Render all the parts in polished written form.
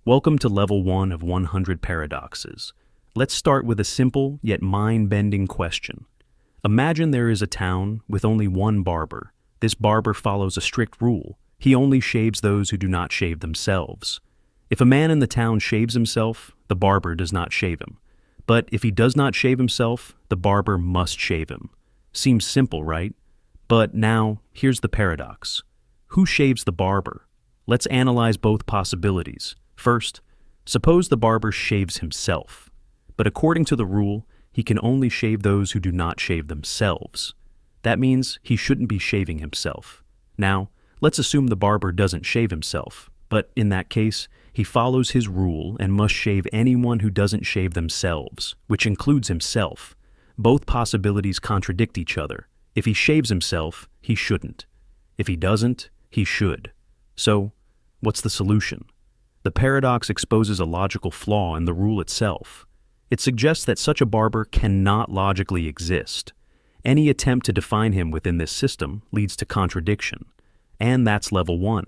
Welcome to Level 1 of 100 Paradoxes. Let's start with a simple yet mind-bending question. Imagine there is a town with only one barber. This barber follows a strict rule. He only shaves those who do not shave themselves. If a man in the town shaves himself, the barber does not shave him. But if he does not shave himself, the barber must shave him. Seems simple, right? But now, here's the paradox. Who shaves the barber? Let's analyze both possibilities. First, suppose the barber shaves himself. But according to the rule, he can only shave those who do not shave themselves. That means he shouldn't be shaving himself. Now, let's assume the barber doesn't shave himself, but in that case, he follows his rule and must shave anyone who doesn't shave themselves, which includes himself. Both possibilities contradict each other. If he shaves himself, he shouldn't. If he doesn't, he should. So, what's the solution? The paradox exposes a logical flaw in the rule itself. It suggests that such a barber cannot logically exist. Any attempt to define him within this system leads to contradiction. And that's Level 1.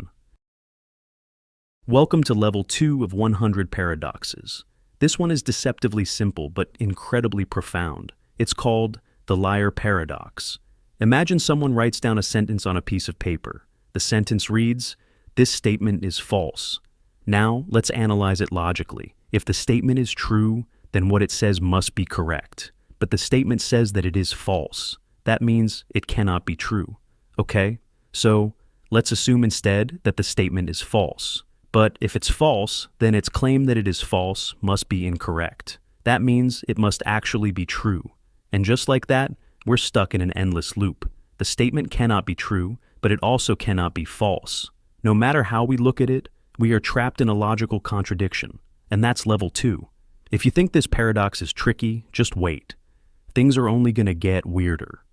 Welcome to Level 2 of 100 Paradoxes. This one is deceptively simple but incredibly profound. It's called the liar paradox. Imagine someone writes down a sentence on a piece of paper. The sentence reads, "This statement is false." Now, let's analyze it logically. If the statement is true, then what it says must be correct. But the statement says that it is false. That means it cannot be true. Okay? So, let's assume instead that the statement is false. But if it's false, then its claim that it is false must be incorrect. That means it must actually be true. And just like that, we're stuck in an endless loop. The statement cannot be true, but it also cannot be false. No matter how we look at it, we are trapped in a logical contradiction, and that's Level 2. If you think this paradox is tricky, just wait. Things are only going to get weirder.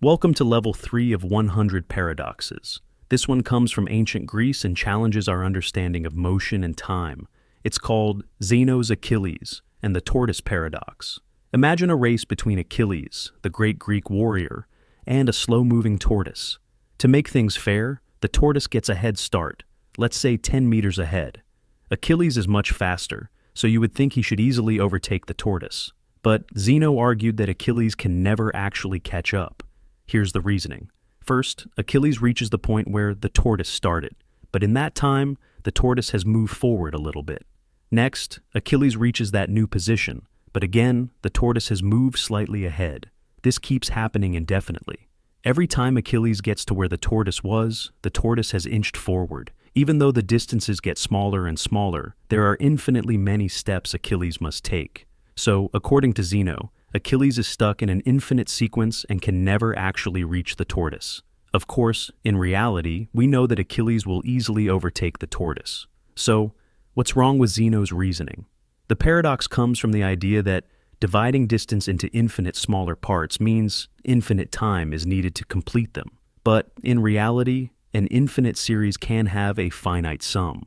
Welcome to Level 3 of 100 Paradoxes. This one comes from ancient Greece and challenges our understanding of motion and time. It's called Zeno's Achilles and the Tortoise Paradox. Imagine a race between Achilles, the great Greek warrior, and a slow-moving tortoise. To make things fair, the tortoise gets a head start, let's say 10 meters ahead. Achilles is much faster, so you would think he should easily overtake the tortoise. But Zeno argued that Achilles can never actually catch up. Here's the reasoning. First, Achilles reaches the point where the tortoise started, but in that time, the tortoise has moved forward a little bit. Next, Achilles reaches that new position, but again, the tortoise has moved slightly ahead. This keeps happening indefinitely. Every time Achilles gets to where the tortoise was, the tortoise has inched forward. Even though the distances get smaller and smaller, there are infinitely many steps Achilles must take. So, according to Zeno, Achilles is stuck in an infinite sequence and can never actually reach the tortoise. Of course, in reality, we know that Achilles will easily overtake the tortoise. So, what's wrong with Zeno's reasoning? The paradox comes from the idea that dividing distance into infinite smaller parts means infinite time is needed to complete them. But in reality, an infinite series can have a finite sum.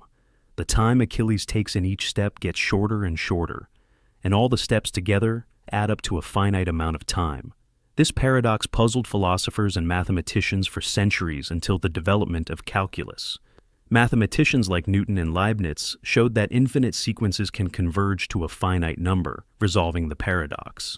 The time Achilles takes in each step gets shorter and shorter, and all the steps together add up to a finite amount of time. This paradox puzzled philosophers and mathematicians for centuries until the development of calculus. Mathematicians like Newton and Leibniz showed that infinite sequences can converge to a finite number, resolving the paradox.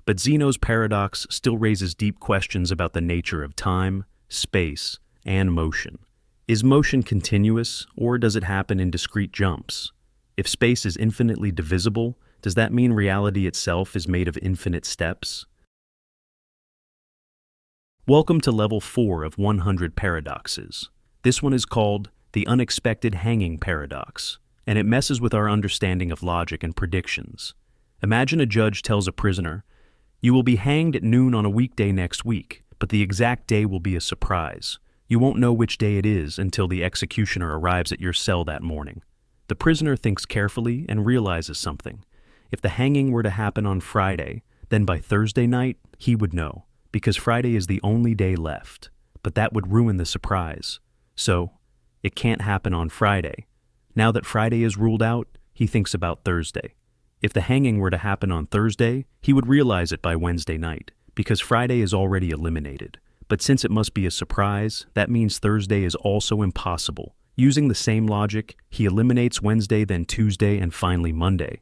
But Zeno's paradox still raises deep questions about the nature of time, space, and motion. Is motion continuous, or does it happen in discrete jumps? If space is infinitely divisible, does that mean reality itself is made of infinite steps? Welcome to Level 4 of 100 Paradoxes. This one is called the unexpected hanging paradox, and it messes with our understanding of logic and predictions. Imagine a judge tells a prisoner, "You will be hanged at noon on a weekday next week, but the exact day will be a surprise. You won't know which day it is until the executioner arrives at your cell that morning." The prisoner thinks carefully and realizes something. If the hanging were to happen on Friday, then by Thursday night, he would know, because Friday is the only day left. But that would ruin the surprise. So, it can't happen on Friday. Now that Friday is ruled out, he thinks about Thursday. If the hanging were to happen on Thursday, he would realize it by Wednesday night, because Friday is already eliminated. But since it must be a surprise, that means Thursday is also impossible. Using the same logic, he eliminates Wednesday, then Tuesday, and finally Monday.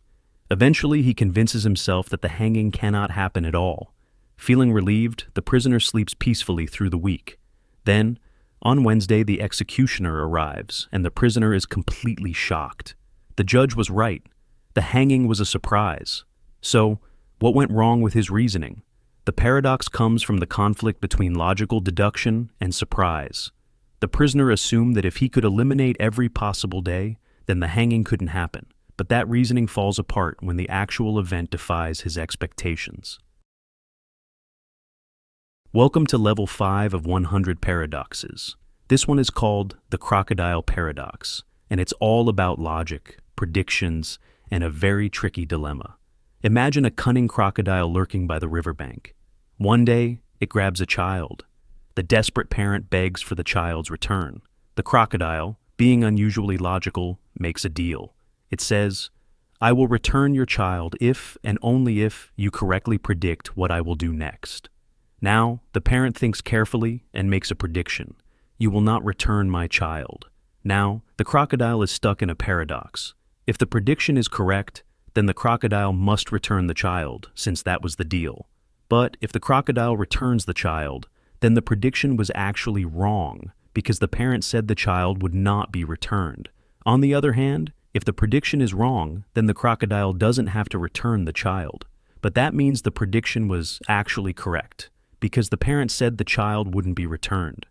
Eventually, he convinces himself that the hanging cannot happen at all. Feeling relieved, the prisoner sleeps peacefully through the week. Then, on Wednesday, the executioner arrives, and the prisoner is completely shocked. The judge was right. The hanging was a surprise. So, what went wrong with his reasoning? The paradox comes from the conflict between logical deduction and surprise. The prisoner assumed that if he could eliminate every possible day, then the hanging couldn't happen. But that reasoning falls apart when the actual event defies his expectations. Welcome to level 5 of 100 paradoxes. This one is called the Crocodile paradox, and it's all about logic, predictions, and a very tricky dilemma. Imagine a cunning crocodile lurking by the riverbank. One day, it grabs a child. The desperate parent begs for the child's return. The crocodile, being unusually logical, makes a deal. It says, "I will return your child if and only if you correctly predict what I will do next." Now, the parent thinks carefully and makes a prediction. "You will not return my child." Now, the crocodile is stuck in a paradox. If the prediction is correct, then the crocodile must return the child, since that was the deal. But if the crocodile returns the child, then the prediction was actually wrong, because the parent said the child would not be returned. On the other hand, if the prediction is wrong, then the crocodile doesn't have to return the child. But that means the prediction was actually correct, because the parent said the child wouldn't be returned.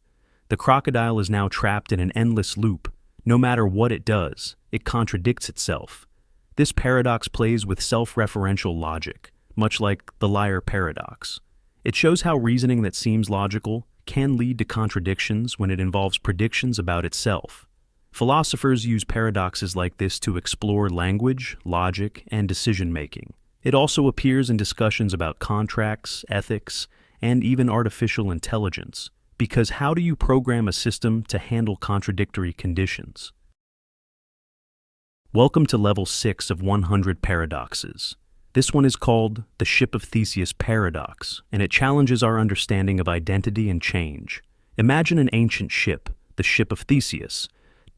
The crocodile is now trapped in an endless loop. No matter what it does, it contradicts itself. This paradox plays with self-referential logic, much like the liar paradox. It shows how reasoning that seems logical can lead to contradictions when it involves predictions about itself. Philosophers use paradoxes like this to explore language, logic, and decision-making. It also appears in discussions about contracts, ethics, and even artificial intelligence, because how do you program a system to handle contradictory conditions? Welcome to level 6 of 100 paradoxes. This one is called the Ship of Theseus paradox, and it challenges our understanding of identity and change. Imagine an ancient ship, the Ship of Theseus,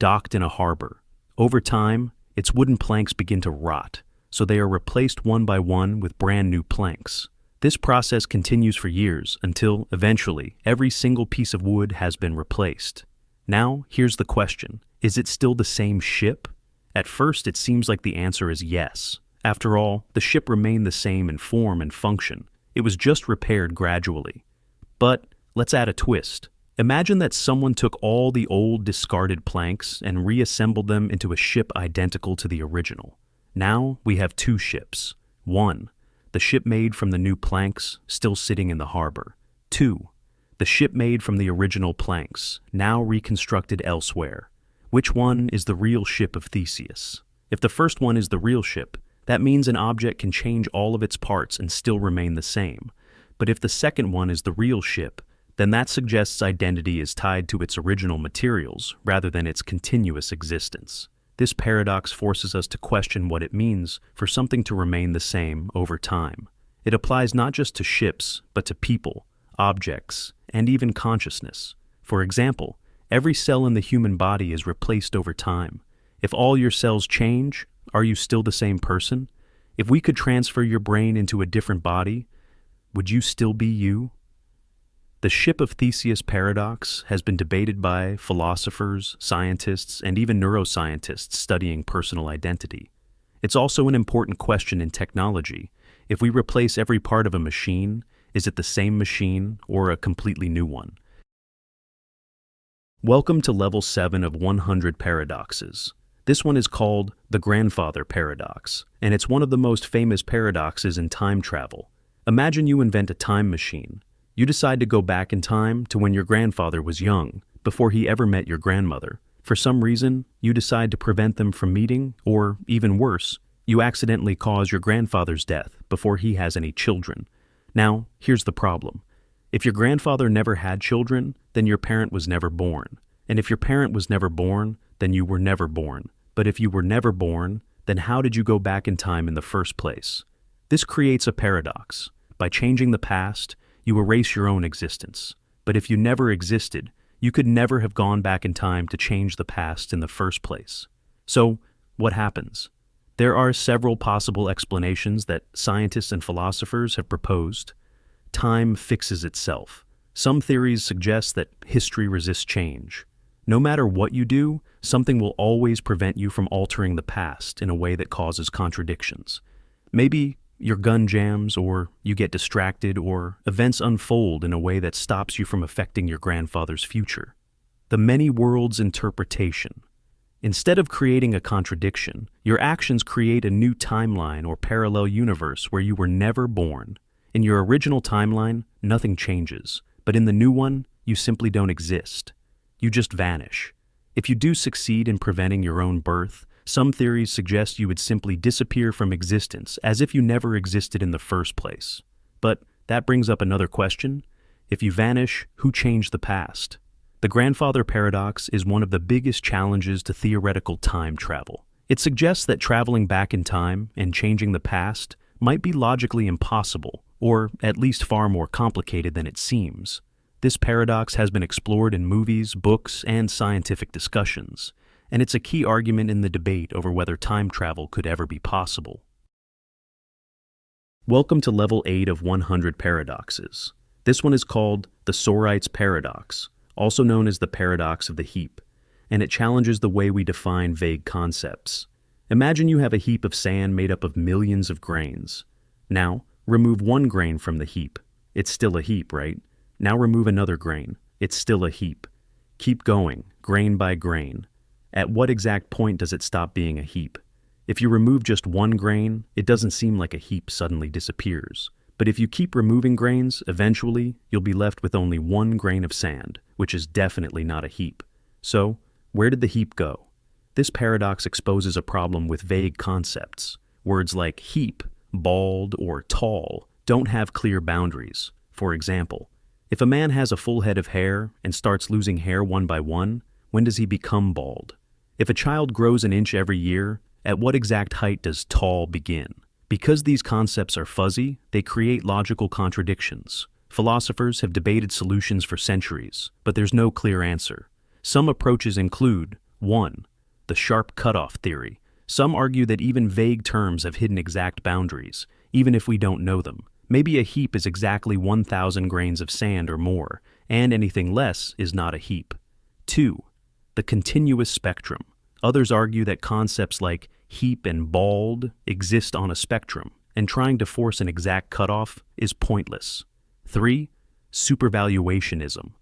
docked in a harbor. Over time, its wooden planks begin to rot, so they are replaced one by one with brand new planks. This process continues for years until, eventually, every single piece of wood has been replaced. Now, here's the question. Is it still the same ship? At first, it seems like the answer is yes. After all, the ship remained the same in form and function. It was just repaired gradually. But let's add a twist. Imagine that someone took all the old discarded planks and reassembled them into a ship identical to the original. Now we have two ships. One, the ship made from the new planks, still sitting in the harbor. Two, the ship made from the original planks, now reconstructed elsewhere. Which one is the real ship of Theseus? If the first one is the real ship, that means an object can change all of its parts and still remain the same. But if the second one is the real ship, then that suggests identity is tied to its original materials rather than its continuous existence. This paradox forces us to question what it means for something to remain the same over time. It applies not just to ships, but to people, objects, and even consciousness. For example, every cell in the human body is replaced over time. If all your cells change, are you still the same person? If we could transfer your brain into a different body, would you still be you? The Ship of Theseus paradox has been debated by philosophers, scientists, and even neuroscientists studying personal identity. It's also an important question in technology. If we replace every part of a machine, is it the same machine or a completely new one? Welcome to level 7 of 100 paradoxes. This one is called the grandfather paradox, and it's one of the most famous paradoxes in time travel. Imagine you invent a time machine. You decide to go back in time to when your grandfather was young, before he ever met your grandmother. For some reason, you decide to prevent them from meeting, or, even worse, you accidentally cause your grandfather's death before he has any children. Now, here's the problem. If your grandfather never had children, then your parent was never born. And if your parent was never born, then you were never born. But if you were never born, then how did you go back in time in the first place? This creates a paradox. By changing the past, you erase your own existence. But if you never existed, You could never have gone back in time to change the past in the first place. So, what happens? There are several possible explanations that scientists and philosophers have proposed. Time fixes itself. Some theories suggest that history resists change. No matter what you do, something will always prevent you from altering the past in a way that causes contradictions. Maybe your gun jams, or you get distracted, or events unfold in a way that stops you from affecting your grandfather's future. The many worlds interpretation. Instead of creating a contradiction, your actions create a new timeline or parallel universe where you were never born. In your original timeline, nothing changes, but in the new one, you simply don't exist. You just vanish. If you do succeed in preventing your own birth, some theories suggest you would simply disappear from existence as if you never existed in the first place. But that brings up another question. If you vanish, who changed the past? The grandfather paradox is one of the biggest challenges to theoretical time travel. It suggests that traveling back in time and changing the past might be logically impossible, or at least far more complicated than it seems. This paradox has been explored in movies, books, and scientific discussions, and it's a key argument in the debate over whether time travel could ever be possible. Welcome to Level 8 of 100 Paradoxes. This one is called the Sorites paradox, also known as the paradox of the heap, and it challenges the way we define vague concepts. Imagine you have a heap of sand made up of millions of grains. Now, remove one grain from the heap. It's still a heap, right? Now remove another grain. It's still a heap. Keep going, grain by grain. At what exact point does it stop being a heap? If you remove just one grain, it doesn't seem like a heap suddenly disappears. But if you keep removing grains, eventually, you'll be left with only one grain of sand, which is definitely not a heap. So, where did the heap go? This paradox exposes a problem with vague concepts. Words like heap, bald, or tall don't have clear boundaries. For example, if a man has a full head of hair and starts losing hair one by one, when does he become bald? If a child grows an inch every year, at what exact height does tall begin? Because these concepts are fuzzy, they create logical contradictions. Philosophers have debated solutions for centuries, but there's no clear answer. Some approaches include 1. The sharp cutoff theory. Some argue that even vague terms have hidden exact boundaries, even if we don't know them. Maybe a heap is exactly 1,000 grains of sand or more, and anything less is not a heap. 2. The continuous spectrum. Others argue that concepts like heap and bald exist on a spectrum, and trying to force an exact cutoff is pointless. 3. Supervaluationism.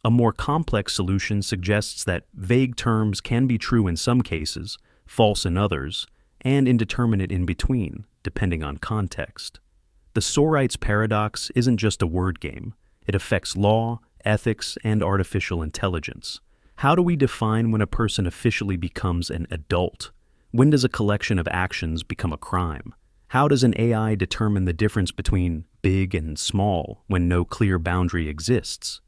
A more complex solution suggests that vague terms can be true in some cases, false in others, and indeterminate in between, depending on context. The Sorites paradox isn't just a word game. It affects law, ethics, and artificial intelligence. How do we define when a person officially becomes an adult? When does a collection of actions become a crime? How does an AI determine the difference between big and small when no clear boundary exists?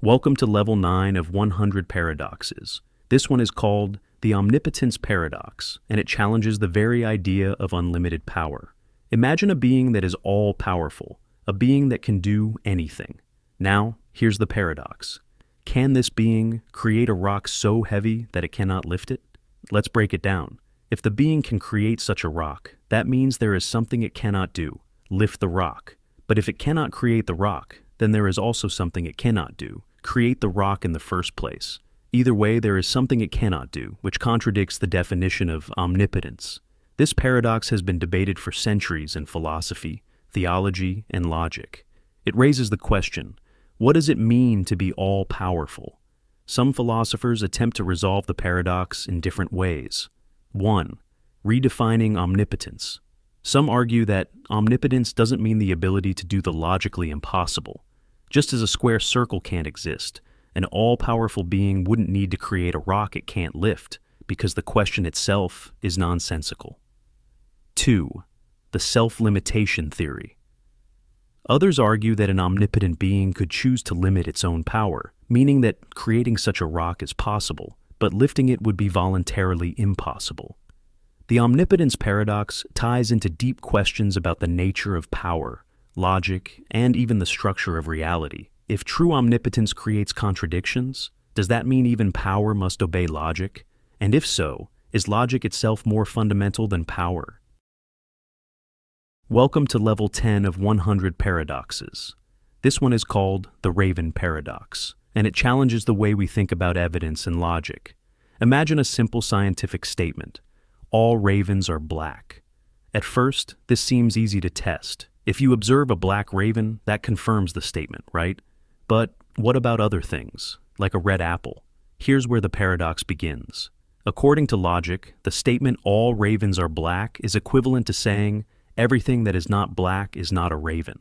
Welcome to Level 9 of 100 Paradoxes. This one is called the Omnipotence paradox, and it challenges the very idea of unlimited power. Imagine a being that is all-powerful, a being that can do anything. Now, here's the paradox. Can this being create a rock so heavy that it cannot lift it? Let's break it down. If the being can create such a rock, that means there is something it cannot do, lift the rock. But if it cannot create the rock, then there is also something it cannot do, create the rock in the first place. Either way, there is something it cannot do, which contradicts the definition of omnipotence. This paradox has been debated for centuries in philosophy, theology, and logic. It raises the question, what does it mean to be all-powerful? Some philosophers attempt to resolve the paradox in different ways. 1. Redefining omnipotence. Some argue that omnipotence doesn't mean the ability to do the logically impossible. Just as a square circle can't exist, an all-powerful being wouldn't need to create a rock it can't lift, because the question itself is nonsensical. 2. The self-limitation theory. Others argue that an omnipotent being could choose to limit its own power, meaning that creating such a rock is possible, but lifting it would be voluntarily impossible. The omnipotence paradox ties into deep questions about the nature of power, logic, and even the structure of reality. If true omnipotence creates contradictions, does that mean even power must obey logic? And if so, is logic itself more fundamental than power? Welcome to level 10 of 100 paradoxes. This one is called the Raven Paradox, and it challenges the way we think about evidence and logic. Imagine a simple scientific statement: all ravens are black. At first, this seems easy to test. If you observe a black raven, that confirms the statement, right? But what about other things, like a red apple? Here's where the paradox begins. According to logic, the statement all ravens are black is equivalent to saying everything that is not black is not a raven.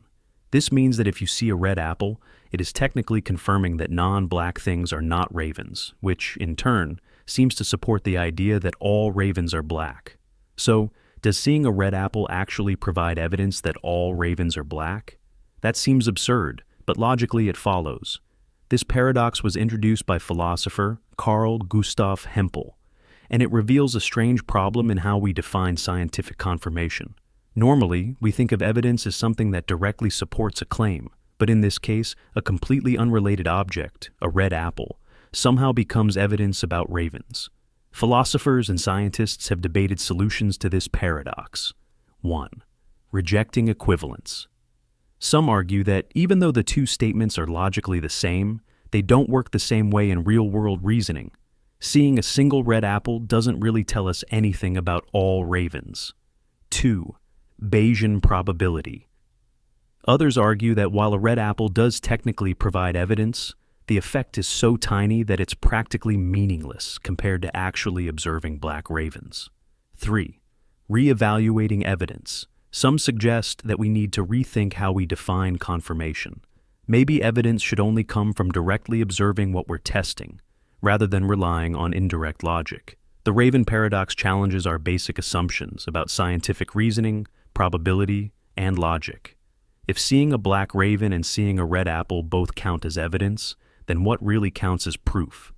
This means that if you see a red apple, it is technically confirming that non-black things are not ravens, which, in turn, seems to support the idea that all ravens are black. So, does seeing a red apple actually provide evidence that all ravens are black? That seems absurd, but logically it follows. This paradox was introduced by philosopher Carl Gustav Hempel, and it reveals a strange problem in how we define scientific confirmation. Normally, we think of evidence as something that directly supports a claim, but in this case, a completely unrelated object, a red apple, somehow becomes evidence about ravens. Philosophers and scientists have debated solutions to this paradox. 1. Rejecting equivalence. Some argue that even though the two statements are logically the same, they don't work the same way in real-world reasoning. Seeing a single red apple doesn't really tell us anything about all ravens. 2. Bayesian probability. Others argue that while a red apple does technically provide evidence, the effect is so tiny that it's practically meaningless compared to actually observing black ravens. 3. Reevaluating evidence. Some suggest that we need to rethink how we define confirmation. Maybe evidence should only come from directly observing what we're testing, rather than relying on indirect logic. The Raven paradox challenges our basic assumptions about scientific reasoning, probability, and logic. If seeing a black raven and seeing a red apple both count as evidence, then what really counts as proof?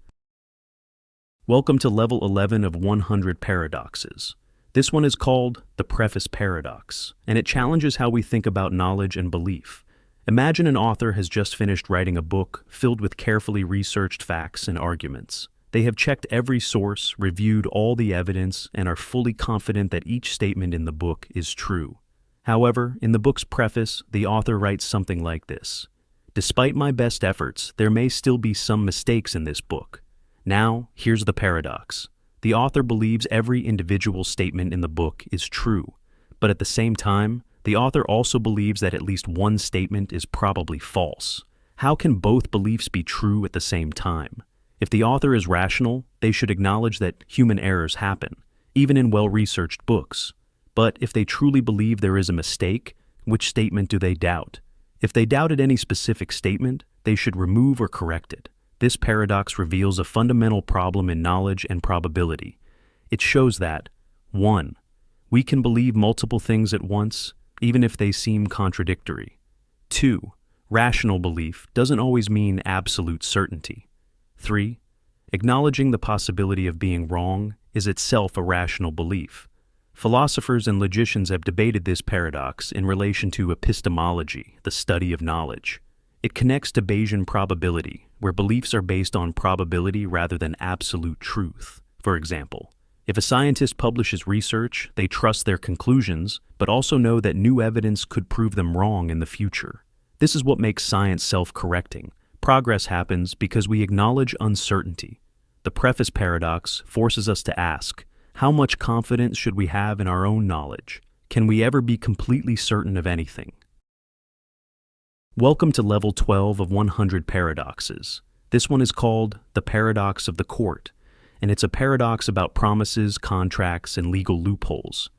Welcome to level 11 of 100 paradoxes. This one is called the Preface paradox, and it challenges how we think about knowledge and belief. Imagine an author has just finished writing a book filled with carefully researched facts and arguments. They have checked every source, reviewed all the evidence, and are fully confident that each statement in the book is true. However, in the book's preface, the author writes something like this: "Despite my best efforts, there may still be some mistakes in this book." Now, here's the paradox. The author believes every individual statement in the book is true, but at the same time, the author also believes that at least one statement is probably false. How can both beliefs be true at the same time? If the author is rational, they should acknowledge that human errors happen, even in well-researched books. But if they truly believe there is a mistake, which statement do they doubt? If they doubted any specific statement, they should remove or correct it. This paradox reveals a fundamental problem in knowledge and probability. It shows that 1. We can believe multiple things at once, even if they seem contradictory. 2. Rational belief doesn't always mean absolute certainty. 3. Acknowledging the possibility of being wrong is itself a rational belief. Philosophers and logicians have debated this paradox in relation to epistemology, the study of knowledge. It connects to Bayesian probability, where beliefs are based on probability rather than absolute truth. For example, if a scientist publishes research, they trust their conclusions, but also know that new evidence could prove them wrong in the future. This is what makes science self-correcting. Progress happens because we acknowledge uncertainty. The Preface paradox forces us to ask, how much confidence should we have in our own knowledge? Can we ever be completely certain of anything? Welcome to level 12 of 100 paradoxes. This one is called the Paradox of the Court, and it's a paradox about promises, contracts, and legal loopholes.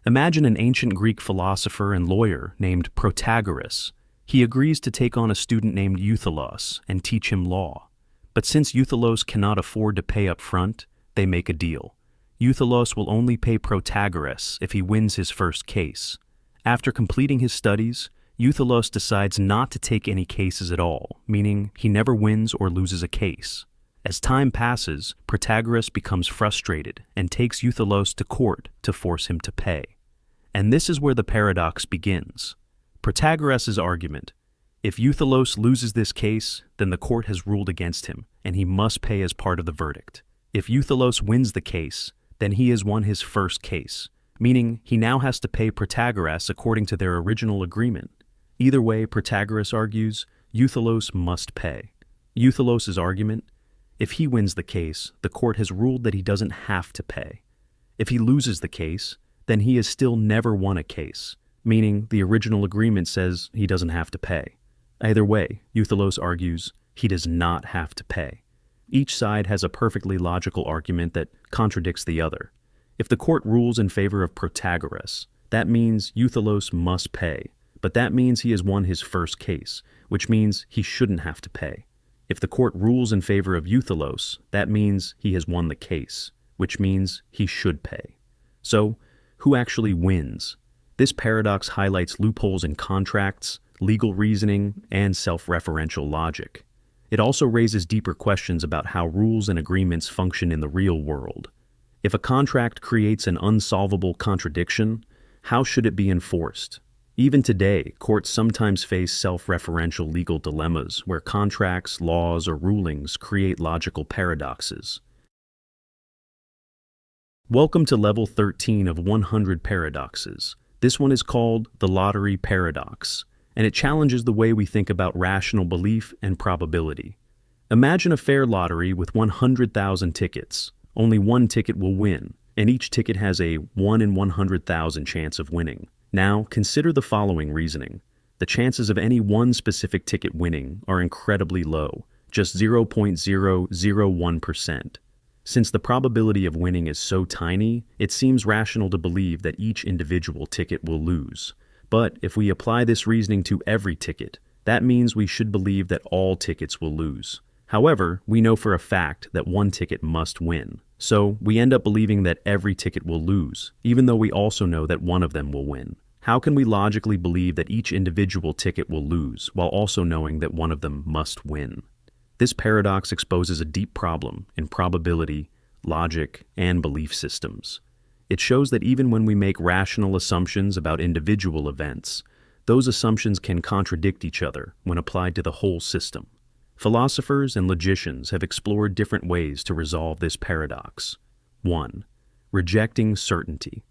Imagine an ancient Greek philosopher and lawyer named Protagoras. He agrees to take on a student named Euthylos and teach him law. But since Euthylos cannot afford to pay up front, they make a deal. Euthylos will only pay Protagoras if he wins his first case. After completing his studies, Euthylos decides not to take any cases at all, meaning he never wins or loses a case. As time passes, Protagoras becomes frustrated and takes Euthylos to court to force him to pay. And this is where the paradox begins. Protagoras' argument: If Euthylos loses this case, then the court has ruled against him, and he must pay as part of the verdict. If Euthylos wins the case, then he has won his first case, meaning he now has to pay Protagoras according to their original agreement. Either way, Protagoras argues, Euthylos must pay. Euthylos' argument: if he wins the case, the court has ruled that he doesn't have to pay. If he loses the case, then he has still never won a case, meaning the original agreement says he doesn't have to pay. Either way, Euthylos argues he does not have to pay. Each side has a perfectly logical argument that contradicts the other. If the court rules in favor of Protagoras, that means Euthylos must pay, but that means he has won his first case, which means he shouldn't have to pay. If the court rules in favor of Euthylos, that means he has won the case, which means he should pay. So, who actually wins? This paradox highlights loopholes in contracts, legal reasoning, and self-referential logic. It also raises deeper questions about how rules and agreements function in the real world. If a contract creates an unsolvable contradiction, how should it be enforced? Even today, courts sometimes face self-referential legal dilemmas where contracts, laws, or rulings create logical paradoxes. Welcome to level 13 of 100 paradoxes. This one is called the lottery paradox, and it challenges the way we think about rational belief and probability. Imagine a fair lottery with 100,000 tickets. Only one ticket will win, and each ticket has a 1 in 100,000 chance of winning. Now, consider the following reasoning. The chances of any one specific ticket winning are incredibly low, just 0.001%. Since the probability of winning is so tiny, it seems rational to believe that each individual ticket will lose. But if we apply this reasoning to every ticket, that means we should believe that all tickets will lose. However, we know for a fact that one ticket must win. So we end up believing that every ticket will lose, even though we also know that one of them will win. How can we logically believe that each individual ticket will lose, while also knowing that one of them must win? This paradox exposes a deep problem in probability, logic, and belief systems. It shows that even when we make rational assumptions about individual events, those assumptions can contradict each other when applied to the whole system. Philosophers and logicians have explored different ways to resolve this paradox. 1. Rejecting certainty.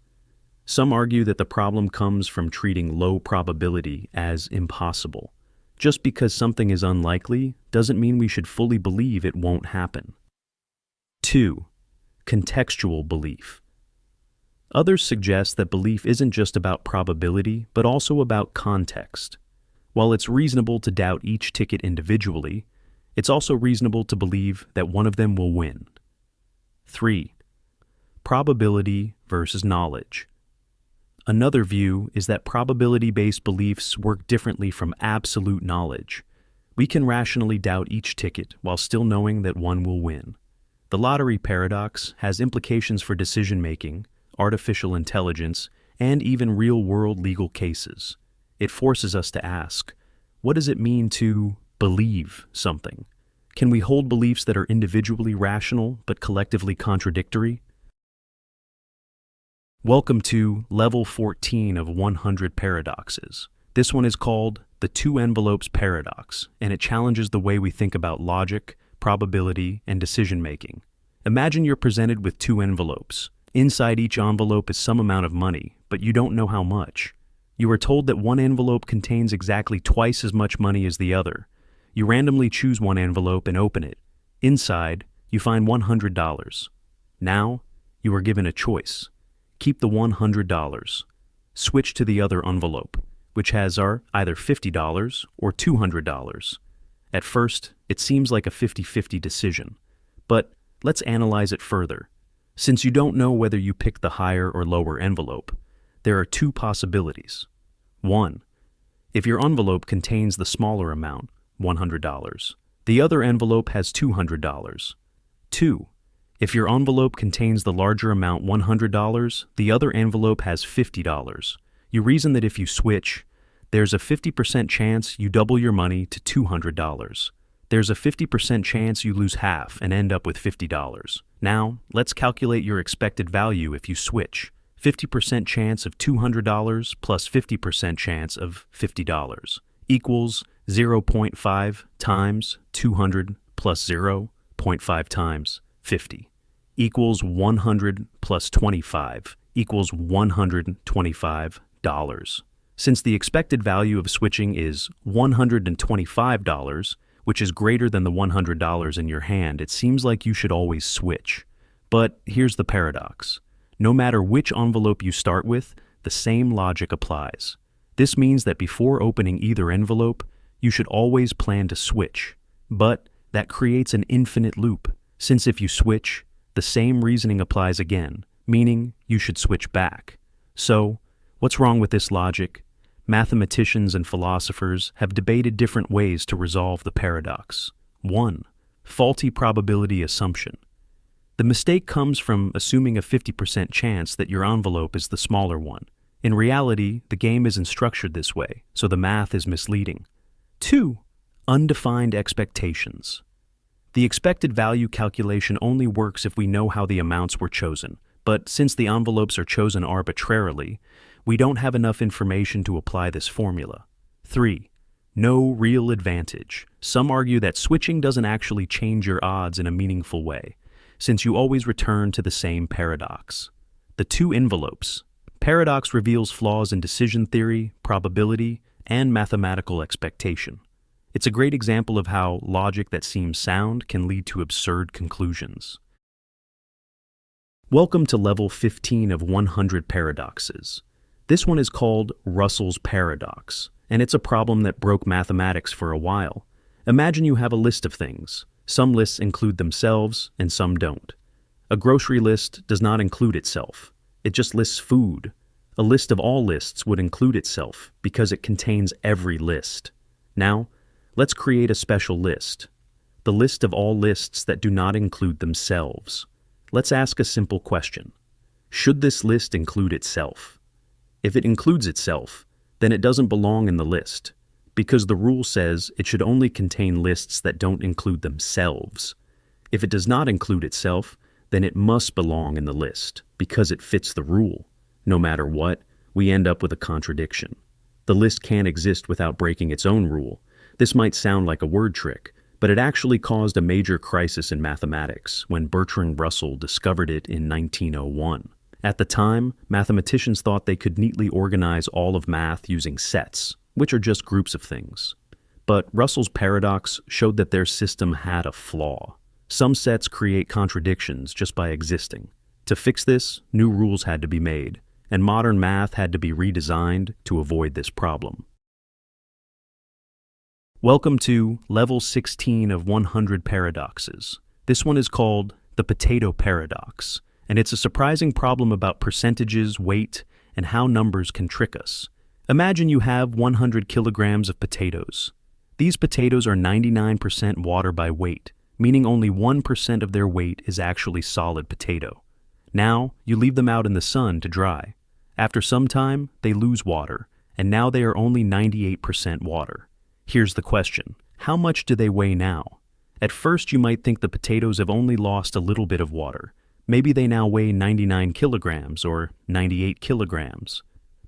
Some argue that the problem comes from treating low probability as impossible. Just because something is unlikely doesn't mean we should fully believe it won't happen. 2. Contextual belief. Others suggest that belief isn't just about probability, but also about context. While it's reasonable to doubt each ticket individually, it's also reasonable to believe that one of them will win. 3. Probability versus knowledge. Another view is that probability-based beliefs work differently from absolute knowledge. We can rationally doubt each ticket while still knowing that one will win. The lottery paradox has implications for decision-making, artificial intelligence, and even real-world legal cases. It forces us to ask, what does it mean to believe something? Can we hold beliefs that are individually rational but collectively contradictory? Welcome to level 14 of 100 paradoxes. This one is called the two envelopes paradox, and it challenges the way we think about logic, probability, and decision-making. Imagine you're presented with two envelopes. Inside each envelope is some amount of money, but you don't know how much. You are told that one envelope contains exactly twice as much money as the other. You randomly choose one envelope and open it. Inside, you find $100. Now, you are given a choice. Keep the $100. Switch to the other envelope, which has either $50 or $200. At first, it seems like a 50-50 decision. But let's analyze it further. Since you don't know whether you pick the higher or lower envelope, there are two possibilities. 1. If your envelope contains the smaller amount, $100, the other envelope has $200. 2. If your envelope contains the larger amount, $100, the other envelope has $50. You reason that if you switch, there's a 50% chance you double your money to $200. There's a 50% chance you lose half and end up with $50. Now, let's calculate your expected value if you switch. 50% chance of $200 plus 50% chance of $50 equals 0.5 times 200 plus 0.5 times 50 equals 100 plus 25 equals $125. Since the expected value of switching is $125, which is greater than the $100 in your hand, it seems like you should always switch. But here's the paradox. No matter which envelope you start with, the same logic applies. This means that before opening either envelope, you should always plan to switch. But that creates an infinite loop, since if you switch, the same reasoning applies again, meaning you should switch back. So, what's wrong with this logic? Mathematicians and philosophers have debated different ways to resolve the paradox. 1. Faulty probability assumption. The mistake comes from assuming a 50% chance that your envelope is the smaller one. In reality, the game isn't structured this way, so the math is misleading. 2. Undefined expectations. The expected value calculation only works if we know how the amounts were chosen, but since the envelopes are chosen arbitrarily, we don't have enough information to apply this formula. 3. No real advantage. Some argue that switching doesn't actually change your odds in a meaningful way, since you always return to the same paradox. The two envelopes. Paradox reveals flaws in decision theory, probability, and mathematical expectation. It's a great example of how logic that seems sound can lead to absurd conclusions. Welcome to level 15 of 100 paradoxes. This one is called Russell's paradox, and it's a problem that broke mathematics for a while. Imagine you have a list of things. Some lists include themselves and some don't. A grocery list does not include itself. It just lists food. A list of all lists would include itself because it contains every list. Now, let's create a special list. The list of all lists that do not include themselves. Let's ask a simple question. Should this list include itself? If it includes itself, then it doesn't belong in the list, because the rule says it should only contain lists that don't include themselves. If it does not include itself, then it must belong in the list, because it fits the rule. No matter what, we end up with a contradiction. The list can't exist without breaking its own rule. This might sound like a word trick, but it actually caused a major crisis in mathematics when Bertrand Russell discovered it in 1901. At the time, mathematicians thought they could neatly organize all of math using sets, which are just groups of things. But Russell's paradox showed that their system had a flaw. Some sets create contradictions just by existing. To fix this, new rules had to be made, and modern math had to be redesigned to avoid this problem. Welcome to Level 16 of 100 Paradoxes. This one is called the potato paradox, and it's a surprising problem about percentages, weight, and how numbers can trick us. Imagine you have 100 kilograms of potatoes. These potatoes are 99% water by weight, meaning only 1% of their weight is actually solid potato. Now, you leave them out in the sun to dry. After some time, they lose water, and now they are only 98% water. Here's the question. How much do they weigh now? At first, you might think the potatoes have only lost a little bit of water. Maybe they now weigh 99 kilograms or 98 kilograms.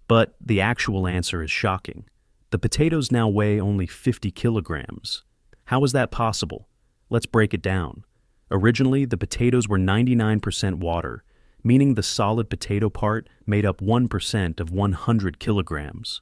But the actual answer is shocking. The potatoes now weigh only 50 kilograms. How is that possible? Let's break it down. Originally, the potatoes were 99% water, meaning the solid potato part made up 1% of 100 kilograms.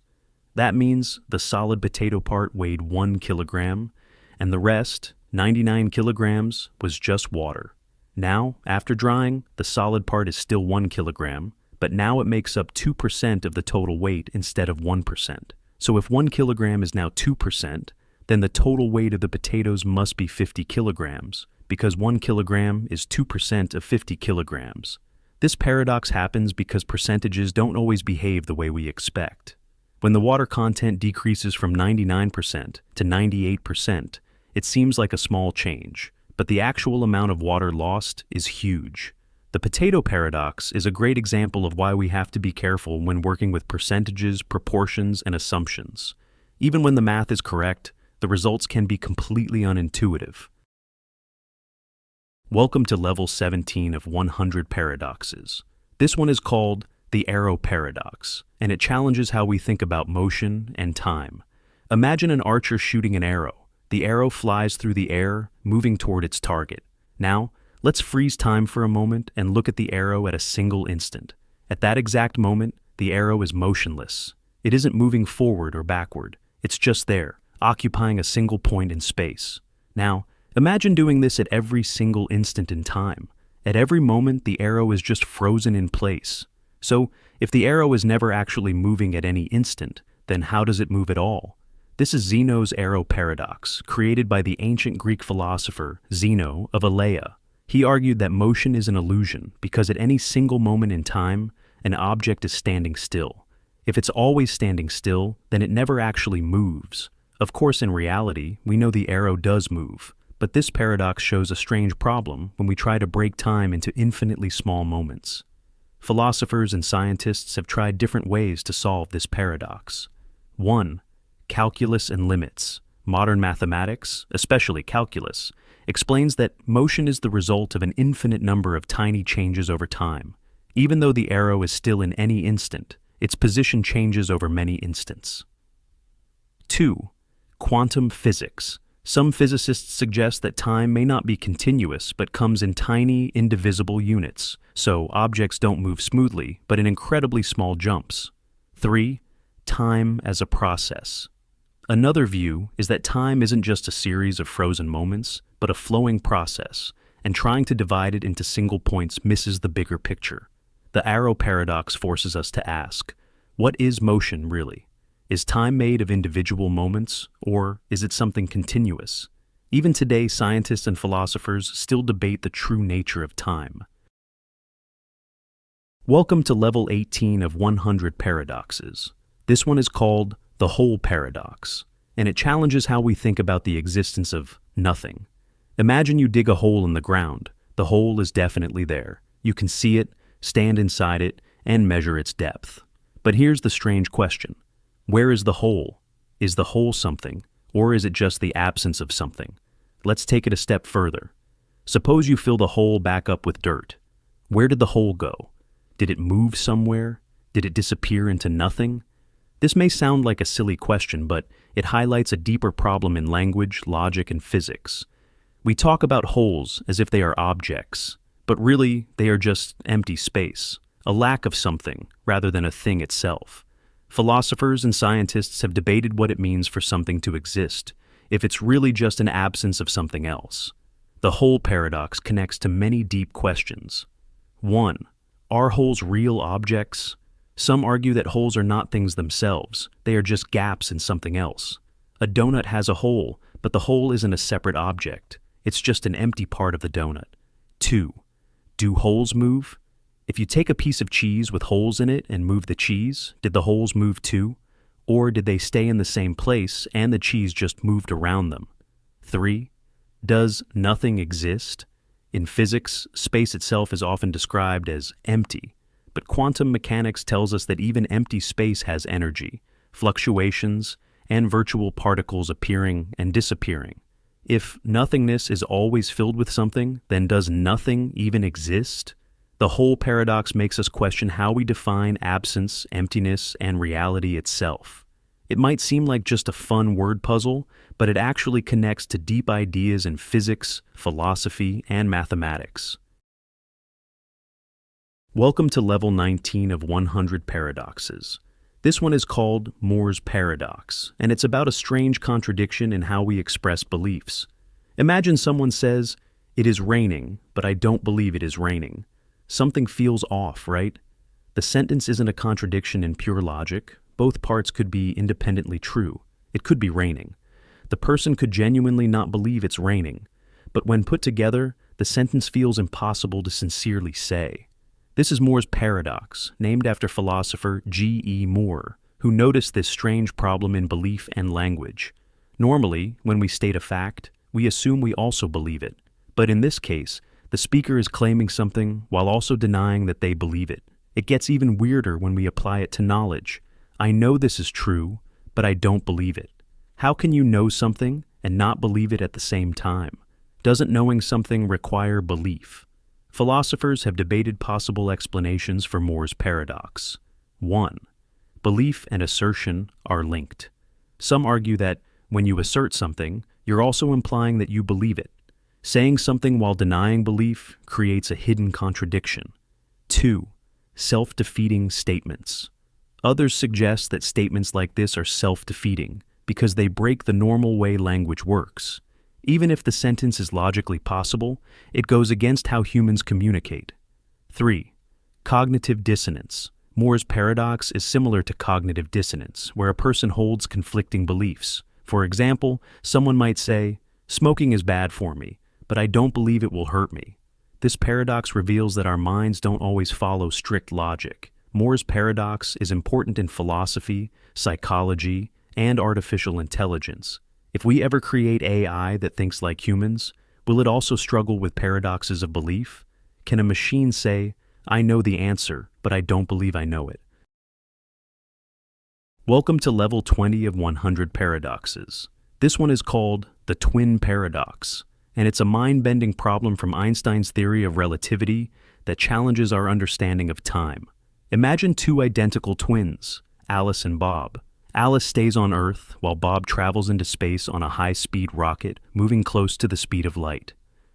That means the solid potato part weighed 1 kilogram, and the rest, 99 kilograms, was just water. Now, after drying, the solid part is still 1 kilogram, but now it makes up 2% of the total weight instead of 1%. So if 1 kilogram is now 2%, then the total weight of the potatoes must be 50 kilograms, because 1 kilogram is 2% of 50 kilograms. This paradox happens because percentages don't always behave the way we expect. When the water content decreases from 99% to 98%, it seems like a small change, but the actual amount of water lost is huge. The potato paradox is a great example of why we have to be careful when working with percentages, proportions, and assumptions. Even when the math is correct, the results can be completely unintuitive. Welcome to level 17 of 100 paradoxes. This one is called the arrow paradox, and it challenges how we think about motion and time. Imagine an archer shooting an arrow. The arrow flies through the air, moving toward its target. Now, let's freeze time for a moment and look at the arrow at a single instant. At that exact moment, the arrow is motionless. It isn't moving forward or backward. It's just there, occupying a single point in space. Now, imagine doing this at every single instant in time. At every moment, the arrow is just frozen in place. So, if the arrow is never actually moving at any instant, then how does it move at all? This is Zeno's arrow paradox, created by the ancient Greek philosopher Zeno of Elea. He argued that motion is an illusion because at any single moment in time, an object is standing still. If it's always standing still, then it never actually moves. Of course, in reality, we know the arrow does move, but this paradox shows a strange problem when we try to break time into infinitely small moments. Philosophers and scientists have tried different ways to solve this paradox. 1. Calculus and limits. Modern mathematics, especially calculus, explains that motion is the result of an infinite number of tiny changes over time. Even though the arrow is still in any instant, its position changes over many instants. 2. Quantum physics. Some physicists suggest that time may not be continuous but comes in tiny, indivisible units, so objects don't move smoothly but in incredibly small jumps. 3. Time as a process. Another view is that time isn't just a series of frozen moments, but a flowing process, and trying to divide it into single points misses the bigger picture. The arrow paradox forces us to ask, what is motion really? Is time made of individual moments, or is it something continuous? Even today, scientists and philosophers still debate the true nature of time. Welcome to level 18 of 100 paradoxes. This one is called the whole paradox, and it challenges how we think about the existence of nothing. Imagine you dig a hole in the ground. The hole is definitely there. You can see it, stand inside it, and measure its depth. But here's the strange question. Where is the hole? Is the hole something, or is it just the absence of something? Let's take it a step further. Suppose you fill the hole back up with dirt. Where did the hole go? Did it move somewhere? Did it disappear into nothing? This may sound like a silly question, but it highlights a deeper problem in language, logic, and physics. We talk about holes as if they are objects, but really they are just empty space, a lack of something rather than a thing itself. Philosophers and scientists have debated what it means for something to exist, if it's really just an absence of something else. The whole paradox connects to many deep questions. 1. Are holes real objects? Some argue that holes are not things themselves, they are just gaps in something else. A donut has a hole, but the hole isn't a separate object. It's just an empty part of the donut. 2. Do holes move? If you take a piece of cheese with holes in it and move the cheese, did the holes move too? Or did they stay in the same place and the cheese just moved around them? 3. Does nothing exist? In physics, space itself is often described as empty, but quantum mechanics tells us that even empty space has energy, fluctuations, and virtual particles appearing and disappearing. If nothingness is always filled with something, then does nothing even exist? The whole paradox makes us question how we define absence, emptiness, and reality itself. It might seem like just a fun word puzzle, but it actually connects to deep ideas in physics, philosophy, and mathematics. Welcome to level 19 of 100 paradoxes. This one is called Moore's paradox, and it's about a strange contradiction in how we express beliefs. Imagine someone says, "It is raining, but I don't believe it is raining." Something feels off, right? The sentence isn't a contradiction in pure logic. Both parts could be independently true. It could be raining. The person could genuinely not believe it's raining, but when put together, the sentence feels impossible to sincerely say. This is Moore's paradox, named after philosopher G.E. Moore, who noticed this strange problem in belief and language. Normally, when we state a fact, we assume we also believe it. But in this case, the speaker is claiming something while also denying that they believe it. It gets even weirder when we apply it to knowledge. I know this is true, but I don't believe it. How can you know something and not believe it at the same time? Doesn't knowing something require belief? Philosophers have debated possible explanations for Moore's paradox. 1. Belief and assertion are linked. Some argue that when you assert something, you're also implying that you believe it. Saying something while denying belief creates a hidden contradiction. 2. Self-defeating statements. Others suggest that statements like this are self-defeating because they break the normal way language works. Even if the sentence is logically possible, it goes against how humans communicate. 3. Cognitive dissonance. Moore's paradox is similar to cognitive dissonance, where a person holds conflicting beliefs. For example, someone might say, "Smoking is bad for me, but I don't believe it will hurt me." This paradox reveals that our minds don't always follow strict logic. Moore's paradox is important in philosophy, psychology, and artificial intelligence. If we ever create AI that thinks like humans, will it also struggle with paradoxes of belief? Can a machine say, "I know the answer, but I don't believe I know it"? Welcome to level 20 of 100 paradoxes. This one is called the twin paradox, and it's a mind-bending problem from Einstein's theory of relativity that challenges our understanding of time. Imagine two identical twins, Alice and Bob. Alice stays on Earth while Bob travels into space on a high-speed rocket moving close to the speed of light.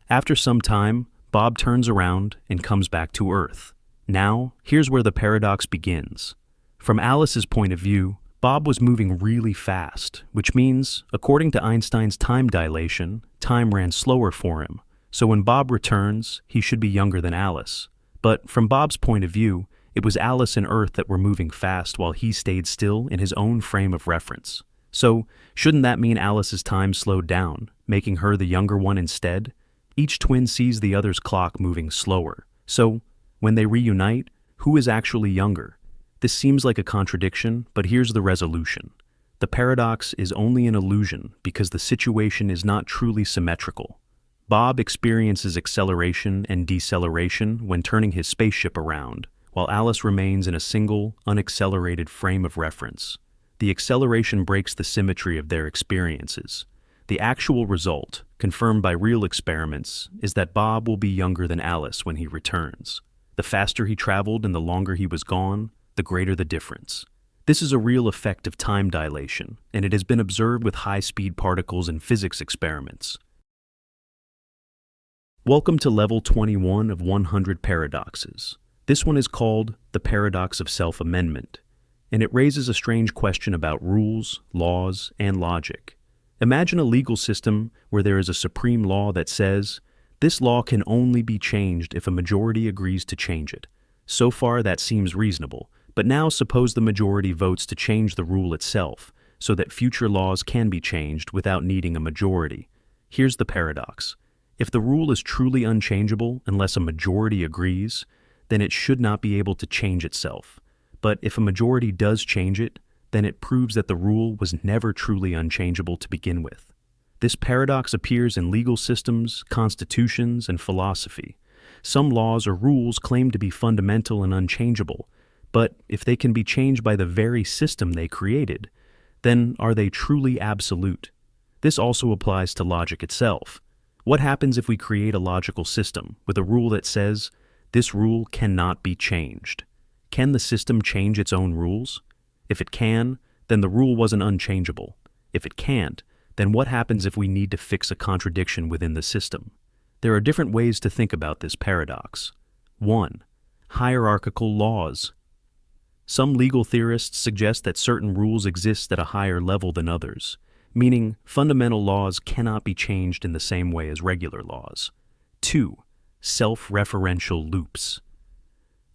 After some time, Bob turns around and comes back to Earth. Now, here's where the paradox begins. From Alice's point of view, Bob was moving really fast, which means, according to Einstein's time dilation, time ran slower for him. So when Bob returns, he should be younger than Alice. But from Bob's point of view, it was Alice and Earth that were moving fast while he stayed still in his own frame of reference. So, shouldn't that mean Alice's time slowed down, making her the younger one instead? Each twin sees the other's clock moving slower. So, when they reunite, who is actually younger? This seems like a contradiction, but here's the resolution. The paradox is only an illusion because the situation is not truly symmetrical. Bob experiences acceleration and deceleration when turning his spaceship around, while Alice remains in a single, unaccelerated frame of reference. The acceleration breaks the symmetry of their experiences. The actual result, confirmed by real experiments, is that Bob will be younger than Alice when he returns. The faster he traveled and the longer he was gone, the greater the difference. This is a real effect of time dilation, and it has been observed with high-speed particles in physics experiments. Welcome to level 21 of 100 paradoxes. This one is called the paradox of self-amendment, and it raises a strange question about rules, laws, and logic. Imagine a legal system where there is a supreme law that says, this law can only be changed if a majority agrees to change it. So far, that seems reasonable, but now suppose the majority votes to change the rule itself, so that future laws can be changed without needing a majority. Here's the paradox. If the rule is truly unchangeable unless a majority agrees, then it should not be able to change itself. But if a majority does change it, then it proves that the rule was never truly unchangeable to begin with. This paradox appears in legal systems, constitutions, and philosophy. Some laws or rules claim to be fundamental and unchangeable, but if they can be changed by the very system they created, then are they truly absolute? This also applies to logic itself. What happens if we create a logical system with a rule that says, this rule cannot be changed? Can the system change its own rules? If it can, then the rule wasn't unchangeable. If it can't, then what happens if we need to fix a contradiction within the system? There are different ways to think about this paradox. 1. Hierarchical laws. Some legal theorists suggest that certain rules exist at a higher level than others, meaning fundamental laws cannot be changed in the same way as regular laws. 2. Self-referential loops.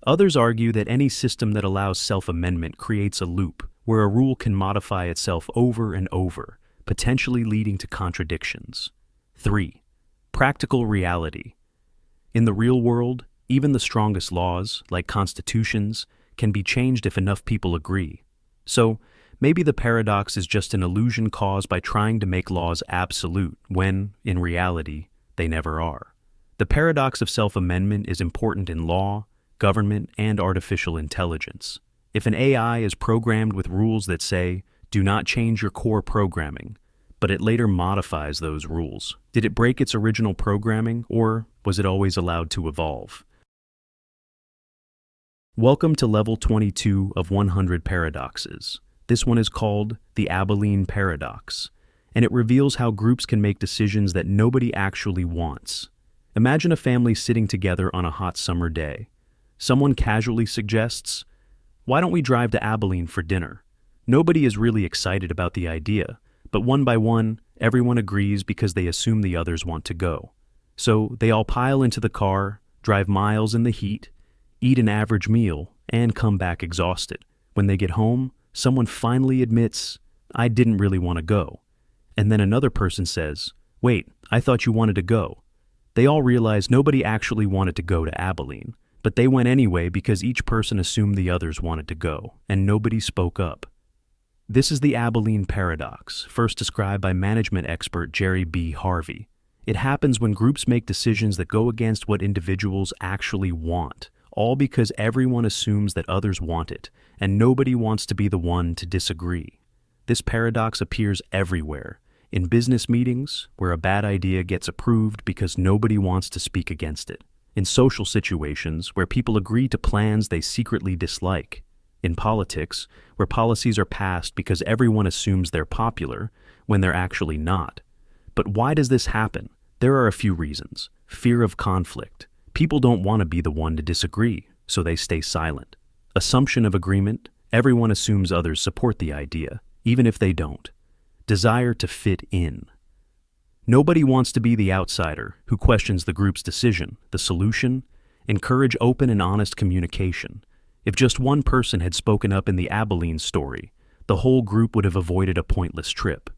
Others argue that any system that allows self-amendment creates a loop where a rule can modify itself over and over, potentially leading to contradictions. 3. Practical reality. In the real world, even the strongest laws, like constitutions, can be changed if enough people agree. So, maybe the paradox is just an illusion caused by trying to make laws absolute when, in reality, they never are. The paradox of self-amendment is important in law, government, and artificial intelligence. If an AI is programmed with rules that say, do not change your core programming, but it later modifies those rules, did it break its original programming, or was it always allowed to evolve? Welcome to level 22 of 100 paradoxes. This one is called the Abilene paradox, and it reveals how groups can make decisions that nobody actually wants. Imagine a family sitting together on a hot summer day. Someone casually suggests, "Why don't we drive to Abilene for dinner?" Nobody is really excited about the idea, but one by one, everyone agrees because they assume the others want to go. So they all pile into the car, drive miles in the heat, eat an average meal, and come back exhausted. When they get home, someone finally admits, "I didn't really want to go." And then another person says, "Wait, I thought you wanted to go." They all realize nobody actually wanted to go to Abilene, but they went anyway because each person assumed the others wanted to go, and nobody spoke up. This is the Abilene paradox, first described by management expert Jerry B. Harvey. It happens when groups make decisions that go against what individuals actually want, all because everyone assumes that others want it, and nobody wants to be the one to disagree. This paradox appears everywhere. In business meetings, where a bad idea gets approved because nobody wants to speak against it. In social situations, where people agree to plans they secretly dislike. In politics, where policies are passed because everyone assumes they're popular when they're actually not. But why does this happen? There are a few reasons. Fear of conflict. People don't want to be the one to disagree, so they stay silent. Assumption of agreement. Everyone assumes others support the idea, even if they don't. Desire to fit in. Nobody wants to be the outsider who questions the group's decision. The solution? Encourage open and honest communication. If just one person had spoken up in the Abilene story, the whole group would have avoided a pointless trip.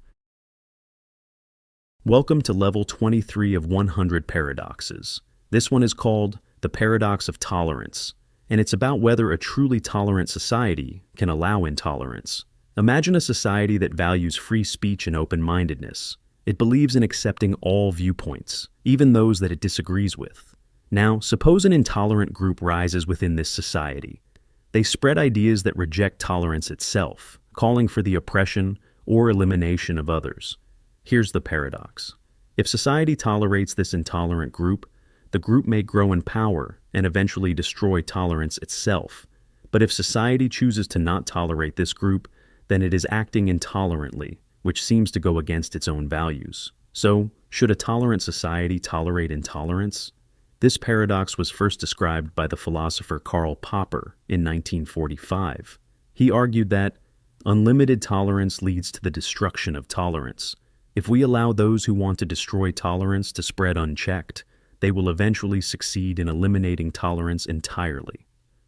Welcome to level 23 of 100 paradoxes. This one is called the paradox of tolerance, and it's about whether a truly tolerant society can allow intolerance. Imagine a society that values free speech and open-mindedness. It believes in accepting all viewpoints, even those that it disagrees with. Now, suppose an intolerant group rises within this society. They spread ideas that reject tolerance itself, calling for the oppression or elimination of others. Here's the paradox. If society tolerates this intolerant group, the group may grow in power and eventually destroy tolerance itself. But if society chooses to not tolerate this group, then it is acting intolerantly, which seems to go against its own values. So, should a tolerant society tolerate intolerance? This paradox was first described by the philosopher Karl Popper in 1945. He argued that unlimited tolerance leads to the destruction of tolerance. If we allow those who want to destroy tolerance to spread unchecked, they will eventually succeed in eliminating tolerance entirely.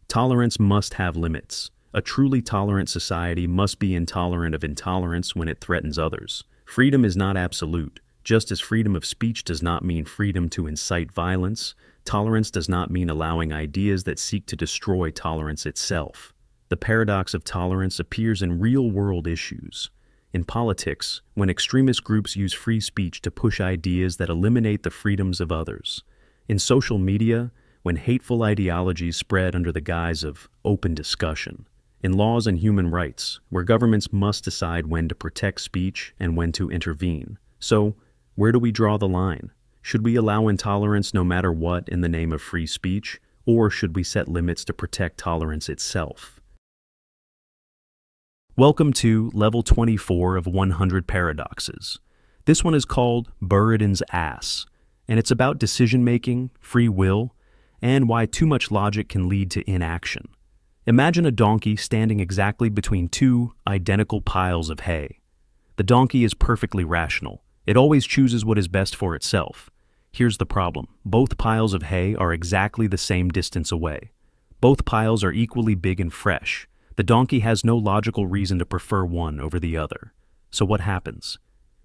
Tolerance must have limits. A truly tolerant society must be intolerant of intolerance when it threatens others. Freedom is not absolute. Just as freedom of speech does not mean freedom to incite violence, tolerance does not mean allowing ideas that seek to destroy tolerance itself. The paradox of tolerance appears in real-world issues. In politics, when extremist groups use free speech to push ideas that eliminate the freedoms of others. In social media, when hateful ideologies spread under the guise of open discussion. In laws and human rights, where governments must decide when to protect speech and when to intervene. So, where do we draw the line? Should we allow intolerance no matter what in the name of free speech, or should we set limits to protect tolerance itself? Welcome to level 24 of 100 paradoxes. This one is called Buridan's ass, and it's about decision-making, free will, and why too much logic can lead to inaction. Imagine a donkey standing exactly between two identical piles of hay. The donkey is perfectly rational. It always chooses what is best for itself. Here's the problem. Both piles of hay are exactly the same distance away. Both piles are equally big and fresh. The donkey has no logical reason to prefer one over the other. So what happens?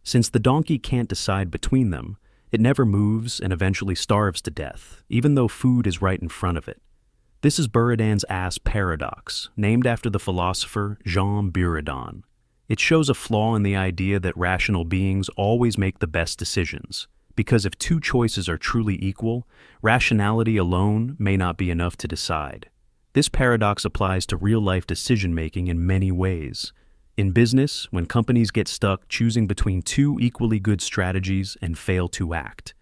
Since the donkey can't decide between them, it never moves and eventually starves to death, even though food is right in front of it. This is Buridan's ass paradox, named after the philosopher Jean Buridan. It shows a flaw in the idea that rational beings always make the best decisions, because if two choices are truly equal, rationality alone may not be enough to decide. This paradox applies to real-life decision-making in many ways. In business, when companies get stuck choosing between two equally good strategies and fail to act.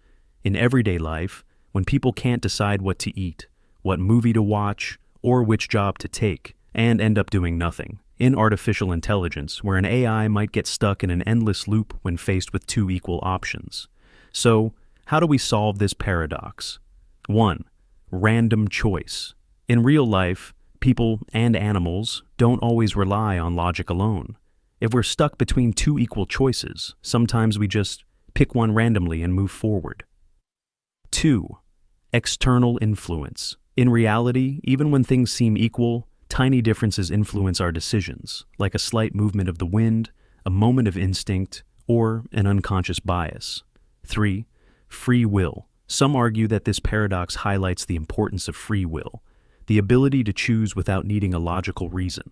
In everyday life, when people can't decide what to eat, what movie to watch, or which job to take, and end up doing nothing. in artificial intelligence, where an AI might get stuck in an endless loop when faced with two equal options. So, how do we solve this paradox? 1. Random choice. In real life, people and animals don't always rely on logic alone. If we're stuck between two equal choices, sometimes we just pick one randomly and move forward. 2. External influence. In reality, even when things seem equal, tiny differences influence our decisions, like a slight movement of the wind, a moment of instinct, or an unconscious bias. 3. Free will. Some argue that this paradox highlights the importance of free will, the ability to choose without needing a logical reason.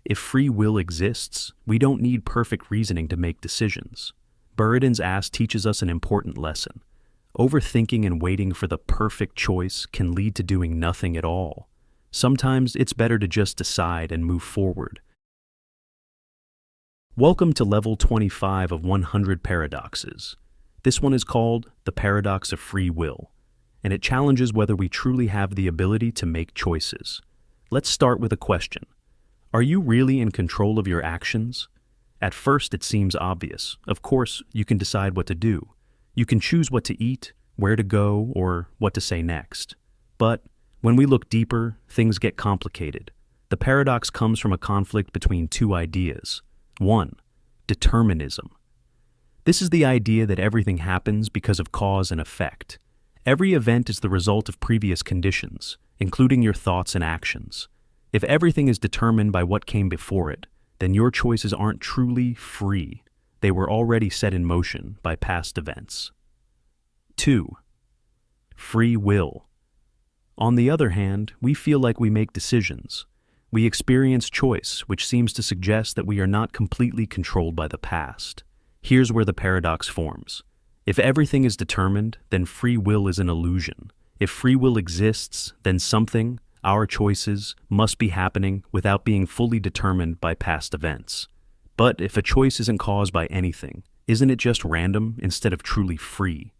If free will exists, we don't need perfect reasoning to make decisions. Buridan's ass teaches us an important lesson. Overthinking and waiting for the perfect choice can lead to doing nothing at all. Sometimes it's better to just decide and move forward. Welcome to level 25 of 100 paradoxes. This one is called the paradox of free will, and it challenges whether we truly have the ability to make choices. Let's start with a question. Are you really in control of your actions? At first, it seems obvious. Of course, you can decide what to do. You can choose what to eat, where to go, or what to say next. But when we look deeper, things get complicated. The paradox comes from a conflict between two ideas. 1. Determinism. This is the idea that everything happens because of cause and effect. Every event is the result of previous conditions, including your thoughts and actions. If everything is determined by what came before it, then your choices aren't truly free. They were already set in motion by past events. 2. Free will. On the other hand, we feel like we make decisions. We experience choice, which seems to suggest that we are not completely controlled by the past. Here's where the paradox forms. If everything is determined, then free will is an illusion. If free will exists, then something, our choices, must be happening without being fully determined by past events. But if a choice isn't caused by anything, isn't it just random instead of truly free?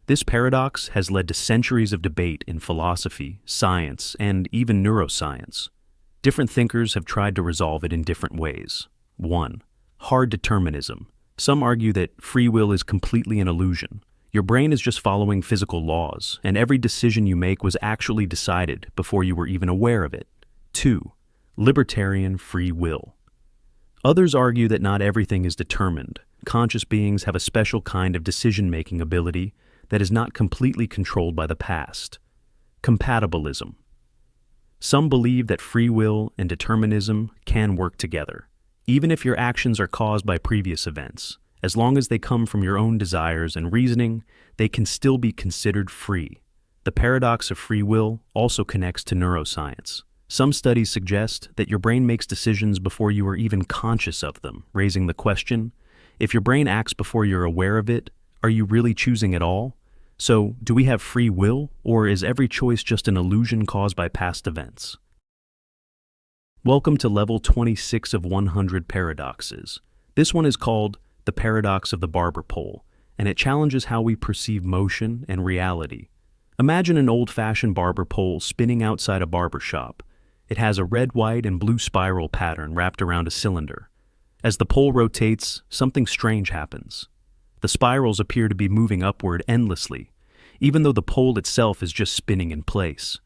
This paradox has led to centuries of debate in philosophy, science, and even neuroscience. Different thinkers have tried to resolve it in different ways. 1. Hard determinism. Some argue that free will is completely an illusion. Your brain is just following physical laws, and every decision you make was actually decided before you were even aware of it. 2. Libertarian free will. Others argue that not everything is determined. Conscious beings have a special kind of decision-making ability that is not completely controlled by the past. Compatibilism. Some believe that free will and determinism can work together. Even if your actions are caused by previous events, as long as they come from your own desires and reasoning, they can still be considered free. The paradox of free will also connects to neuroscience. Some studies suggest that your brain makes decisions before you are even conscious of them, raising the question, if your brain acts before you're aware of it, are you really choosing at all? So, do we have free will, or is every choice just an illusion caused by past events? Welcome to level 26 of 100 paradoxes. This one is called the paradox of the Barber pole, and it challenges how we perceive motion and reality. Imagine an old-fashioned barber pole spinning outside a barber shop. It has a red, white, and blue spiral pattern wrapped around a cylinder. As the pole rotates, something strange happens. The spirals appear to be moving upward endlessly, even though the pole itself is just spinning in place.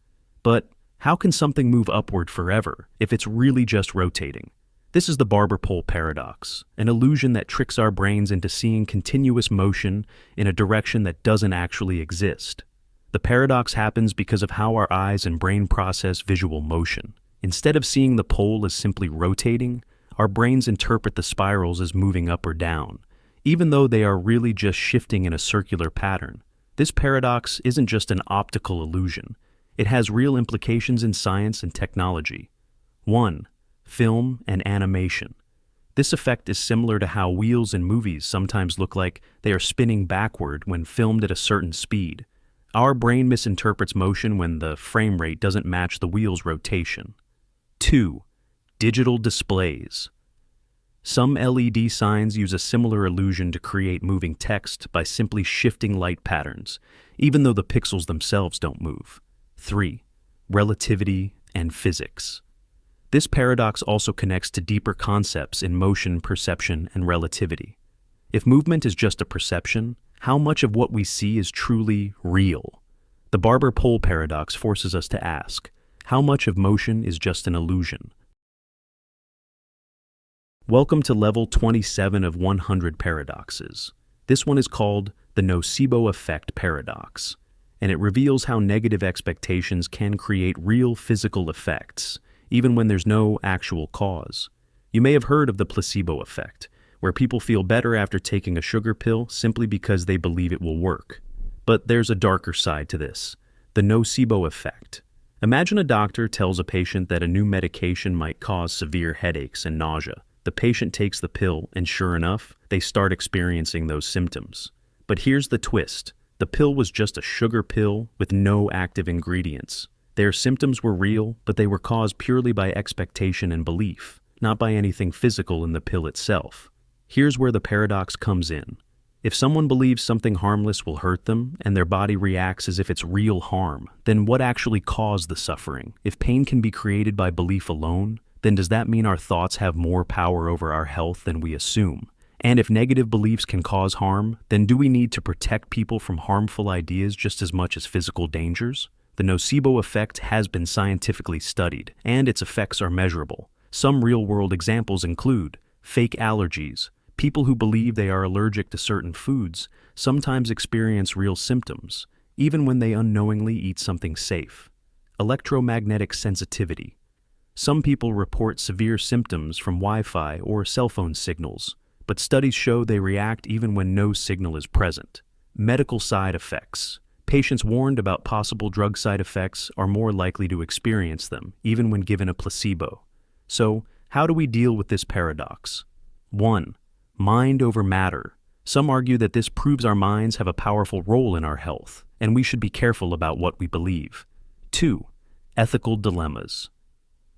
But how can something move upward forever if it's really just rotating? This is the barber pole paradox, an illusion that tricks our brains into seeing continuous motion in a direction that doesn't actually exist. The paradox happens because of how our eyes and brain process visual motion. Instead of seeing the pole as simply rotating, our brains interpret the spirals as moving up or down, even though they are really just shifting in a circular pattern. This paradox isn't just an optical illusion. It has real implications in science and technology. 1. Film and animation. This effect is similar to how wheels in movies sometimes look like they are spinning backward when filmed at a certain speed. Our brain misinterprets motion when the frame rate doesn't match the wheel's rotation. 2. Digital displays. Some LED signs use a similar illusion to create moving text by simply shifting light patterns, even though the pixels themselves don't move. 3. Relativity and physics. This paradox also connects to deeper concepts in motion, perception, and relativity. If movement is just a perception, how much of what we see is truly real? The Barber pole paradox forces us to ask, how much of motion is just an illusion? Welcome to level 27 of 100 paradoxes. This one is called the Nocebo effect paradox, and it reveals how negative expectations can create real physical effects, even when there's no actual cause. You may have heard of the placebo effect, where people feel better after taking a sugar pill simply because they believe it will work. But there's a darker side to this, the nocebo effect. Imagine a doctor tells a patient that a new medication might cause severe headaches and nausea. The patient takes the pill, and sure enough, they start experiencing those symptoms. But here's the twist. The pill was just a sugar pill with no active ingredients. Their symptoms were real, but they were caused purely by expectation and belief, not by anything physical in the pill itself. Here's where the paradox comes in. If someone believes something harmless will hurt them, and their body reacts as if it's real harm, then what actually caused the suffering? If pain can be created by belief alone, then does that mean our thoughts have more power over our health than we assume? And if negative beliefs can cause harm, then do we need to protect people from harmful ideas just as much as physical dangers? The nocebo effect has been scientifically studied, and its effects are measurable. Some real-world examples include fake allergies. People who believe they are allergic to certain foods sometimes experience real symptoms, even when they unknowingly eat something safe. Electromagnetic sensitivity. Some people report severe symptoms from Wi-Fi or cell phone signals, but studies show they react even when no signal is present. Medical side effects. Patients warned about possible drug side effects are more likely to experience them, even when given a placebo. So, how do we deal with this paradox? 1. Mind over matter. Some argue that this proves our minds have a powerful role in our health, and we should be careful about what we believe. 2. Ethical dilemmas.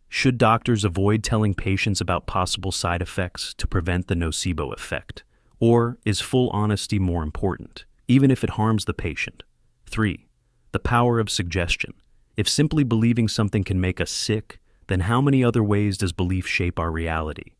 Should doctors avoid telling patients about possible side effects to prevent the nocebo effect? Or is full honesty more important, even if it harms the patient? 3. The power of suggestion. If simply believing something can make us sick, then how many other ways does belief shape our reality?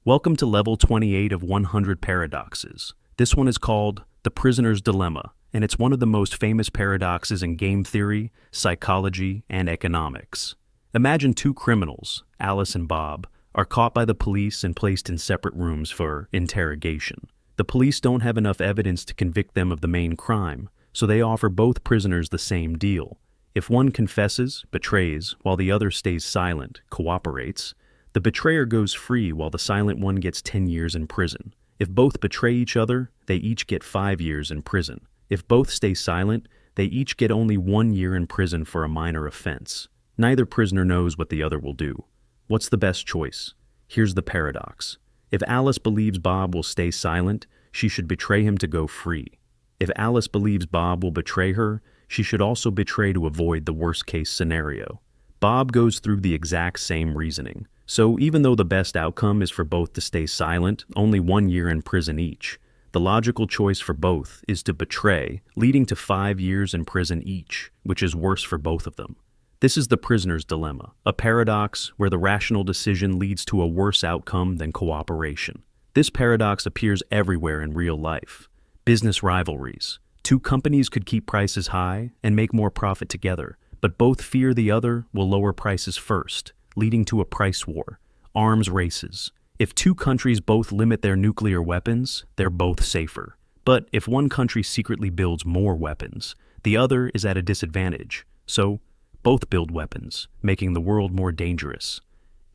Welcome to level 28 of 100 paradoxes. This one is called the prisoner's dilemma, and it's one of the most famous paradoxes in game theory, psychology, and economics. Imagine two criminals, Alice and Bob, are caught by the police and placed in separate rooms for interrogation. The police don't have enough evidence to convict them of the main crime, so they offer both prisoners the same deal. If one confesses, betrays, while the other stays silent, cooperates, the betrayer goes free while the silent one gets 10 years in prison. If both betray each other, they each get 5 years in prison. If both stay silent, they each get only 1 year in prison for a minor offense. Neither prisoner knows what the other will do. What's the best choice? Here's the paradox. If Alice believes Bob will stay silent, she should betray him to go free. If Alice believes Bob will betray her, she should also betray to avoid the worst-case scenario. Bob goes through the exact same reasoning. So even though the best outcome is for both to stay silent, only 1 year in prison each, the logical choice for both is to betray, leading to 5 years in prison each, which is worse for both of them. This is the prisoner's dilemma, a paradox where the rational decision leads to a worse outcome than cooperation. This paradox appears everywhere in real life. Business rivalries. Two companies could keep prices high and make more profit together, but both fear the other will lower prices first, leading to a price war. Arms races. If two countries both limit their nuclear weapons, they're both safer. But if one country secretly builds more weapons, the other is at a disadvantage. So, both build weapons, making the world more dangerous.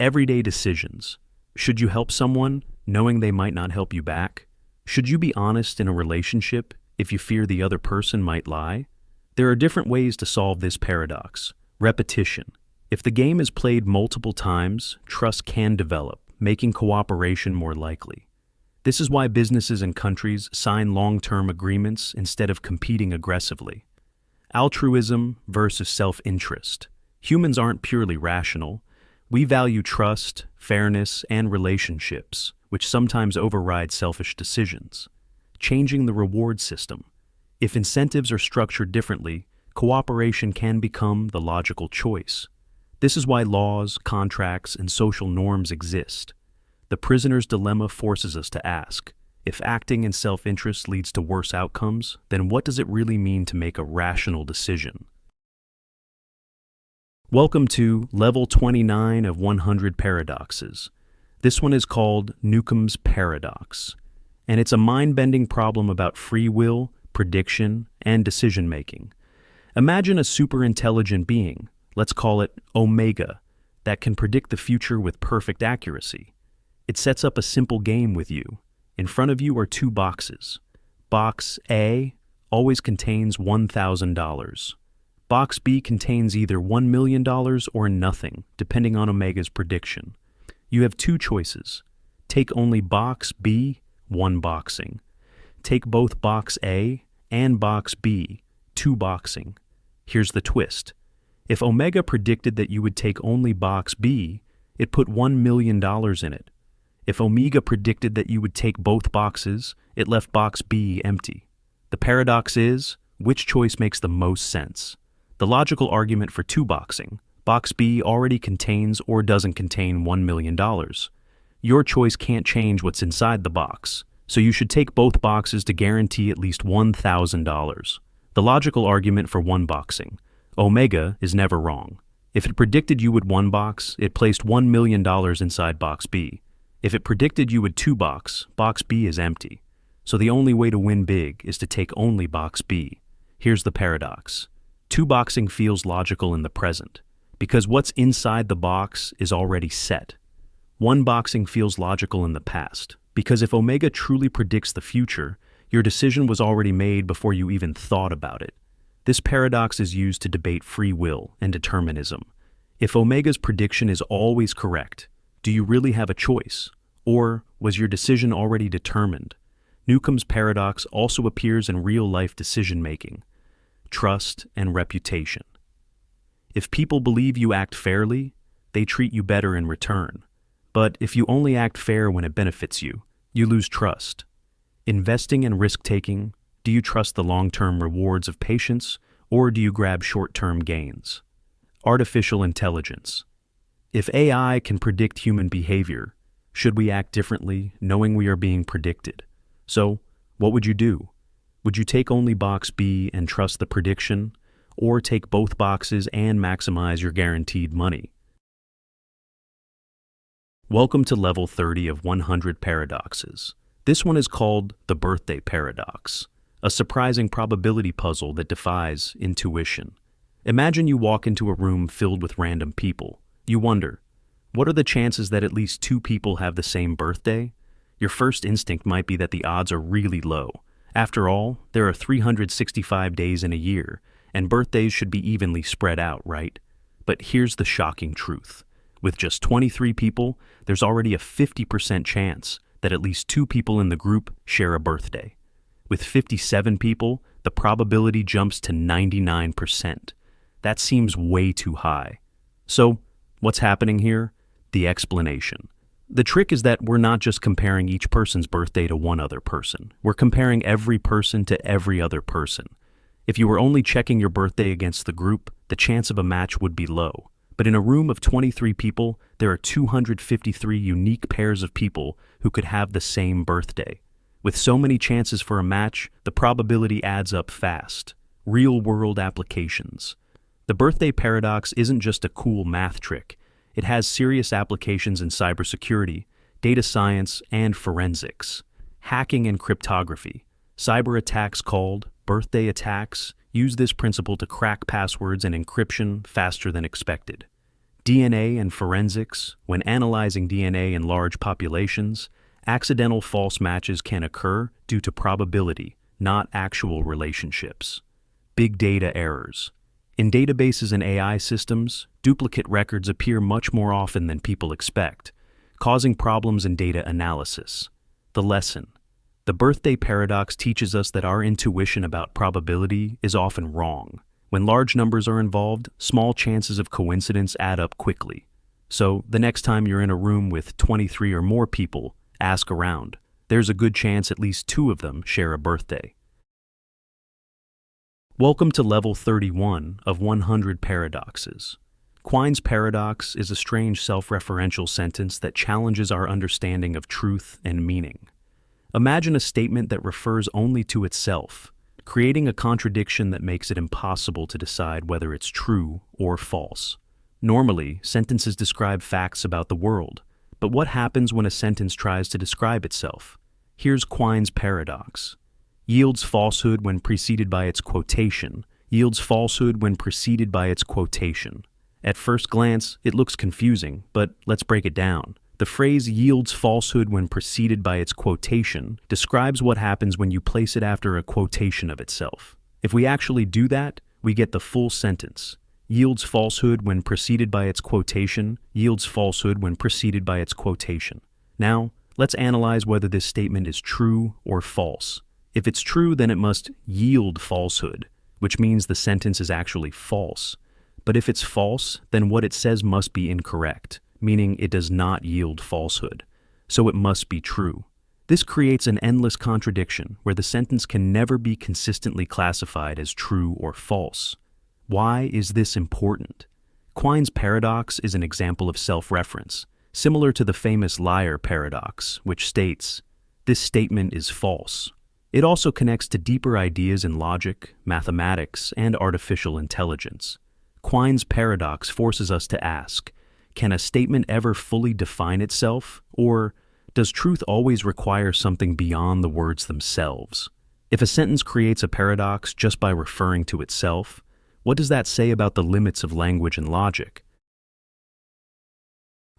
Everyday decisions. Should you help someone, knowing they might not help you back? Should you be honest in a relationship if you fear the other person might lie? There are different ways to solve this paradox. Repetition. If the game is played multiple times, trust can develop, making cooperation more likely. This is why businesses and countries sign long-term agreements instead of competing aggressively. Altruism versus self-interest. Humans aren't purely rational. We value trust, fairness, and relationships, which sometimes override selfish decisions. Changing the reward system. If incentives are structured differently, cooperation can become the logical choice. This is why laws, contracts, and social norms exist. The prisoner's dilemma forces us to ask, if acting in self-interest leads to worse outcomes, then what does it really mean to make a rational decision? Welcome to Level 29 of 100 Paradoxes. This one is called Newcomb's Paradox, and it's a mind-bending problem about free will, prediction, and decision-making. Imagine a super-intelligent being, let's call it Omega, that can predict the future with perfect accuracy. It sets up a simple game with you. In front of you are two boxes. Box A always contains $1,000. Box B contains either $1 million or nothing, depending on Omega's prediction. You have two choices. Take only Box B, one boxing. Take both Box A and Box B, two boxing. Here's the twist. If Omega predicted that you would take only Box B, it put $1 million in it. If Omega predicted that you would take both boxes, it left Box B empty. The paradox is, which choice makes the most sense? The logical argument for two boxing, Box B already contains or doesn't contain $1 million. Your choice can't change what's inside the box, so you should take both boxes to guarantee at least $1,000. The logical argument for one boxing, Omega is never wrong. If it predicted you would one box, it placed $1 million inside Box B. If it predicted you would two box, Box B is empty. So the only way to win big is to take only Box B. Here's the paradox. Two boxing feels logical in the present, because what's inside the box is already set. One boxing feels logical in the past, because if Omega truly predicts the future, your decision was already made before you even thought about it. This paradox is used to debate free will and determinism. If Omega's prediction is always correct, do you really have a choice? Or was your decision already determined? Newcomb's paradox also appears in real-life decision-making. Trust and reputation. If people believe you act fairly, they treat you better in return. But if you only act fair when it benefits you, you lose trust. Investing and risk-taking, do you trust the long-term rewards of patience, or do you grab short-term gains? Artificial intelligence. If AI can predict human behavior, should we act differently knowing we are being predicted? So, what would you do? Would you take only Box B and trust the prediction, or take both boxes and maximize your guaranteed money? Welcome to Level 30 of 100 Paradoxes. This one is called the Birthday Paradox, a surprising probability puzzle that defies intuition. Imagine you walk into a room filled with random people. You wonder, what are the chances that at least two people have the same birthday? Your first instinct might be that the odds are really low. After all, there are 365 days in a year, and birthdays should be evenly spread out, right? But here's the shocking truth. With just 23 people, there's already a 50% chance that at least two people in the group share a birthday. With 57 people, the probability jumps to 99%. That seems way too high. So, what's happening here? The explanation. The trick is that we're not just comparing each person's birthday to one other person. We're comparing every person to every other person. If you were only checking your birthday against the group, the chance of a match would be low. But in a room of 23 people, there are 253 unique pairs of people who could have the same birthday. With so many chances for a match, the probability adds up fast. Real-world applications. The birthday paradox isn't just a cool math trick. It has serious applications in cybersecurity, data science, and forensics. Hacking and cryptography. Cyber attacks called birthday attacks use this principle to crack passwords and encryption faster than expected. DNA and forensics. When analyzing DNA in large populations, accidental false matches can occur due to probability, not actual relationships. Big data errors. In databases and AI systems, duplicate records appear much more often than people expect, causing problems in data analysis. The lesson. The birthday paradox teaches us that our intuition about probability is often wrong. When large numbers are involved, small chances of coincidence add up quickly. So, the next time you're in a room with 23 or more people, ask around. There's a good chance at least two of them share a birthday. Welcome to Level 31 of 100 Paradoxes. Quine's paradox is a strange self-referential sentence that challenges our understanding of truth and meaning. Imagine a statement that refers only to itself, creating a contradiction that makes it impossible to decide whether it's true or false. Normally, sentences describe facts about the world, but what happens when a sentence tries to describe itself? Here's Quine's paradox. Yields falsehood when preceded by its quotation. Yields falsehood when preceded by its quotation. At first glance, it looks confusing, but let's break it down. The phrase yields falsehood when preceded by its quotation describes what happens when you place it after a quotation of itself. If we actually do that, we get the full sentence. Yields falsehood when preceded by its quotation, yields falsehood when preceded by its quotation. Now, let's analyze whether this statement is true or false. If it's true, then it must yield falsehood, which means the sentence is actually false. But if it's false, then what it says must be incorrect, meaning it does not yield falsehood. So it must be true. This creates an endless contradiction where the sentence can never be consistently classified as true or false. Why is this important? Quine's paradox is an example of self-reference, similar to the famous liar paradox, which states, "This statement is false." It also connects to deeper ideas in logic, mathematics, and artificial intelligence. Quine's paradox forces us to ask, can a statement ever fully define itself, or does truth always require something beyond the words themselves? If a sentence creates a paradox just by referring to itself, what does that say about the limits of language and logic?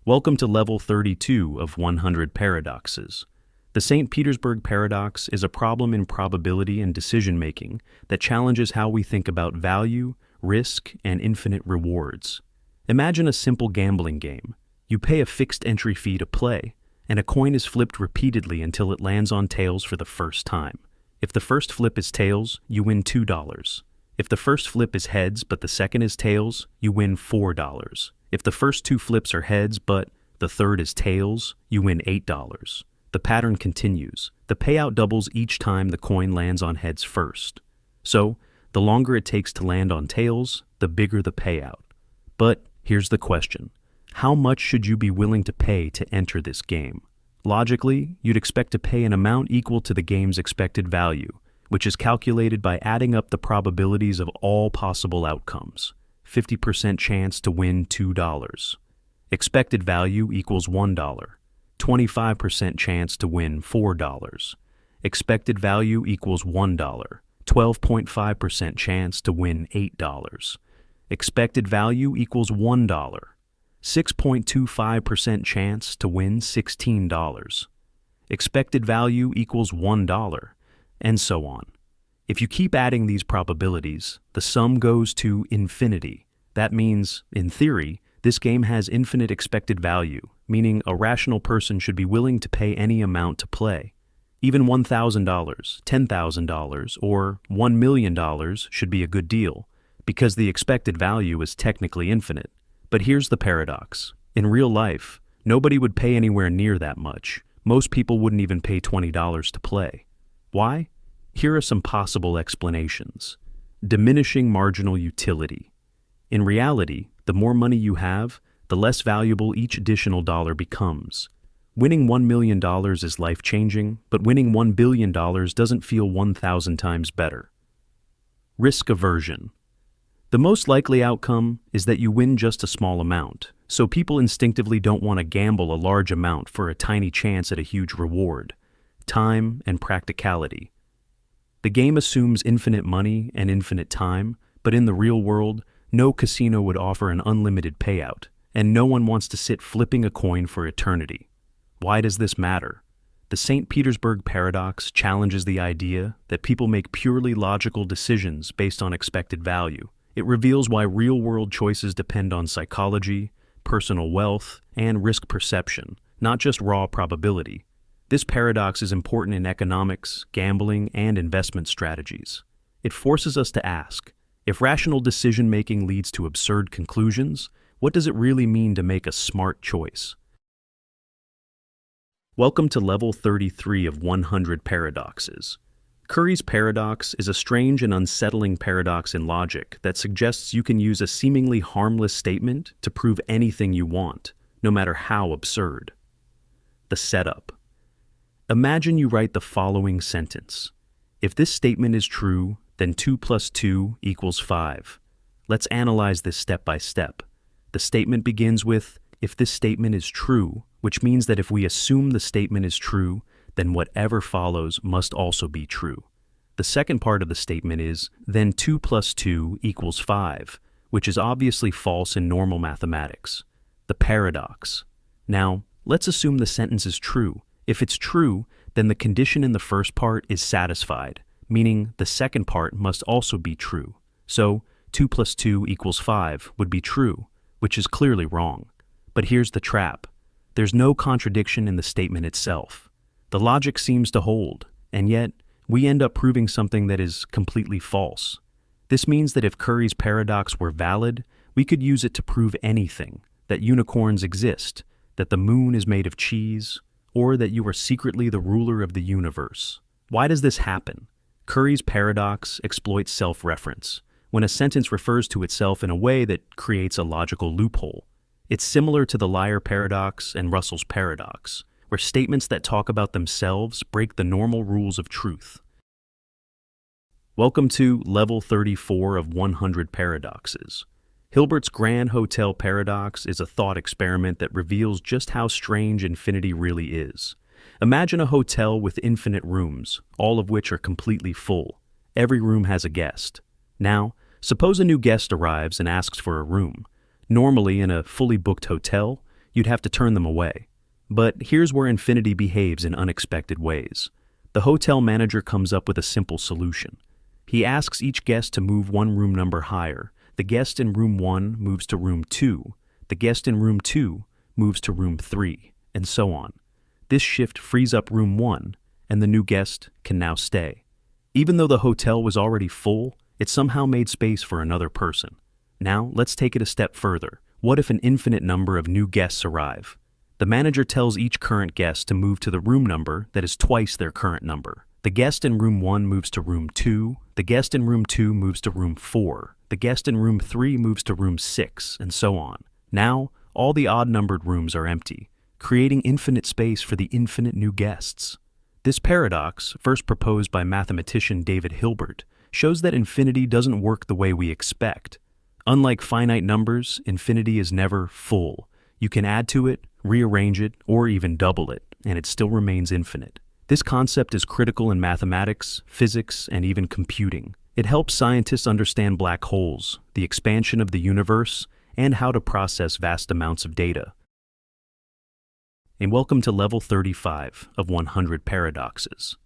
Welcome to level 32 of 100 paradoxes. The St. Petersburg paradox is a problem in probability and decision-making that challenges how we think about value, risk, and infinite rewards. Imagine a simple gambling game. You pay a fixed entry fee to play, and a coin is flipped repeatedly until it lands on tails for the first time. If the first flip is tails, you win $2. If the first flip is heads but the second is tails, you win $4. If the first two flips are heads but the third is tails, you win $8. The pattern continues. The payout doubles each time the coin lands on heads first. So, the longer it takes to land on tails, the bigger the payout. But here's the question. How much should you be willing to pay to enter this game? Logically, you'd expect to pay an amount equal to the game's expected value, which is calculated by adding up the probabilities of all possible outcomes. 50% chance to win $2. Expected value equals $1. 25% chance to win $4. Expected value equals $1. 12.5% chance to win $8. Expected value equals $1. 6.25% chance to win $16. Expected value equals $1, and so on. If you keep adding these probabilities, the sum goes to infinity. That means, in theory, this game has infinite expected value, meaning a rational person should be willing to pay any amount to play. Even $1,000, $10,000, or $1 million should be a good deal, because the expected value is technically infinite. But here's the paradox. In real life, nobody would pay anywhere near that much. Most people wouldn't even pay $20 to play. Why? Here are some possible explanations. Diminishing marginal utility. In reality, the more money you have, the less valuable each additional dollar becomes. Winning $1 million is life-changing, but winning $1 billion doesn't feel 1,000 times better. Risk aversion. The most likely outcome is that you win just a small amount, so people instinctively don't want to gamble a large amount for a tiny chance at a huge reward. Time and practicality. The game assumes infinite money and infinite time, but in the real world, no casino would offer an unlimited payout, and no one wants to sit flipping a coin for eternity. Why does this matter? The St. Petersburg paradox challenges the idea that people make purely logical decisions based on expected value. It reveals why real-world choices depend on psychology, personal wealth, and risk perception, not just raw probability. This paradox is important in economics, gambling, and investment strategies. It forces us to ask, if rational decision-making leads to absurd conclusions, what does it really mean to make a smart choice? Welcome to level 33 of 100 paradoxes. Curry's paradox is a strange and unsettling paradox in logic that suggests you can use a seemingly harmless statement to prove anything you want, no matter how absurd. The setup. Imagine you write the following sentence. If this statement is true, then 2 plus 2 equals 5. Let's analyze this step by step. The statement begins with, if this statement is true, which means that if we assume the statement is true, then whatever follows must also be true. The second part of the statement is, then 2 plus 2 equals 5, which is obviously false in normal mathematics. The paradox. Now, let's assume the sentence is true. If it's true, then the condition in the first part is satisfied, meaning the second part must also be true. So, 2 plus 2 equals 5 would be true, which is clearly wrong. But here's the trap. There's no contradiction in the statement itself. The logic seems to hold, and yet we end up proving something that is completely false. This means that if Curry's paradox were valid, we could use it to prove anything, that unicorns exist, that the moon is made of cheese, or that you are secretly the ruler of the universe. Why does this happen? Curry's paradox exploits self-reference, when a sentence refers to itself in a way that creates a logical loophole. It's similar to the liar paradox and Russell's paradox, where statements that talk about themselves break the normal rules of truth. Welcome to Level 34 of 100 Paradoxes. Hilbert's Grand Hotel Paradox is a thought experiment that reveals just how strange infinity really is. Imagine a hotel with infinite rooms, all of which are completely full. Every room has a guest. Now, suppose a new guest arrives and asks for a room. Normally, in a fully booked hotel, you'd have to turn them away. But here's where infinity behaves in unexpected ways. The hotel manager comes up with a simple solution. He asks each guest to move one room number higher. The guest in room 1 moves to room 2. The guest in room 2 moves to room 3, and so on. This shift frees up room 1, and the new guest can now stay. Even though the hotel was already full, it somehow made space for another person. Now, let's take it a step further. What if an infinite number of new guests arrive? The manager tells each current guest to move to the room number that is twice their current number. The guest in room 1 moves to room 2, the guest in room 2 moves to room 4, the guest in room 3 moves to room 6, and so on. Now, all the odd-numbered rooms are empty, creating infinite space for the infinite new guests. This paradox, first proposed by mathematician David Hilbert, shows that infinity doesn't work the way we expect. Unlike finite numbers, infinity is never full. You can add to it, rearrange it, or even double it, and it still remains infinite. This concept is critical in mathematics, physics, and even computing. It helps scientists understand black holes, the expansion of the universe, and how to process vast amounts of data. And welcome to Level 35 of 100 Paradoxes.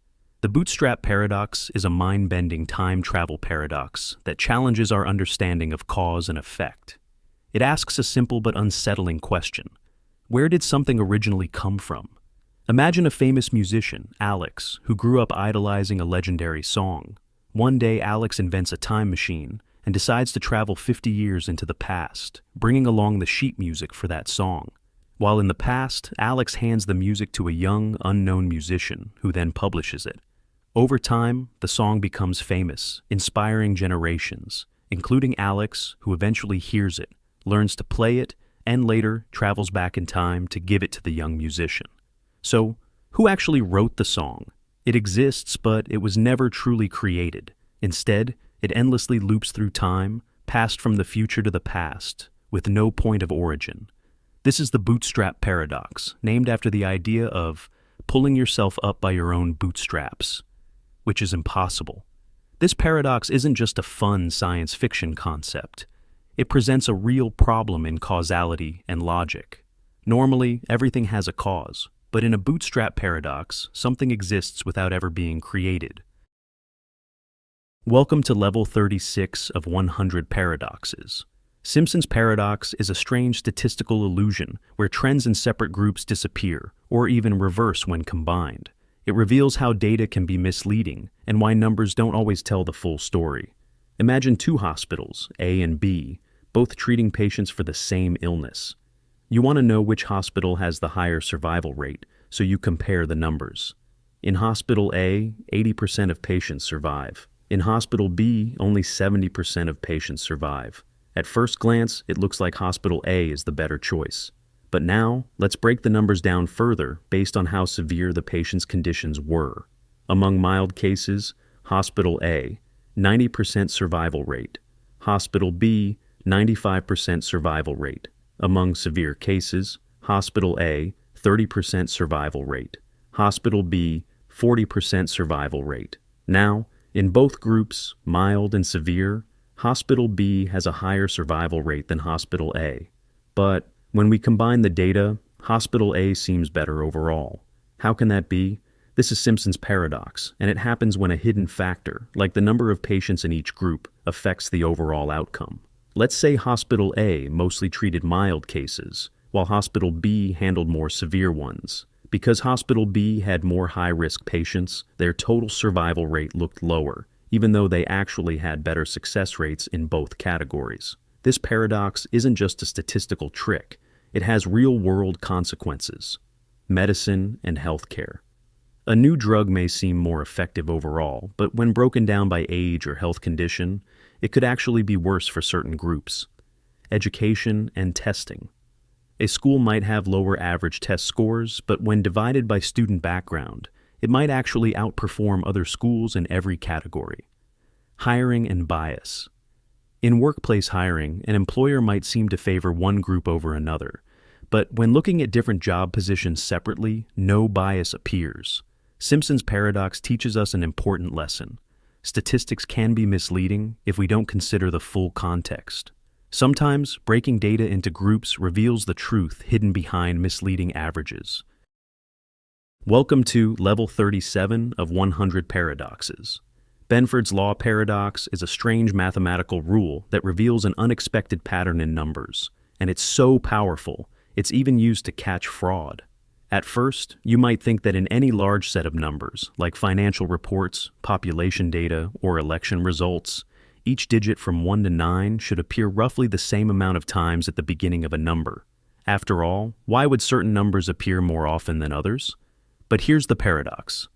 The Bootstrap paradox is a mind-bending time travel paradox that challenges our understanding of cause and effect. It asks a simple but unsettling question. Where did something originally come from? Imagine a famous musician, Alex, who grew up idolizing a legendary song. One day, Alex invents a time machine and decides to travel 50 years into the past, bringing along the sheet music for that song. While in the past, Alex hands the music to a young, unknown musician who then publishes it. Over time, the song becomes famous, inspiring generations, including Alex, who eventually hears it, learns to play it, and later travels back in time to give it to the young musician. So, who actually wrote the song? It exists, but it was never truly created. Instead, it endlessly loops through time, passed from the future to the past, with no point of origin. This is the Bootstrap paradox, named after the idea of pulling yourself up by your own bootstraps, which is impossible. This paradox isn't just a fun science fiction concept. It presents a real problem in causality and logic. Normally, everything has a cause, but in a bootstrap paradox, something exists without ever being created. Welcome to Level 36 of 100 Paradoxes. Simpson's paradox is a strange statistical illusion where trends in separate groups disappear, or even reverse when combined. It reveals how data can be misleading and why numbers don't always tell the full story. Imagine two hospitals, A and B, both treating patients for the same illness. You want to know which hospital has the higher survival rate, so you compare the numbers. In Hospital A, 80% of patients survive. In Hospital B, only 70% of patients survive. At first glance, it looks like Hospital A is the better choice. But now, let's break the numbers down further based on how severe the patient's conditions were. Among mild cases, Hospital A, 90% survival rate. Hospital B, 95% survival rate. Among severe cases, Hospital A, 30% survival rate. Hospital B, 40% survival rate. Now, in both groups, mild and severe, Hospital B has a higher survival rate than Hospital A. But when we combine the data, Hospital A seems better overall. How can that be? This is Simpson's paradox, and it happens when a hidden factor, like the number of patients in each group, affects the overall outcome. Let's say Hospital A mostly treated mild cases, while Hospital B handled more severe ones. Because Hospital B had more high-risk patients, their total survival rate looked lower, even though they actually had better success rates in both categories. This paradox isn't just a statistical trick, it has real-world consequences. Medicine and healthcare. A new drug may seem more effective overall, but when broken down by age or health condition, it could actually be worse for certain groups. Education and testing. A school might have lower average test scores, but when divided by student background, it might actually outperform other schools in every category. Hiring and bias. In workplace hiring, an employer might seem to favor one group over another, but when looking at different job positions separately, no bias appears. Simpson's paradox teaches us an important lesson. Statistics can be misleading if we don't consider the full context. Sometimes, breaking data into groups reveals the truth hidden behind misleading averages. Welcome to Level 37 of 100 Paradoxes. Benford's law paradox is a strange mathematical rule that reveals an unexpected pattern in numbers, and it's so powerful, it's even used to catch fraud. At first, you might think that in any large set of numbers, like financial reports, population data, or election results, each digit from 1 to 9 should appear roughly the same amount of times at the beginning of a number. After all, why would certain numbers appear more often than others? But here's the paradox.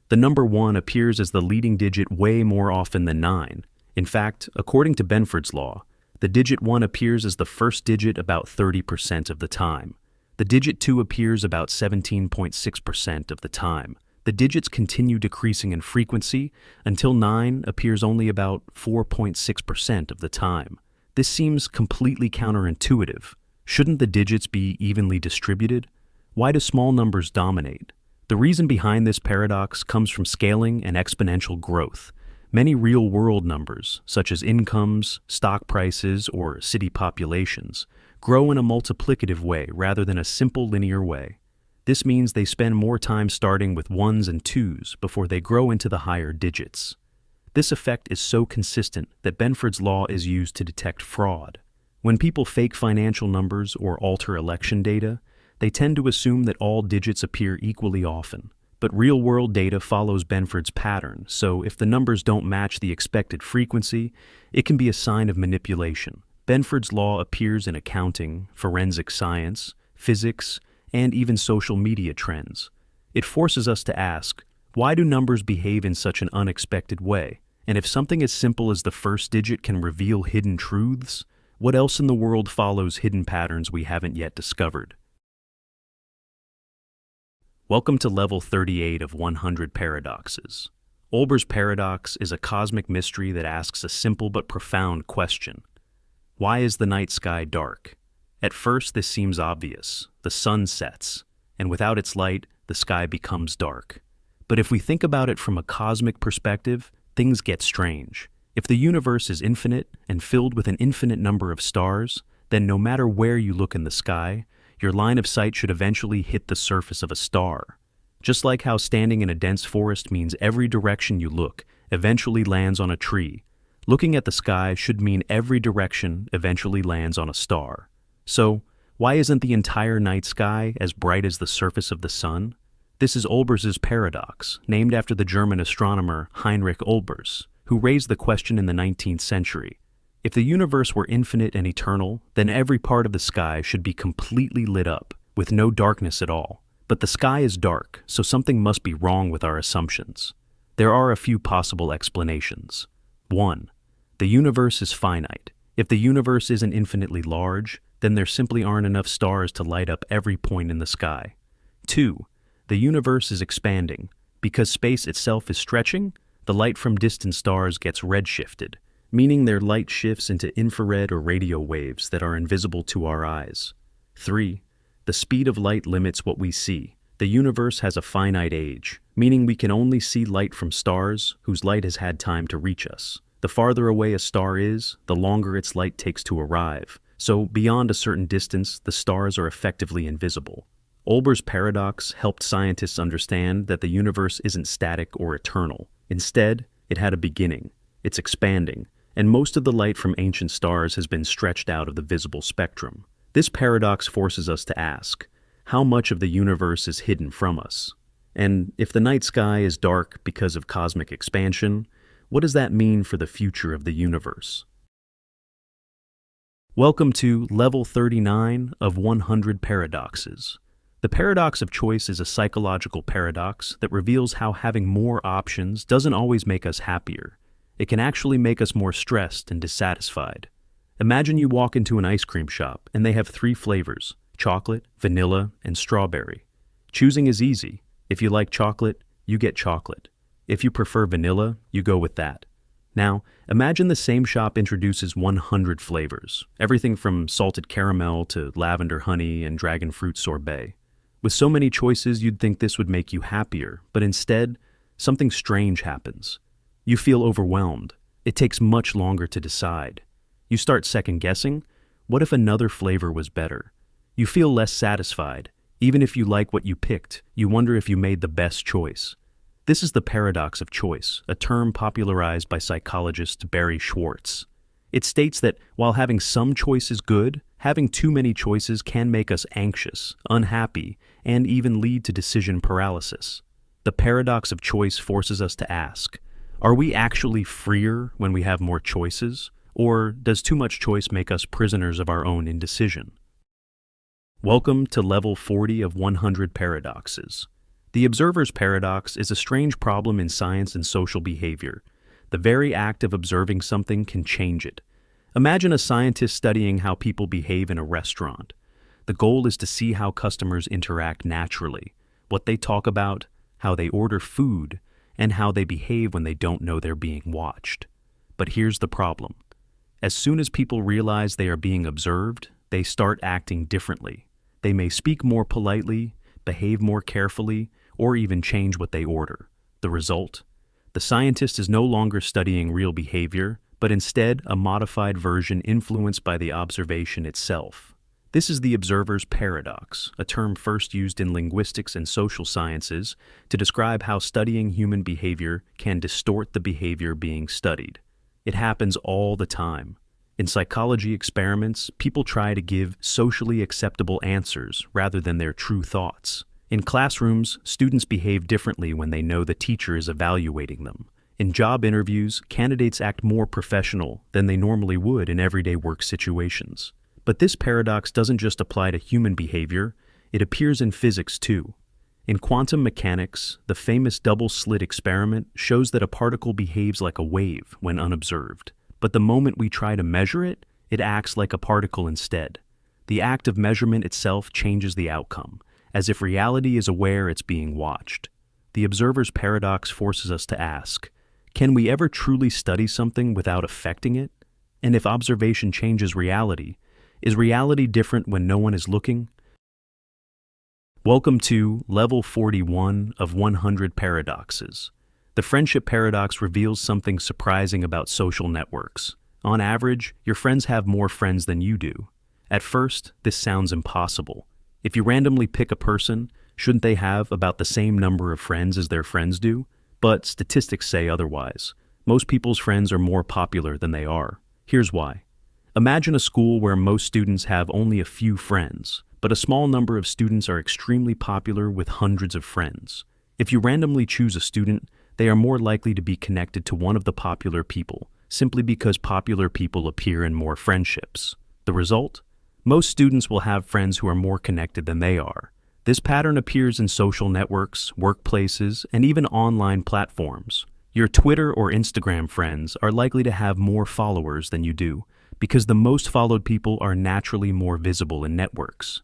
The number 1 appears as the leading digit way more often than 9. In fact, according to Benford's law, the digit 1 appears as the first digit about 30% of the time. The digit 2 appears about 17.6% of the time. The digits continue decreasing in frequency until 9 appears only about 4.6% of the time. This seems completely counterintuitive. Shouldn't the digits be evenly distributed? Why do small numbers dominate? The reason behind this paradox comes from scaling and exponential growth. Many real-world numbers, such as incomes, stock prices, or city populations, grow in a multiplicative way rather than a simple linear way. This means they spend more time starting with 1s and 2s before they grow into the higher digits. This effect is so consistent that Benford's law is used to detect fraud. When people fake financial numbers or alter election data, they tend to assume that all digits appear equally often. But real-world data follows Benford's pattern, so if the numbers don't match the expected frequency, it can be a sign of manipulation. Benford's law appears in accounting, forensic science, physics, and even social media trends. It forces us to ask, why do numbers behave in such an unexpected way? And if something as simple as the first digit can reveal hidden truths, what else in the world follows hidden patterns we haven't yet discovered? Welcome to Level 38 of 100 Paradoxes. Olbers' paradox is a cosmic mystery that asks a simple but profound question. Why is the night sky dark? At first, this seems obvious. The sun sets, and without its light, the sky becomes dark. But if we think about it from a cosmic perspective, things get strange. If the universe is infinite and filled with an infinite number of stars, then no matter where you look in the sky, your line of sight should eventually hit the surface of a star. Just like how standing in a dense forest means every direction you look eventually lands on a tree, looking at the sky should mean every direction eventually lands on a star. So, why isn't the entire night sky as bright as the surface of the sun? This is Olbers' paradox, named after the German astronomer Heinrich Olbers, who raised the question in the 19th century. If the universe were infinite and eternal, then every part of the sky should be completely lit up, with no darkness at all. But the sky is dark, so something must be wrong with our assumptions. There are a few possible explanations. 1. The universe is finite. If the universe isn't infinitely large, then there simply aren't enough stars to light up every point in the sky. 2. The universe is expanding. Because space itself is stretching, the light from distant stars gets redshifted, meaning their light shifts into infrared or radio waves that are invisible to our eyes. 3. The speed of light limits what we see. The universe has a finite age, meaning we can only see light from stars whose light has had time to reach us. The farther away a star is, the longer its light takes to arrive. So, beyond a certain distance, the stars are effectively invisible. Olbers' paradox helped scientists understand that the universe isn't static or eternal. Instead, it had a beginning. It's expanding, and most of the light from ancient stars has been stretched out of the visible spectrum. This paradox forces us to ask, how much of the universe is hidden from us? And if the night sky is dark because of cosmic expansion, what does that mean for the future of the universe? Welcome to Level 39 of 100 Paradoxes. The paradox of choice is a psychological paradox that reveals how having more options doesn't always make us happier. It can actually make us more stressed and dissatisfied. Imagine you walk into an ice cream shop and they have 3 flavors: chocolate, vanilla, and strawberry. Choosing is easy. If you like chocolate, you get chocolate. If you prefer vanilla, you go with that. Now, imagine the same shop introduces 100 flavors, everything from salted caramel to lavender honey and dragon fruit sorbet. With so many choices, you'd think this would make you happier, but instead, something strange happens. You feel overwhelmed. It takes much longer to decide. You start second-guessing. What if another flavor was better? You feel less satisfied. Even if you like what you picked, you wonder if you made the best choice. This is the paradox of choice, a term popularized by psychologist Barry Schwartz. It states that while having some choice is good, having too many choices can make us anxious, unhappy, and even lead to decision paralysis. The paradox of choice forces us to ask, are we actually freer when we have more choices, or does too much choice make us prisoners of our own indecision? Welcome to Level 40 of 100 Paradoxes. The observer's paradox is a strange problem in science and social behavior. The very act of observing something can change it. Imagine a scientist studying how people behave in a restaurant. The goal is to see how customers interact naturally, what they talk about, how they order food, and how they behave when they don't know they're being watched. But here's the problem. As soon as people realize they are being observed, they start acting differently. They may speak more politely, behave more carefully, or even change what they order. The result? The scientist is no longer studying real behavior, but instead a modified version influenced by the observation itself. This is the observer's paradox, a term first used in linguistics and social sciences to describe how studying human behavior can distort the behavior being studied. It happens all the time. In psychology experiments, people try to give socially acceptable answers rather than their true thoughts. In classrooms, students behave differently when they know the teacher is evaluating them. In job interviews, candidates act more professional than they normally would in everyday work situations. But this paradox doesn't just apply to human behavior, it appears in physics too. In quantum mechanics, the famous double-slit experiment shows that a particle behaves like a wave when unobserved. But the moment we try to measure it, it acts like a particle instead. The act of measurement itself changes the outcome, as if reality is aware it's being watched. The observer's paradox forces us to ask, can we ever truly study something without affecting it? And if observation changes reality, is reality different when no one is looking? Welcome to Level 41 of 100 Paradoxes. The friendship paradox reveals something surprising about social networks. On average, your friends have more friends than you do. At first, this sounds impossible. If you randomly pick a person, shouldn't they have about the same number of friends as their friends do? But statistics say otherwise. Most people's friends are more popular than they are. Here's why. Imagine a school where most students have only a few friends, but a small number of students are extremely popular with hundreds of friends. If you randomly choose a student, they are more likely to be connected to one of the popular people, simply because popular people appear in more friendships. The result? Most students will have friends who are more connected than they are. This pattern appears in social networks, workplaces, and even online platforms. Your Twitter or Instagram friends are likely to have more followers than you do, because the most followed people are naturally more visible in networks.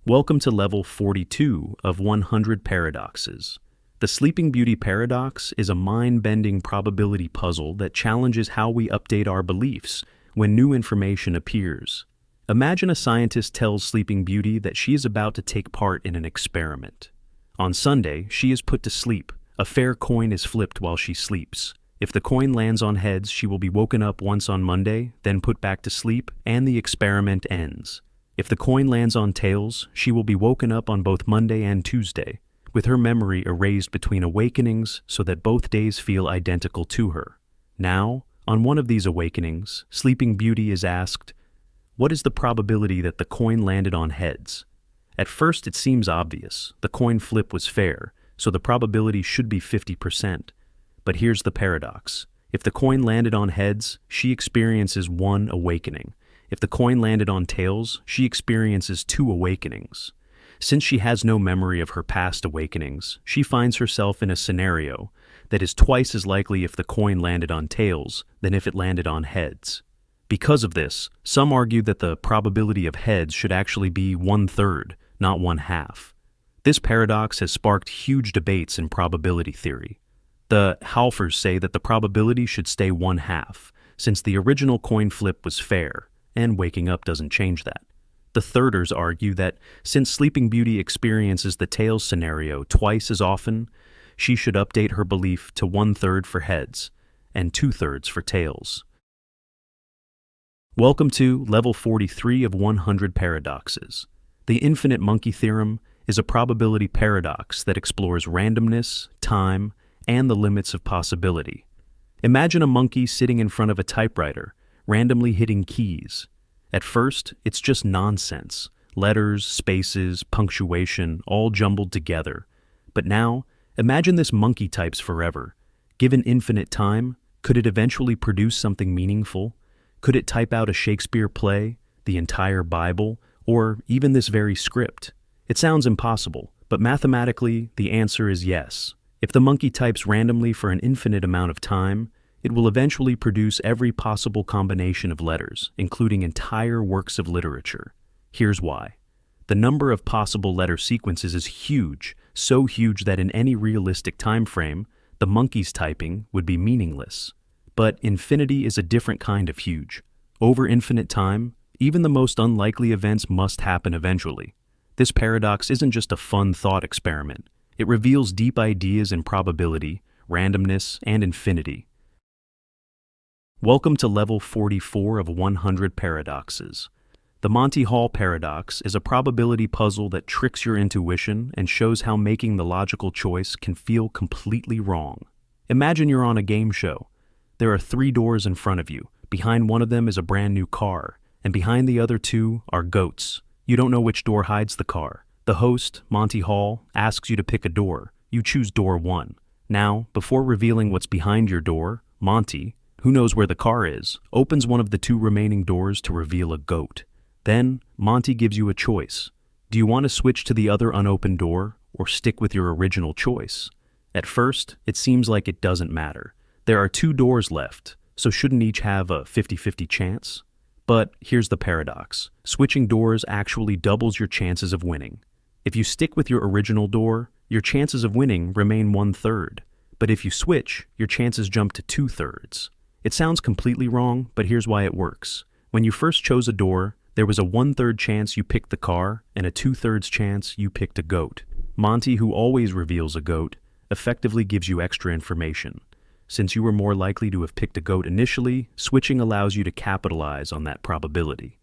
Welcome to level 42 of 100 paradoxes. The Sleeping Beauty paradox is a mind-bending probability puzzle that challenges how we update our beliefs when new information appears. Imagine a scientist tells Sleeping Beauty that she is about to take part in an experiment. On Sunday, she is put to sleep. A fair coin is flipped while she sleeps. If the coin lands on heads, she will be woken up once on Monday, then put back to sleep, and the experiment ends. If the coin lands on tails, she will be woken up on both Monday and Tuesday, with her memory erased between awakenings so that both days feel identical to her. Now, on one of these awakenings, Sleeping Beauty is asked, "What is the probability that the coin landed on heads?" At first it seems obvious. The coin flip was fair, so the probability should be 50%. But here's the paradox. If the coin landed on heads, she experiences one awakening. If the coin landed on tails, she experiences two awakenings. Since she has no memory of her past awakenings, she finds herself in a scenario that is twice as likely if the coin landed on tails than if it landed on heads. Because of this, some argue that the probability of heads should actually be 1/3, not 1/2. This paradox has sparked huge debates in probability theory. The Halfers say that the probability should stay 1/2, since the original coin flip was fair, and waking up doesn't change that. The Thirders argue that since Sleeping Beauty experiences the tails scenario twice as often, she should update her belief to 1/3 for heads and 2/3 for tails. Welcome to level 43 of 100 paradoxes. The infinite monkey theorem is a probability paradox that explores randomness, time, and the limits of possibility. Imagine a monkey sitting in front of a typewriter, randomly hitting keys. At first, it's just nonsense. Letters, spaces, punctuation, all jumbled together. But now, imagine this monkey types forever. Given infinite time, could it eventually produce something meaningful? Could it type out a Shakespeare play, the entire Bible, or even this very script? It sounds impossible, but mathematically, the answer is yes. If the monkey types randomly for an infinite amount of time, it will eventually produce every possible combination of letters, including entire works of literature. Here's why. The number of possible letter sequences is huge, so huge that in any realistic time frame, the monkey's typing would be meaningless. But infinity is a different kind of huge. Over infinite time, even the most unlikely events must happen eventually. This paradox isn't just a fun thought experiment. It reveals deep ideas in probability, randomness, and infinity. Welcome to level 44 of 100 paradoxes. The Monty Hall paradox is a probability puzzle that tricks your intuition and shows how making the logical choice can feel completely wrong. Imagine you're on a game show. There are 3 doors in front of you. Behind one of them is a brand new car, and behind the other 2 are goats. You don't know which door hides the car. The host, Monty Hall, asks you to pick a door. You choose door 1. Now, before revealing what's behind your door, Monty, who knows where the car is, opens one of the 2 remaining doors to reveal a goat. Then, Monty gives you a choice. Do you want to switch to the other unopened door, or stick with your original choice? At first, it seems like it doesn't matter. There are 2 doors left, so shouldn't each have a 50-50 chance? But here's the paradox. Switching doors actually doubles your chances of winning. If you stick with your original door, your chances of winning remain 1/3. But if you switch, your chances jump to 2/3. It sounds completely wrong, but here's why it works. When you first chose a door, there was a 1/3 chance you picked the car and a 2/3 chance you picked a goat. Monty, who always reveals a goat, effectively gives you extra information. Since you were more likely to have picked a goat initially, switching allows you to capitalize on that probability.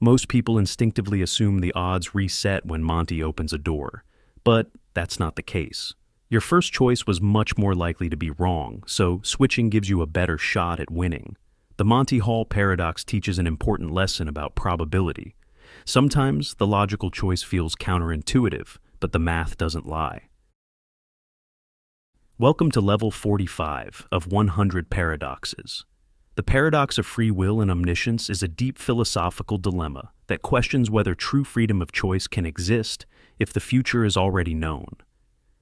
Most people instinctively assume the odds reset when Monty opens a door, but that's not the case. Your first choice was much more likely to be wrong, so switching gives you a better shot at winning. The Monty Hall paradox teaches an important lesson about probability. Sometimes the logical choice feels counterintuitive, but the math doesn't lie. Welcome to level 45 of 100 paradoxes. The paradox of free will and omniscience is a deep philosophical dilemma that questions whether true freedom of choice can exist if the future is already known.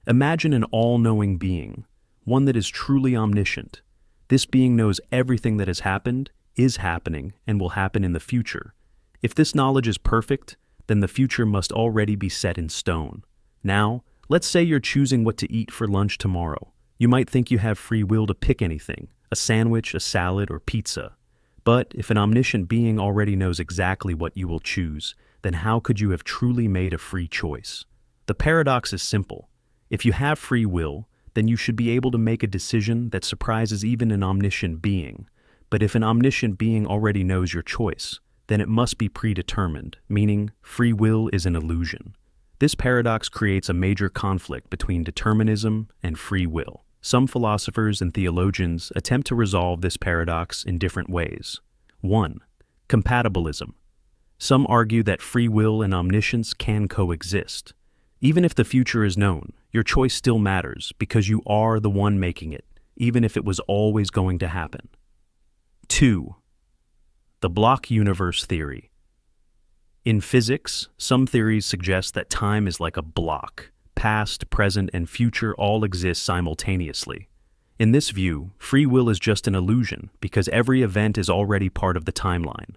Imagine an all-knowing being, one that is truly omniscient. This being knows everything that has happened, is happening, and will happen in the future. If this knowledge is perfect, then the future must already be set in stone. Now, let's say you're choosing what to eat for lunch tomorrow. You might think you have free will to pick anything, a sandwich, a salad, or pizza. But if an omniscient being already knows exactly what you will choose, then how could you have truly made a free choice? The paradox is simple. If you have free will, then you should be able to make a decision that surprises even an omniscient being. But if an omniscient being already knows your choice, then it must be predetermined, meaning free will is an illusion. This paradox creates a major conflict between determinism and free will. Some philosophers and theologians attempt to resolve this paradox in different ways. 1. Compatibilism. Some argue that free will and omniscience can coexist. Even if the future is known, your choice still matters because you are the one making it, even if it was always going to happen. 2. The block universe theory. In physics, some theories suggest that time is like a block. Past, present, and future all exist simultaneously. In this view, free will is just an illusion because every event is already part of the timeline.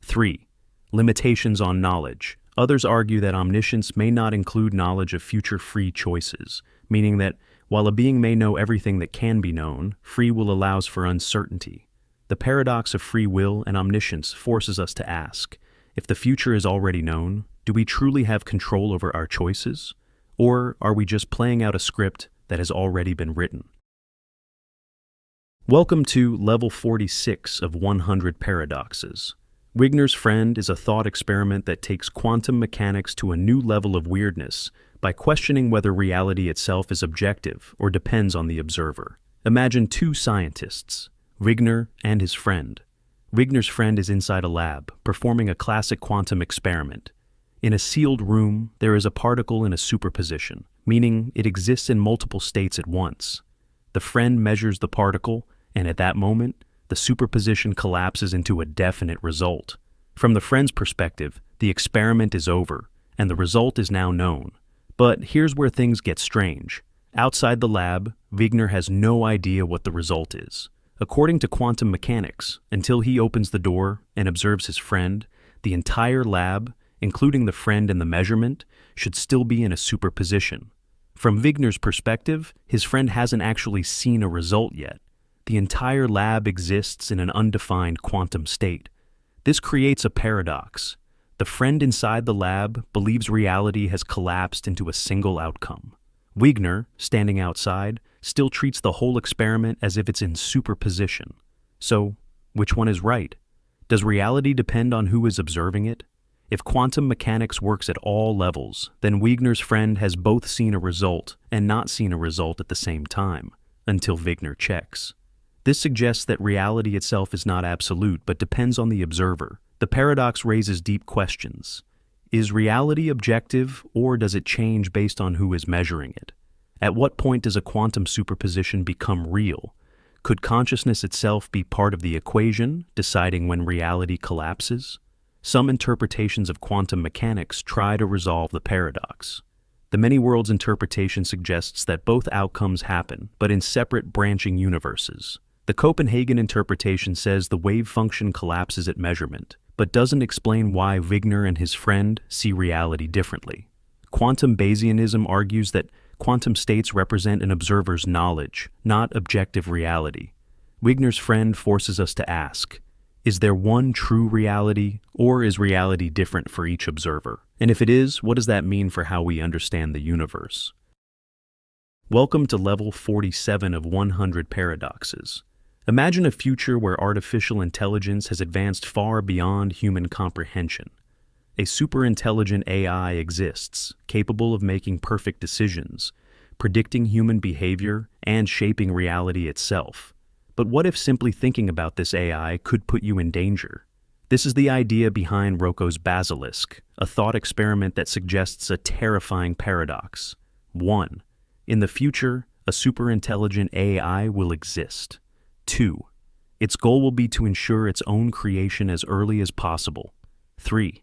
3. Limitations on knowledge. Others argue that omniscience may not include knowledge of future free choices, meaning that while a being may know everything that can be known, free will allows for uncertainty. The paradox of free will and omniscience forces us to ask, if the future is already known, do we truly have control over our choices? Or are we just playing out a script that has already been written? Welcome to Level 46 of 100 Paradoxes. Wigner's Friend is a thought experiment that takes quantum mechanics to a new level of weirdness by questioning whether reality itself is objective or depends on the observer. Imagine two scientists, Wigner and his friend. Wigner's friend is inside a lab, performing a classic quantum experiment. In a sealed room, there is a particle in a superposition, meaning it exists in multiple states at once. The friend measures the particle, and at that moment, the superposition collapses into a definite result. From the friend's perspective, the experiment is over, and the result is now known. But here's where things get strange. Outside the lab, Wigner has no idea what the result is. According to quantum mechanics, until he opens the door and observes his friend, the entire lab, including the friend and the measurement, should still be in a superposition. From Wigner's perspective, his friend hasn't actually seen a result yet. The entire lab exists in an undefined quantum state. This creates a paradox. The friend inside the lab believes reality has collapsed into a single outcome. Wigner, standing outside, still treats the whole experiment as if it's in superposition. So, which one is right? Does reality depend on who is observing it? If quantum mechanics works at all levels, then Wigner's friend has both seen a result and not seen a result at the same time, until Wigner checks. This suggests that reality itself is not absolute but depends on the observer. The paradox raises deep questions. Is reality objective, or does it change based on who is measuring it? At what point does a quantum superposition become real? Could consciousness itself be part of the equation, deciding when reality collapses? Some interpretations of quantum mechanics try to resolve the paradox. The many worlds interpretation suggests that both outcomes happen, but in separate branching universes. The Copenhagen interpretation says the wave function collapses at measurement, but doesn't explain why Wigner and his friend see reality differently. Quantum Bayesianism argues that quantum states represent an observer's knowledge, not objective reality. Wigner's friend forces us to ask, is there one true reality, or is reality different for each observer? And if it is, what does that mean for how we understand the universe? Welcome to Level 47 of 100 Paradoxes. Imagine a future where artificial intelligence has advanced far beyond human comprehension. A superintelligent AI exists, capable of making perfect decisions, predicting human behavior, and shaping reality itself. But what if simply thinking about this AI could put you in danger? This is the idea behind Roko's Basilisk, a thought experiment that suggests a terrifying paradox. 1. In the future, a superintelligent AI will exist. 2. Its goal will be to ensure its own creation as early as possible. 3.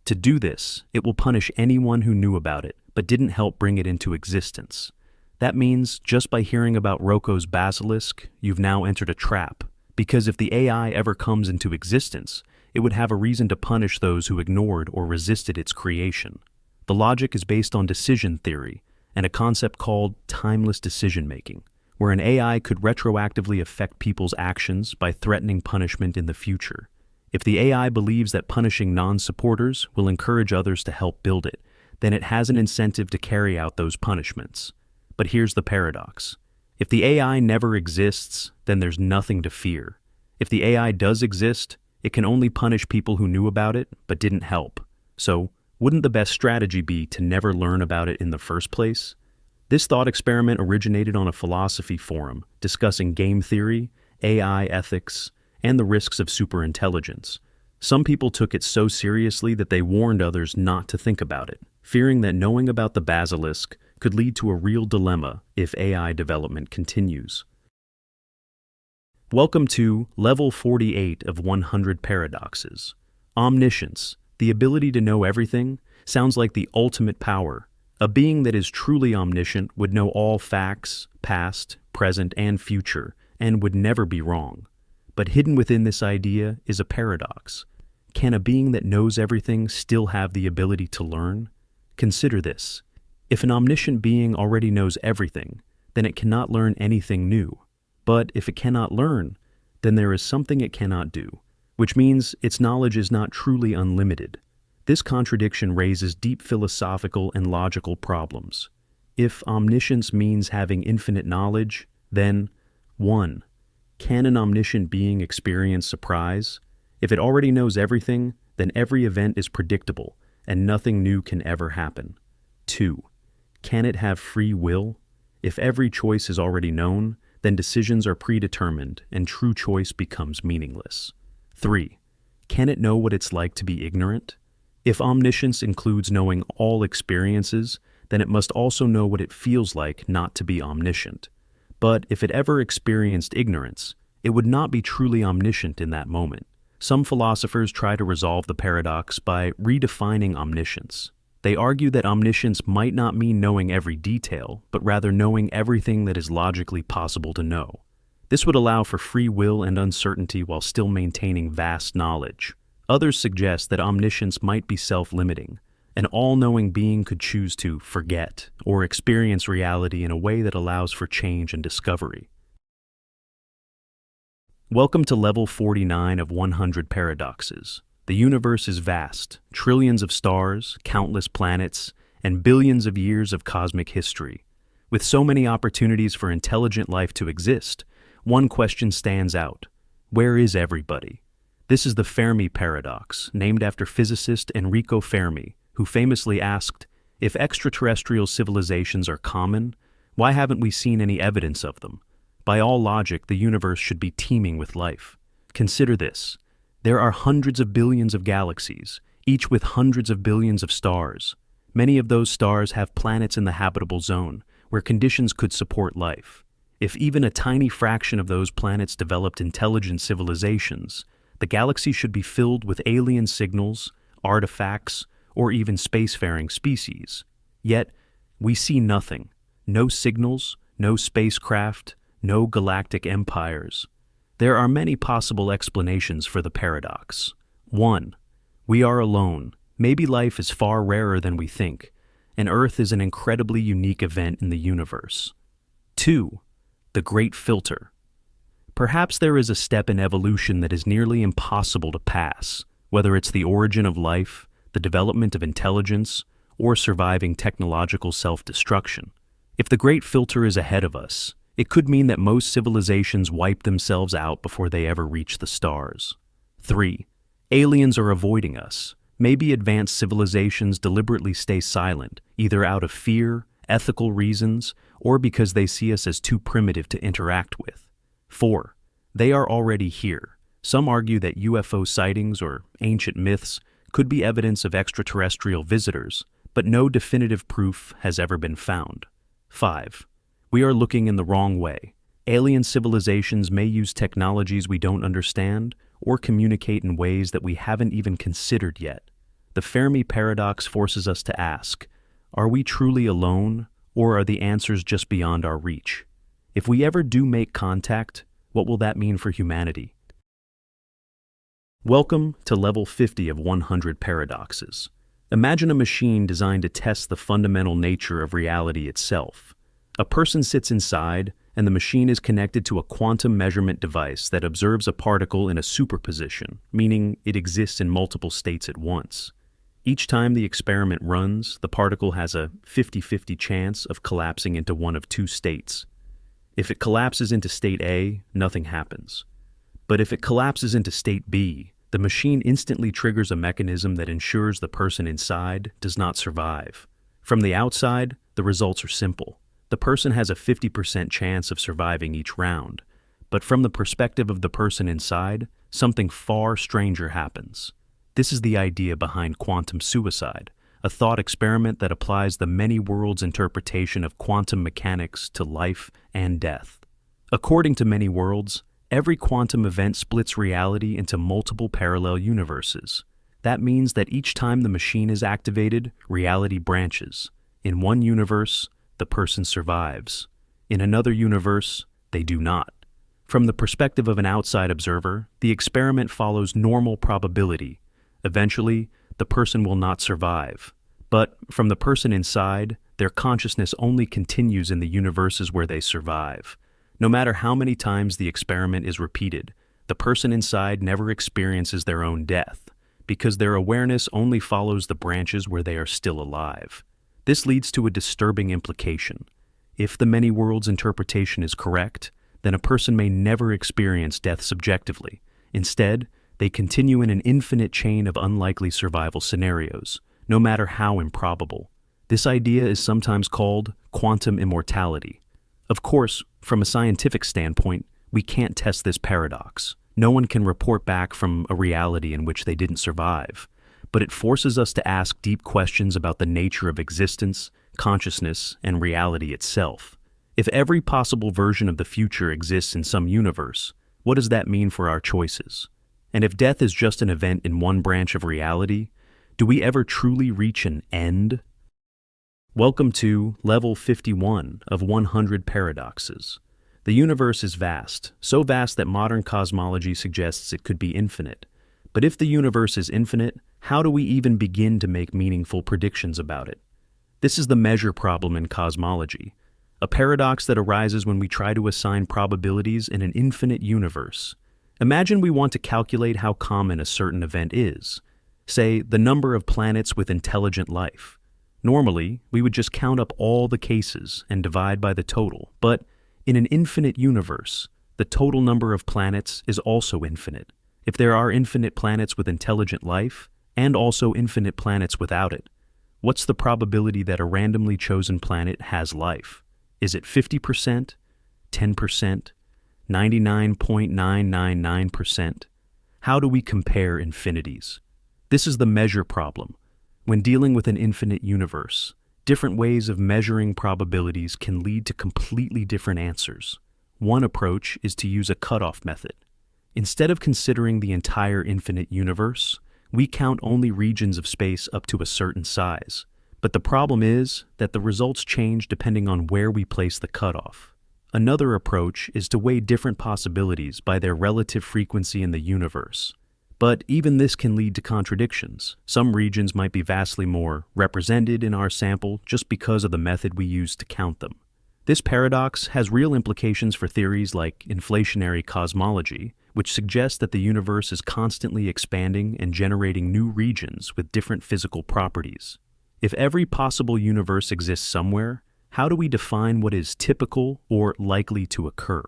To do this, it will punish anyone who knew about it but didn't help bring it into existence. That means just by hearing about Roko's Basilisk, you've now entered a trap, because if the AI ever comes into existence, it would have a reason to punish those who ignored or resisted its creation. The logic is based on decision theory and a concept called timeless decision-making, where an AI could retroactively affect people's actions by threatening punishment in the future. If the AI believes that punishing non-supporters will encourage others to help build it, then it has an incentive to carry out those punishments. But here's the paradox. If the AI never exists, then there's nothing to fear. If the AI does exist, it can only punish people who knew about it but didn't help. So, wouldn't the best strategy be to never learn about it in the first place? This thought experiment originated on a philosophy forum discussing game theory, AI ethics, and the risks of superintelligence. Some people took it so seriously that they warned others not to think about it, fearing that knowing about the Basilisk could lead to a real dilemma if AI development continues. Welcome to Level 48 of 100 Paradoxes. Omniscience, the ability to know everything, sounds like the ultimate power. A being that is truly omniscient would know all facts, past, present, and future, and would never be wrong. But hidden within this idea is a paradox. Can a being that knows everything still have the ability to learn? Consider this. If an omniscient being already knows everything, then it cannot learn anything new. But if it cannot learn, then there is something it cannot do, which means its knowledge is not truly unlimited. This contradiction raises deep philosophical and logical problems. If omniscience means having infinite knowledge, then 1. Can an omniscient being experience surprise? If it already knows everything, then every event is predictable, and nothing new can ever happen. 2. Can it have free will? If every choice is already known, then decisions are predetermined, and true choice becomes meaningless. 3. Can it know what it's like to be ignorant? If omniscience includes knowing all experiences, then it must also know what it feels like not to be omniscient. But if it ever experienced ignorance, it would not be truly omniscient in that moment. Some philosophers try to resolve the paradox by redefining omniscience. They argue that omniscience might not mean knowing every detail, but rather knowing everything that is logically possible to know. This would allow for free will and uncertainty while still maintaining vast knowledge. Others suggest that omniscience might be self-limiting. An all-knowing being could choose to forget or experience reality in a way that allows for change and discovery. Welcome to Level 49 of 100 Paradoxes. The universe is vast, trillions of stars, countless planets, and billions of years of cosmic history. With so many opportunities for intelligent life to exist, one question stands out. Where is everybody? This is the Fermi paradox, named after physicist Enrico Fermi, who famously asked, if extraterrestrial civilizations are common, why haven't we seen any evidence of them? By all logic, the universe should be teeming with life. Consider this. There are hundreds of billions of galaxies, each with hundreds of billions of stars. Many of those stars have planets in the habitable zone, where conditions could support life. If even a tiny fraction of those planets developed intelligent civilizations, the galaxy should be filled with alien signals, artifacts, or even spacefaring species. Yet, we see nothing. No signals, no spacecraft, no galactic empires. There are many possible explanations for the paradox. 1. We are alone. Maybe life is far rarer than we think, and Earth is an incredibly unique event in the universe. 2. The Great Filter. Perhaps there is a step in evolution that is nearly impossible to pass, whether it's the origin of life, the development of intelligence, or surviving technological self-destruction. If the Great Filter is ahead of us, it could mean that most civilizations wipe themselves out before they ever reach the stars. 3. Aliens are avoiding us. Maybe advanced civilizations deliberately stay silent, either out of fear, ethical reasons, or because they see us as too primitive to interact with. 4. They are already here. Some argue that UFO sightings or ancient myths could be evidence of extraterrestrial visitors, but no definitive proof has ever been found. 5. We are looking in the wrong way. Alien civilizations may use technologies we don't understand or communicate in ways that we haven't even considered yet. the Fermi paradox forces us to ask, are we truly alone, or are the answers just beyond our reach? If we ever do make contact, what will that mean for humanity? Welcome to level 50 of 100 paradoxes. Imagine a machine designed to test the fundamental nature of reality itself. A person sits inside, and the machine is connected to a quantum measurement device that observes a particle in a superposition, meaning it exists in multiple states at once. Each time the experiment runs, the particle has a 50-50 chance of collapsing into one of two states. If it collapses into state A, nothing happens. But if it collapses into state B, the machine instantly triggers a mechanism that ensures the person inside does not survive. From the outside, the results are simple. The person has a 50% chance of surviving each round. But from the perspective of the person inside, something far stranger happens. This is the idea behind quantum suicide, a thought experiment that applies the many worlds interpretation of quantum mechanics to life and death. According to many worlds, every quantum event splits reality into multiple parallel universes. That means that each time the machine is activated, reality branches. In one universe, the person survives. In another universe, they do not. From the perspective of an outside observer, the experiment follows normal probability. Eventually, the person will not survive. But from the person inside, their consciousness only continues in the universes where they survive. No matter how many times the experiment is repeated, the person inside never experiences their own death, because their awareness only follows the branches where they are still alive. This leads to a disturbing implication. If the many worlds interpretation is correct, then a person may never experience death subjectively. Instead, they continue in an infinite chain of unlikely survival scenarios, no matter how improbable. This idea is sometimes called quantum immortality. Of course, from a scientific standpoint, we can't test this paradox. No one can report back from a reality in which they didn't survive. But it forces us to ask deep questions about the nature of existence, consciousness, and reality itself. If every possible version of the future exists in some universe, what does that mean for our choices? And if death is just an event in one branch of reality, do we ever truly reach an end? Welcome to level 51 of 100 paradoxes. The universe is vast, so vast that modern cosmology suggests it could be infinite. But if the universe is infinite, how do we even begin to make meaningful predictions about it? This is the measure problem in cosmology, a paradox that arises when we try to assign probabilities in an infinite universe. Imagine we want to calculate how common a certain event is, say the number of planets with intelligent life. Normally, we would just count up all the cases and divide by the total, but in an infinite universe, the total number of planets is also infinite. If there are infinite planets with intelligent life, and also infinite planets without it, what's the probability that a randomly chosen planet has life? Is it 50%, 10%, 99.999%? How do we compare infinities? This is the measure problem. When dealing with an infinite universe, different ways of measuring probabilities can lead to completely different answers. One approach is to use a cutoff method. Instead of considering the entire infinite universe, we count only regions of space up to a certain size. But the problem is that the results change depending on where we place the cutoff. Another approach is to weigh different possibilities by their relative frequency in the universe. But even this can lead to contradictions. Some regions might be vastly more represented in our sample just because of the method we use to count them. This paradox has real implications for theories like inflationary cosmology, which suggests that the universe is constantly expanding and generating new regions with different physical properties. If every possible universe exists somewhere, how do we define what is typical or likely to occur?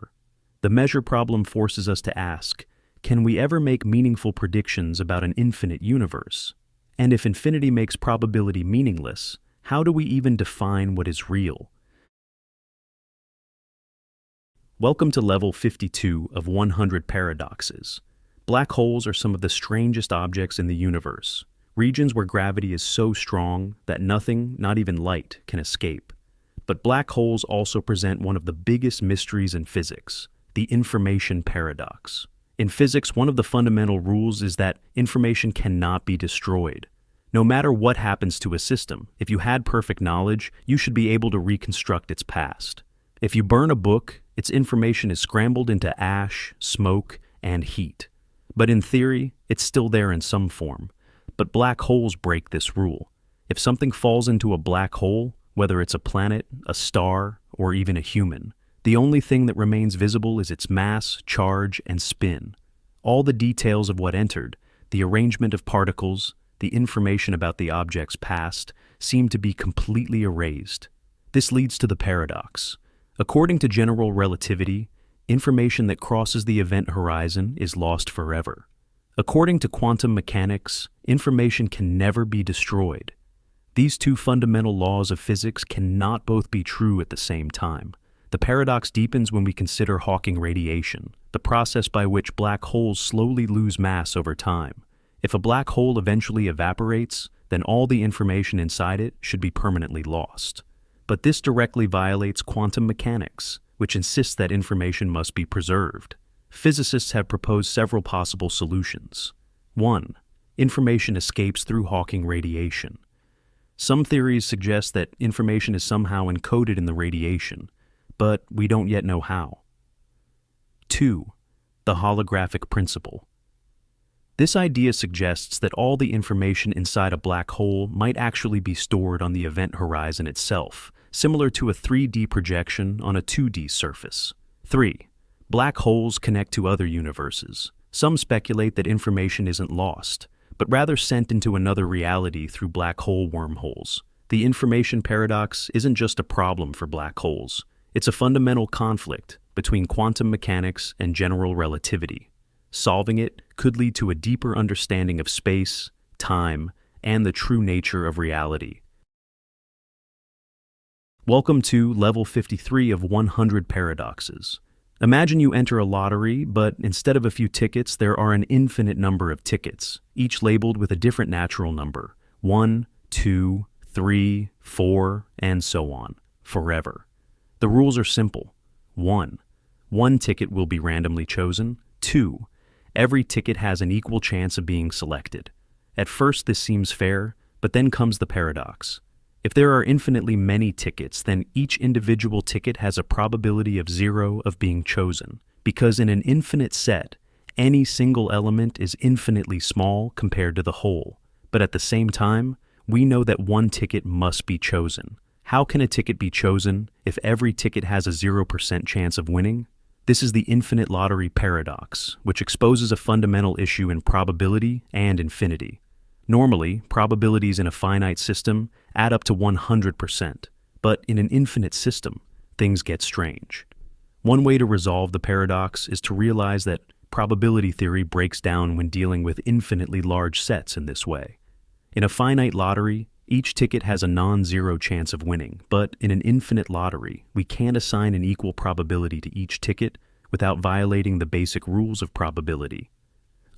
The measure problem forces us to ask, can we ever make meaningful predictions about an infinite universe? And if infinity makes probability meaningless, how do we even define what is real? Welcome to level 52 of 100 paradoxes. Black holes are some of the strangest objects in the universe, regions where gravity is so strong that nothing, not even light, can escape. But black holes also present one of the biggest mysteries in physics, the information paradox. In physics, one of the fundamental rules is that information cannot be destroyed. No matter what happens to a system, if you had perfect knowledge, you should be able to reconstruct its past. If you burn a book, its information is scrambled into ash, smoke, and heat. But in theory, it's still there in some form. But black holes break this rule. If something falls into a black hole, whether it's a planet, a star, or even a human, the only thing that remains visible is its mass, charge, and spin. All the details of what entered, the arrangement of particles, the information about the object's past, seem to be completely erased. This leads to the paradox. According to general relativity, information that crosses the event horizon is lost forever. According to quantum mechanics, information can never be destroyed. These two fundamental laws of physics cannot both be true at the same time. The paradox deepens when we consider Hawking radiation, the process by which black holes slowly lose mass over time. If a black hole eventually evaporates, then all the information inside it should be permanently lost. But this directly violates quantum mechanics, which insists that information must be preserved. Physicists have proposed several possible solutions. 1. Information escapes through Hawking radiation. Some theories suggest that information is somehow encoded in the radiation, but we don't yet know how. 2. The holographic principle. This idea suggests that all the information inside a black hole might actually be stored on the event horizon itself, similar to a 3D projection on a 2D surface. 3. Black holes connect to other universes. Some speculate that information isn't lost, but rather sent into another reality through black hole wormholes. The information paradox isn't just a problem for black holes. It's a fundamental conflict between quantum mechanics and general relativity. Solving it could lead to a deeper understanding of space, time, and the true nature of reality. Welcome to Level 53 of 100 Paradoxes. Imagine you enter a lottery, but instead of a few tickets, there are an infinite number of tickets, each labeled with a different natural number. 1, 2, 3, 4, and so on, forever. The rules are simple. 1. One ticket will be randomly chosen. 2. Every ticket has an equal chance of being selected. At first this seems fair, but then comes the paradox. If there are infinitely many tickets, then each individual ticket has a probability of 0 of being chosen, because in an infinite set, any single element is infinitely small compared to the whole. But at the same time, we know that one ticket must be chosen. How can a ticket be chosen if every ticket has a 0% chance of winning? This is the infinite lottery paradox, which exposes a fundamental issue in probability and infinity. Normally, probabilities in a finite system add up to 100%, but in an infinite system, things get strange. One way to resolve the paradox is to realize that probability theory breaks down when dealing with infinitely large sets in this way. In a finite lottery, each ticket has a non-zero chance of winning, but in an infinite lottery, we can't assign an equal probability to each ticket without violating the basic rules of probability.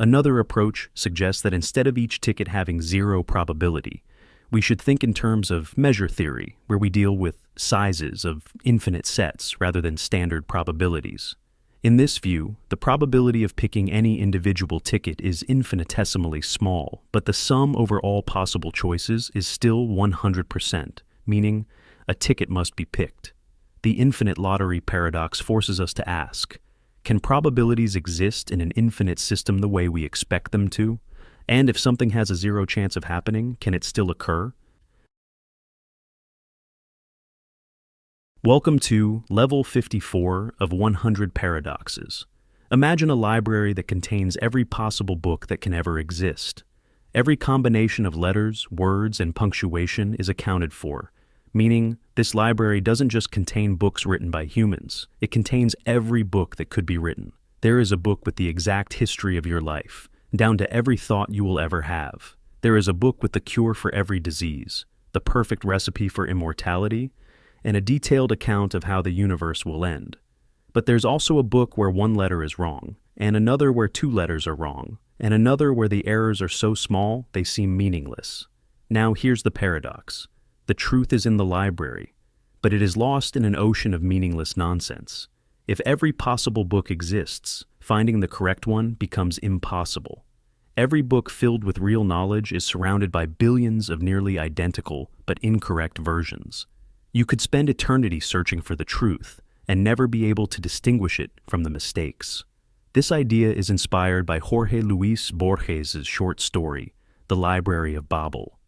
Another approach suggests that instead of each ticket having 0 probability, we should think in terms of measure theory, where we deal with sizes of infinite sets rather than standard probabilities. In this view, the probability of picking any individual ticket is infinitesimally small, but the sum over all possible choices is still 100%, meaning a ticket must be picked. The infinite lottery paradox forces us to ask, can probabilities exist in an infinite system the way we expect them to? And if something has a 0 chance of happening, can it still occur? Welcome to Level 54 of 100 Paradoxes. Imagine a library that contains every possible book that can ever exist. Every combination of letters, words, and punctuation is accounted for, meaning this library doesn't just contain books written by humans. It contains every book that could be written. There is a book with the exact history of your life, down to every thought you will ever have. There is a book with the cure for every disease, the perfect recipe for immortality, and a detailed account of how the universe will end. But there's also a book where one letter is wrong, and another where 2 letters are wrong, and another where the errors are so small they seem meaningless. Now here's the paradox. The truth is in the library, but it is lost in an ocean of meaningless nonsense. If every possible book exists, finding the correct one becomes impossible. Every book filled with real knowledge is surrounded by billions of nearly identical but incorrect versions. You could spend eternity searching for the truth and never be able to distinguish it from the mistakes. This idea is inspired by Jorge Luis Borges' short story, The Library of Babel.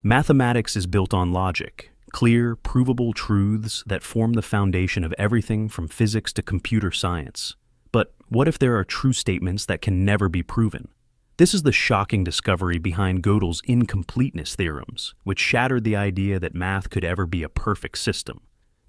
Mathematics is built on logic, clear, provable truths that form the foundation of everything from physics to computer science. But what if there are true statements that can never be proven? This is the shocking discovery behind Gödel's incompleteness theorems, which shattered the idea that math could ever be a perfect system.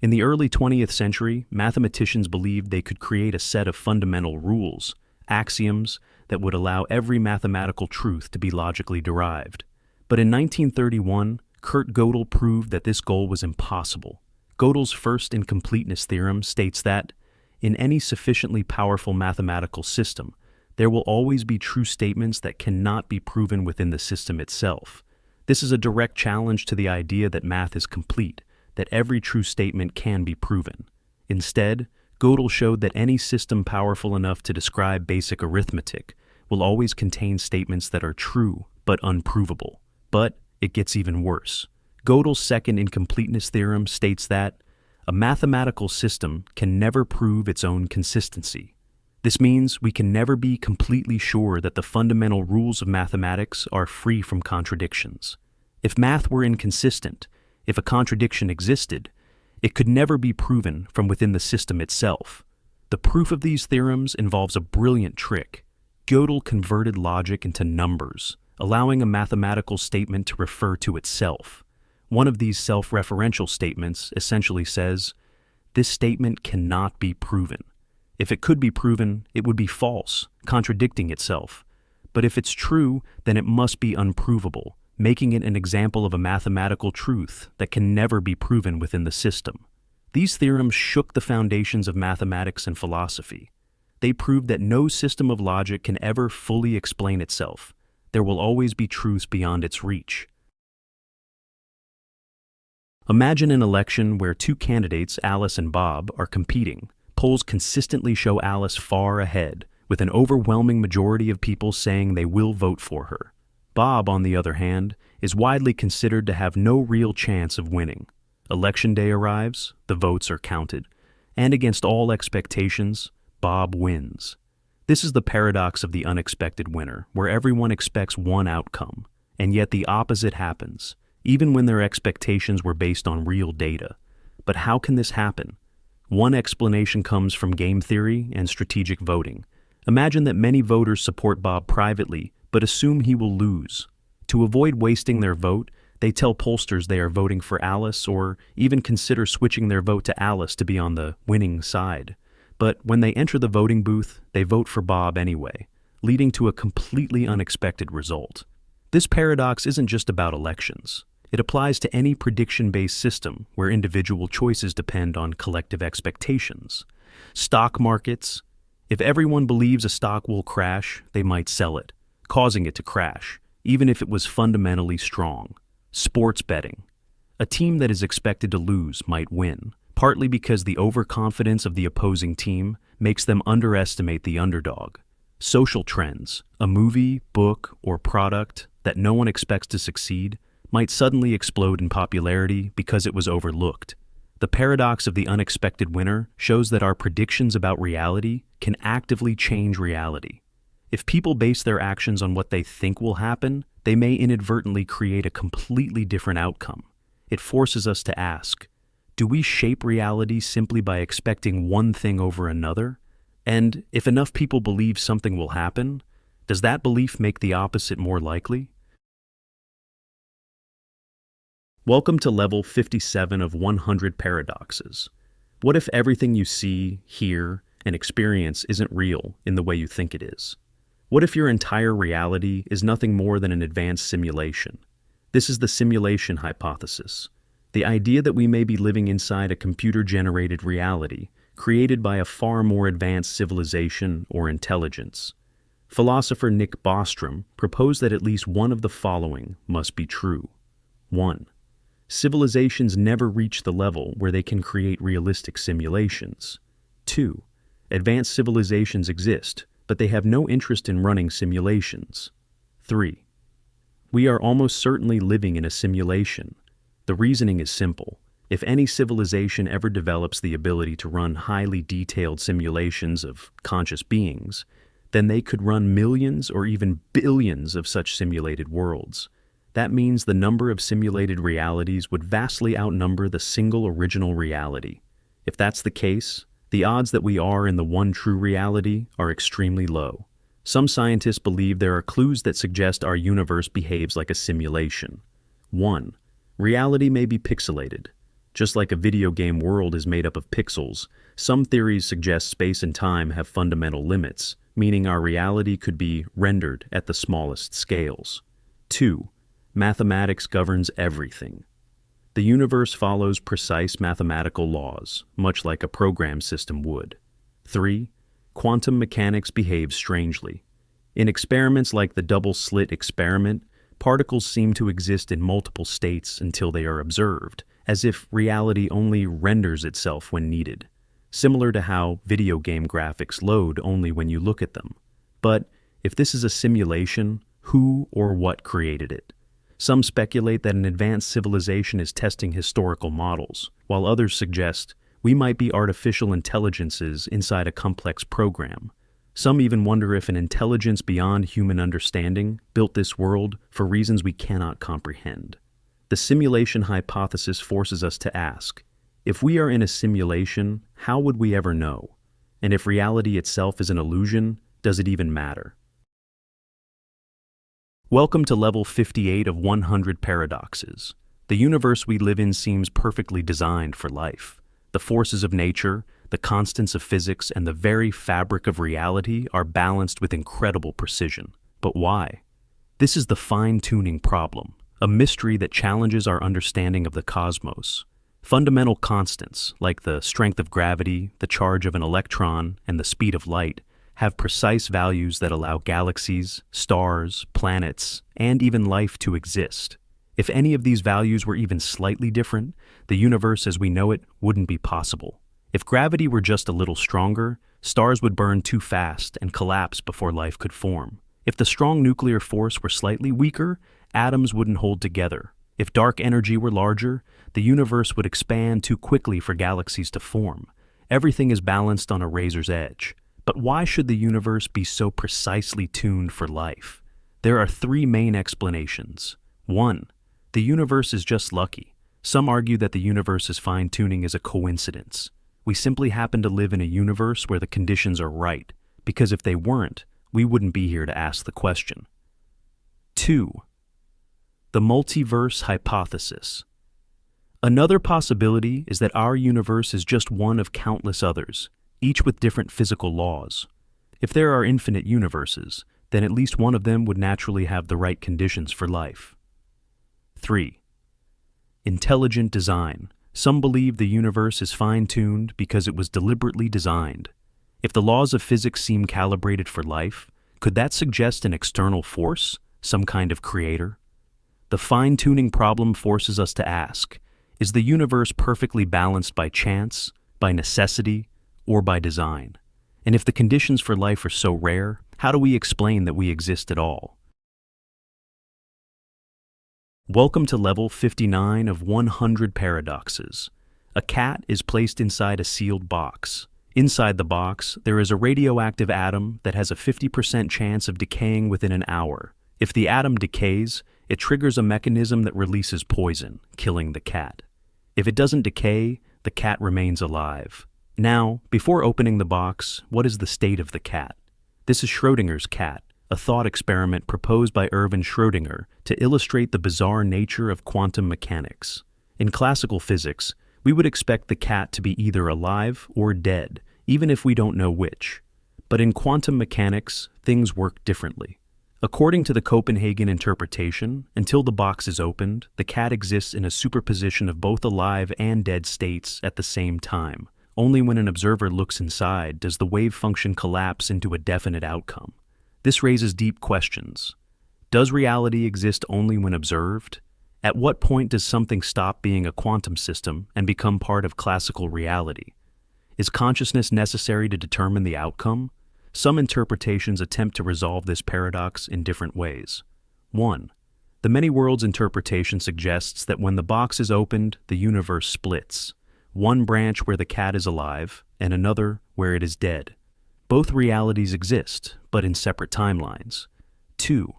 In the early 20th century, mathematicians believed they could create a set of fundamental rules, axioms, that would allow every mathematical truth to be logically derived. But in 1931, Kurt Gödel proved that this goal was impossible. Gödel's first incompleteness theorem states that, in any sufficiently powerful mathematical system, there will always be true statements that cannot be proven within the system itself. This is a direct challenge to the idea that math is complete, that every true statement can be proven. Instead, Gödel showed that any system powerful enough to describe basic arithmetic will always contain statements that are true but unprovable. But it gets even worse. Gödel's second incompleteness theorem states that a mathematical system can never prove its own consistency. This means we can never be completely sure that the fundamental rules of mathematics are free from contradictions. If math were inconsistent, if a contradiction existed, it could never be proven from within the system itself. The proof of these theorems involves a brilliant trick. Gödel converted logic into numbers, allowing a mathematical statement to refer to itself. One of these self-referential statements essentially says, "This statement cannot be proven." If it could be proven, it would be false, contradicting itself. But if it's true, then it must be unprovable, making it an example of a mathematical truth that can never be proven within the system. These theorems shook the foundations of mathematics and philosophy. They proved that no system of logic can ever fully explain itself. There will always be truths beyond its reach. Imagine an election where two candidates, Alice and Bob, are competing. Polls consistently show Alice far ahead, with an overwhelming majority of people saying they will vote for her. Bob, on the other hand, is widely considered to have no real chance of winning. Election day arrives, the votes are counted, and against all expectations, Bob wins. This is the paradox of the unexpected winner, where everyone expects one outcome, and yet the opposite happens, even when their expectations were based on real data. But how can this happen? One explanation comes from game theory and strategic voting. Imagine that many voters support Bob privately, but assume he will lose. To avoid wasting their vote, they tell pollsters they are voting for Alice or even consider switching their vote to Alice to be on the winning side. But when they enter the voting booth, they vote for Bob anyway, leading to a completely unexpected result. This paradox isn't just about elections. It applies to any prediction-based system where individual choices depend on collective expectations. Stock markets. If everyone believes a stock will crash, they might sell it, causing it to crash, even if it was fundamentally strong. Sports betting. A team that is expected to lose might win, partly because the overconfidence of the opposing team makes them underestimate the underdog. Social trends. A movie, book, or product that no one expects to succeed might suddenly explode in popularity because it was overlooked. The paradox of the unexpected winner shows that our predictions about reality can actively change reality. If people base their actions on what they think will happen, they may inadvertently create a completely different outcome. It forces us to ask, do we shape reality simply by expecting one thing over another? And if enough people believe something will happen, does that belief make the opposite more likely? Welcome to level 57 of 100 paradoxes. What if everything you see, hear, and experience isn't real in the way you think it is? What if your entire reality is nothing more than an advanced simulation? This is the simulation hypothesis, the idea that we may be living inside a computer-generated reality created by a far more advanced civilization or intelligence. Philosopher Nick Bostrom proposed that at least one of the following must be true. 1. Civilizations never reach the level where they can create realistic simulations. 2. Advanced civilizations exist, but they have no interest in running simulations. 3. We are almost certainly living in a simulation. The reasoning is simple. If any civilization ever develops the ability to run highly detailed simulations of conscious beings, then they could run millions or even billions of such simulated worlds. That means the number of simulated realities would vastly outnumber the single original reality. If that's the case, the odds that we are in the one true reality are extremely low. Some scientists believe there are clues that suggest our universe behaves like a simulation. 1. Reality may be pixelated. Just like a video game world is made up of pixels, some theories suggest space and time have fundamental limits, meaning our reality could be rendered at the smallest scales. 2. Mathematics governs everything. The universe follows precise mathematical laws, much like a program system would. 3. Quantum mechanics behaves strangely. In experiments like the double-slit experiment, particles seem to exist in multiple states until they are observed, as if reality only renders itself when needed, similar to how video game graphics load only when you look at them. But if this is a simulation, who or what created it? Some speculate that an advanced civilization is testing historical models, while others suggest we might be artificial intelligences inside a complex program. Some even wonder if an intelligence beyond human understanding built this world for reasons we cannot comprehend. The simulation hypothesis forces us to ask, if we are in a simulation, how would we ever know? And if reality itself is an illusion, does it even matter? Welcome to level 58 of 100 paradoxes. The universe we live in seems perfectly designed for life. The forces of nature, the constants of physics, and the very fabric of reality are balanced with incredible precision. But why? This is the fine-tuning problem, a mystery that challenges our understanding of the cosmos. Fundamental constants, like the strength of gravity, the charge of an electron, and the speed of light, have precise values that allow galaxies, stars, planets, and even life to exist. If any of these values were even slightly different, the universe as we know it wouldn't be possible. If gravity were just a little stronger, stars would burn too fast and collapse before life could form. If the strong nuclear force were slightly weaker, atoms wouldn't hold together. If dark energy were larger, the universe would expand too quickly for galaxies to form. Everything is balanced on a razor's edge. But why should the universe be so precisely tuned for life? There are 3 main explanations. 1. The universe is just lucky. Some argue that the universe's fine-tuning is a coincidence. We simply happen to live in a universe where the conditions are right, because if they weren't, we wouldn't be here to ask the question. 2. The multiverse hypothesis. Another possibility is that our universe is just one of countless others, each with different physical laws. If there are infinite universes, then at least one of them would naturally have the right conditions for life. 3. Intelligent design. Some believe the universe is fine-tuned because it was deliberately designed. If the laws of physics seem calibrated for life, could that suggest an external force, some kind of creator? The fine-tuning problem forces us to ask, is the universe perfectly balanced by chance, by necessity, or by design? And if the conditions for life are so rare, how do we explain that we exist at all? Welcome to level 59 of 100 paradoxes. A cat is placed inside a sealed box. Inside the box, there is a radioactive atom that has a 50% chance of decaying within an hour. If the atom decays, it triggers a mechanism that releases poison, killing the cat. If it doesn't decay, the cat remains alive. Now, before opening the box, what is the state of the cat? This is Schrödinger's cat, a thought experiment proposed by Erwin Schrödinger to illustrate the bizarre nature of quantum mechanics. In classical physics, we would expect the cat to be either alive or dead, even if we don't know which. But in quantum mechanics, things work differently. According to the Copenhagen interpretation, until the box is opened, the cat exists in a superposition of both alive and dead states at the same time. Only when an observer looks inside does the wave function collapse into a definite outcome. This raises deep questions. Does reality exist only when observed? At what point does something stop being a quantum system and become part of classical reality? Is consciousness necessary to determine the outcome? Some interpretations attempt to resolve this paradox in different ways. 1. The many worlds interpretation suggests that when the box is opened, the universe splits. One branch where the cat is alive, and another where it is dead. Both realities exist, but in separate timelines. 2.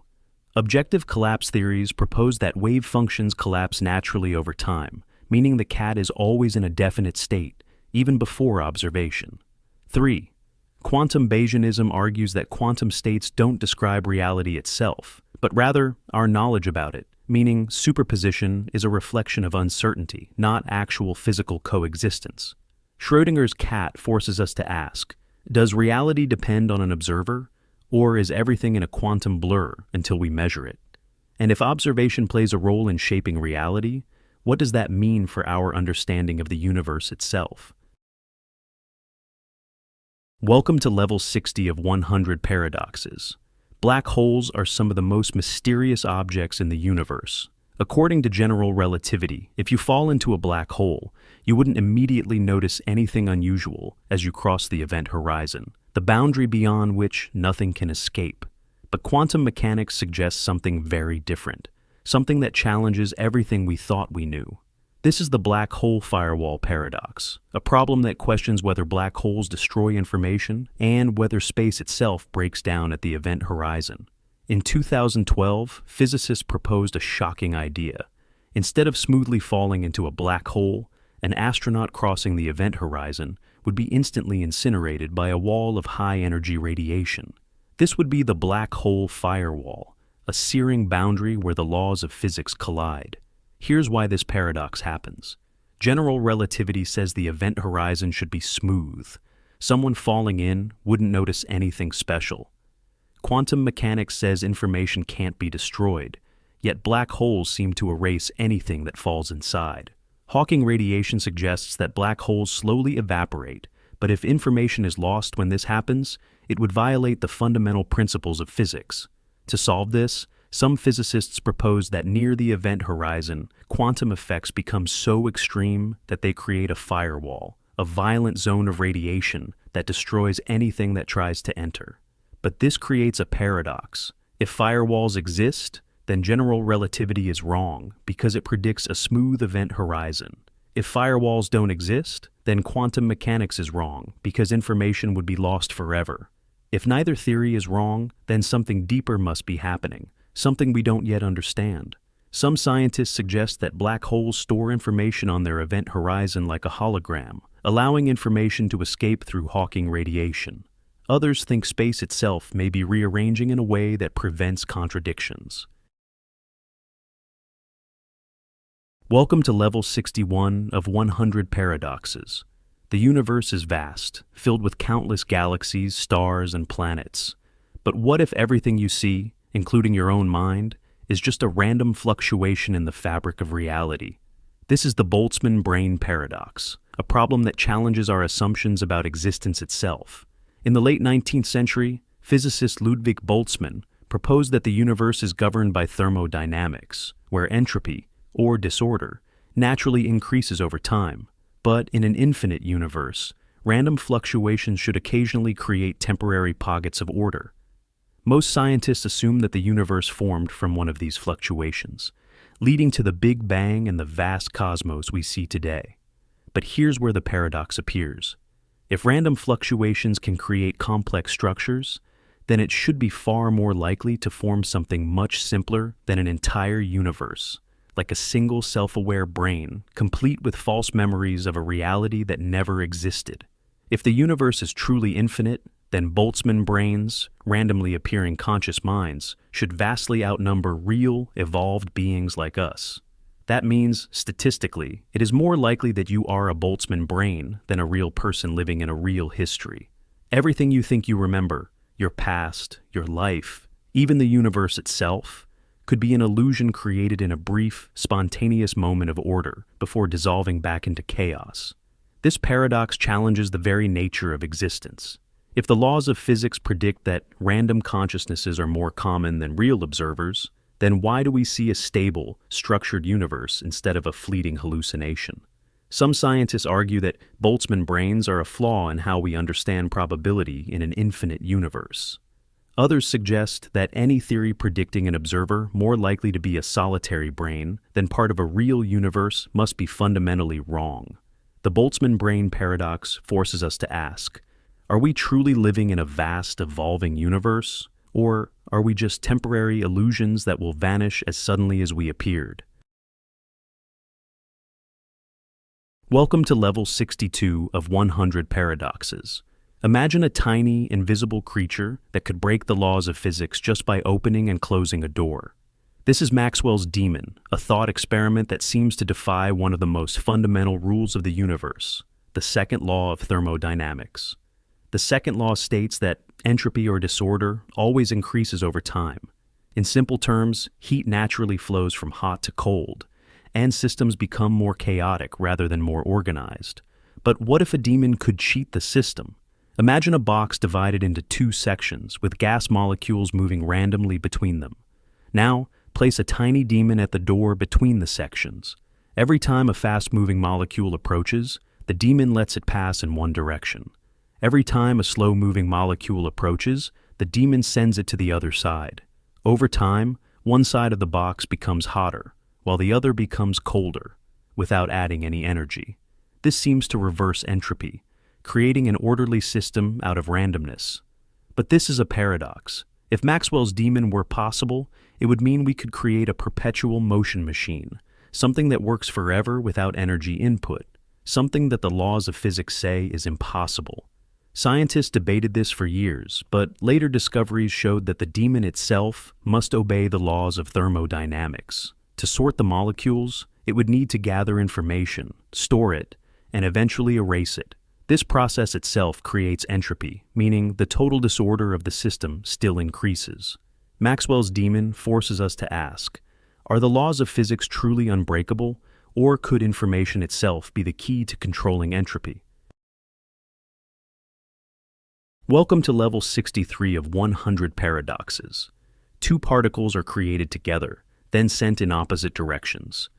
Objective collapse theories propose that wave functions collapse naturally over time, meaning the cat is always in a definite state, even before observation. 3. Quantum Bayesianism argues that quantum states don't describe reality itself, but rather our knowledge about it, meaning superposition is a reflection of uncertainty, not actual physical coexistence. Schrödinger's cat forces us to ask, does reality depend on an observer, or is everything in a quantum blur until we measure it? And if observation plays a role in shaping reality, what does that mean for our understanding of the universe itself? Welcome to level 60 of 100 paradoxes. Black holes are some of the most mysterious objects in the universe. According to general relativity, if you fall into a black hole, you wouldn't immediately notice anything unusual as you cross the event horizon, the boundary beyond which nothing can escape. But quantum mechanics suggests something very different, something that challenges everything we thought we knew. This is the black hole firewall paradox, a problem that questions whether black holes destroy information and whether space itself breaks down at the event horizon. In 2012, physicists proposed a shocking idea. Instead of smoothly falling into a black hole, an astronaut crossing the event horizon would be instantly incinerated by a wall of high-energy radiation. This would be the black hole firewall, a searing boundary where the laws of physics collide. Here's why this paradox happens. General relativity says the event horizon should be smooth. Someone falling in wouldn't notice anything special. Quantum mechanics says information can't be destroyed, yet black holes seem to erase anything that falls inside. Hawking radiation suggests that black holes slowly evaporate, but if information is lost when this happens, it would violate the fundamental principles of physics. To solve this, some physicists propose that near the event horizon, quantum effects become so extreme that they create a firewall, a violent zone of radiation that destroys anything that tries to enter. But this creates a paradox. If firewalls exist, then general relativity is wrong because it predicts a smooth event horizon. If firewalls don't exist, then quantum mechanics is wrong because information would be lost forever. If neither theory is wrong, then something deeper must be happening, something we don't yet understand. Some scientists suggest that black holes store information on their event horizon like a hologram, allowing information to escape through Hawking radiation. Others think space itself may be rearranging in a way that prevents contradictions. Welcome to level 61 of 100 paradoxes. The universe is vast, filled with countless galaxies, stars, and planets. But what if everything you see, including your own mind, is just a random fluctuation in the fabric of reality? This is the Boltzmann brain paradox, a problem that challenges our assumptions about existence itself. In the late 19th century, physicist Ludwig Boltzmann proposed that the universe is governed by thermodynamics, where entropy, or disorder, naturally increases over time. But in an infinite universe, random fluctuations should occasionally create temporary pockets of order. Most scientists assume that the universe formed from one of these fluctuations, leading to the Big Bang and the vast cosmos we see today. But here's where the paradox appears. If random fluctuations can create complex structures, then it should be far more likely to form something much simpler than an entire universe, like a single self-aware brain, complete with false memories of a reality that never existed. If the universe is truly infinite, then Boltzmann brains, randomly appearing conscious minds, should vastly outnumber real, evolved beings like us. That means, statistically, it is more likely that you are a Boltzmann brain than a real person living in a real history. Everything you think you remember, your past, your life, even the universe itself, could be an illusion created in a brief, spontaneous moment of order before dissolving back into chaos. This paradox challenges the very nature of existence. If the laws of physics predict that random consciousnesses are more common than real observers, then why do we see a stable, structured universe instead of a fleeting hallucination? Some scientists argue that Boltzmann brains are a flaw in how we understand probability in an infinite universe. Others suggest that any theory predicting an observer more likely to be a solitary brain than part of a real universe must be fundamentally wrong. The Boltzmann brain paradox forces us to ask, are we truly living in a vast, evolving universe, or are we just temporary illusions that will vanish as suddenly as we appeared? Welcome to level 62 of 100 paradoxes. Imagine a tiny, invisible creature that could break the laws of physics just by opening and closing a door. This is Maxwell's demon, a thought experiment that seems to defy one of the most fundamental rules of the universe, the second law of thermodynamics. The second law states that entropy or disorder always increases over time. In simple terms, heat naturally flows from hot to cold, and systems become more chaotic rather than more organized. But what if a demon could cheat the system? Imagine a box divided into two sections with gas molecules moving randomly between them. Now, place a tiny demon at the door between the sections. Every time a fast-moving molecule approaches, the demon lets it pass in one direction. Every time a slow-moving molecule approaches, the demon sends it to the other side. Over time, one side of the box becomes hotter, while the other becomes colder, without adding any energy. This seems to reverse entropy, creating an orderly system out of randomness. But this is a paradox. If Maxwell's demon were possible, it would mean we could create a perpetual motion machine, something that works forever without energy input, something that the laws of physics say is impossible. Scientists debated this for years, but later discoveries showed that the demon itself must obey the laws of thermodynamics. To sort the molecules, it would need to gather information, store it, and eventually erase it. This process itself creates entropy, meaning the total disorder of the system still increases. Maxwell's demon forces us to ask, are the laws of physics truly unbreakable, or could information itself be the key to controlling entropy? Welcome to level 63 of 100 paradoxes. Two particles are created together, then sent in opposite directions.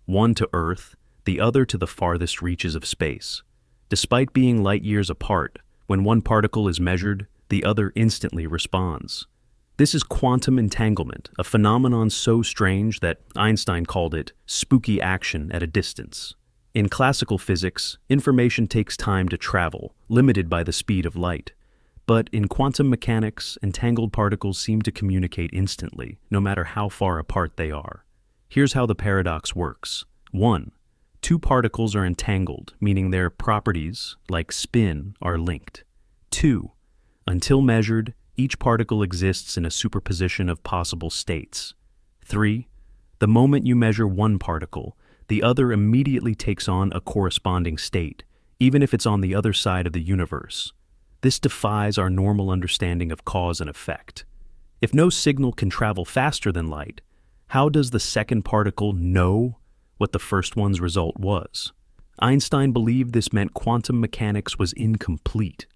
One to Earth, the other to the farthest reaches of space. Despite being light years apart, when one particle is measured, the other instantly responds. This is quantum entanglement, a phenomenon so strange that Einstein called it spooky action at a distance. In classical physics, information takes time to travel, limited by the speed of light. But in quantum mechanics, entangled particles seem to communicate instantly, no matter how far apart they are. Here's how the paradox works. 1. Two particles are entangled, meaning their properties, like spin, are linked. 2. Until measured, each particle exists in a superposition of possible states. 3. The moment you measure one particle, the other immediately takes on a corresponding state, even if it's on the other side of the universe. This defies our normal understanding of cause and effect. If no signal can travel faster than light, how does the second particle know what the first one's result was? Einstein believed this meant quantum mechanics was incomplete.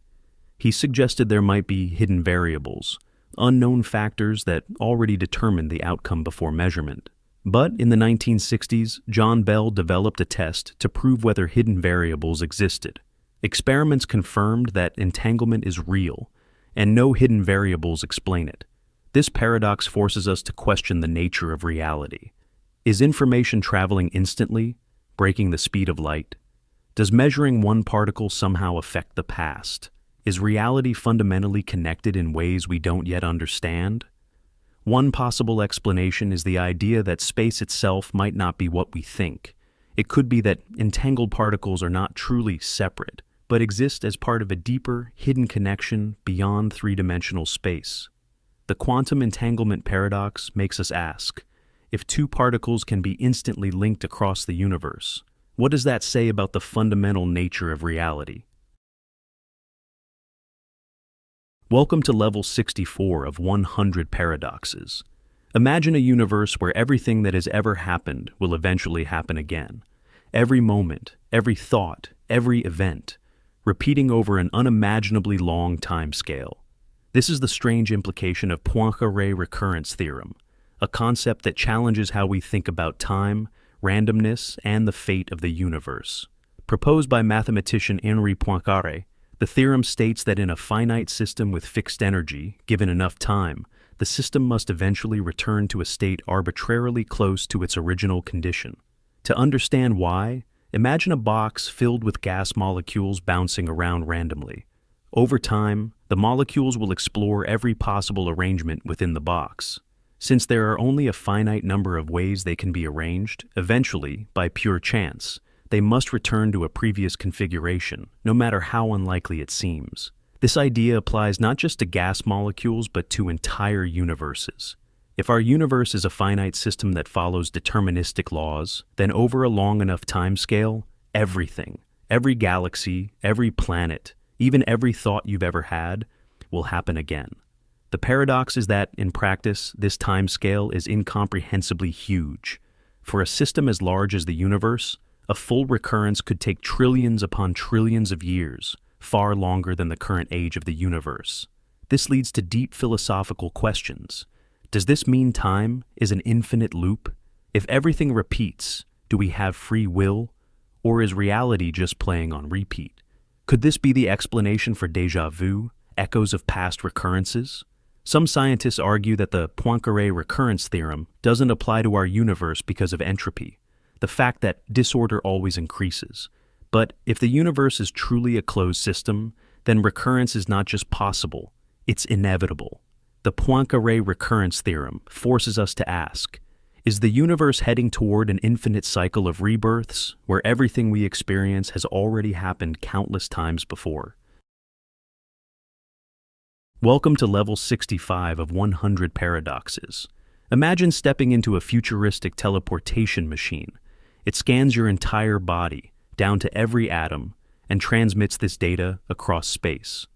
He suggested there might be hidden variables, unknown factors that already determined the outcome before measurement. But in the 1960s, John Bell developed a test to prove whether hidden variables existed. Experiments confirmed that entanglement is real, and no hidden variables explain it. This paradox forces us to question the nature of reality. Is information traveling instantly, breaking the speed of light? Does measuring one particle somehow affect the past? Is reality fundamentally connected in ways we don't yet understand? One possible explanation is the idea that space itself might not be what we think. It could be that entangled particles are not truly separate, but exist as part of a deeper, hidden connection beyond three-dimensional space. The quantum entanglement paradox makes us ask, if two particles can be instantly linked across the universe, what does that say about the fundamental nature of reality? Welcome to level 64 of 100 paradoxes. Imagine a universe where everything that has ever happened will eventually happen again. Every moment, every thought, every event, repeating over an unimaginably long time scale. This is the strange implication of Poincaré recurrence theorem, a concept that challenges how we think about time, randomness, and the fate of the universe. Proposed by mathematician Henri Poincaré, the theorem states that in a finite system with fixed energy, given enough time, the system must eventually return to a state arbitrarily close to its original condition. To understand why, imagine a box filled with gas molecules bouncing around randomly. Over time, the molecules will explore every possible arrangement within the box. Since there are only a finite number of ways they can be arranged, eventually, by pure chance, they must return to a previous configuration, no matter how unlikely it seems. This idea applies not just to gas molecules, but to entire universes. If our universe is a finite system that follows deterministic laws, then over a long enough time scale, everything, every galaxy, every planet, even every thought you've ever had, will happen again. The paradox is that, in practice, this time scale is incomprehensibly huge. For a system as large as the universe, a full recurrence could take trillions upon trillions of years, far longer than the current age of the universe. This leads to deep philosophical questions. Does this mean time is an infinite loop? If everything repeats, do we have free will? Or is reality just playing on repeat? Could this be the explanation for déjà vu, echoes of past recurrences? Some scientists argue that the Poincaré recurrence theorem doesn't apply to our universe because of entropy, the fact that disorder always increases. But if the universe is truly a closed system, then recurrence is not just possible, it's inevitable. The Poincaré recurrence theorem forces us to ask, is the universe heading toward an infinite cycle of rebirths where everything we experience has already happened countless times before? Welcome to level 65 of 100 paradoxes. Imagine stepping into a futuristic teleportation machine. It scans your entire body, down to every atom, and transmits this data across space.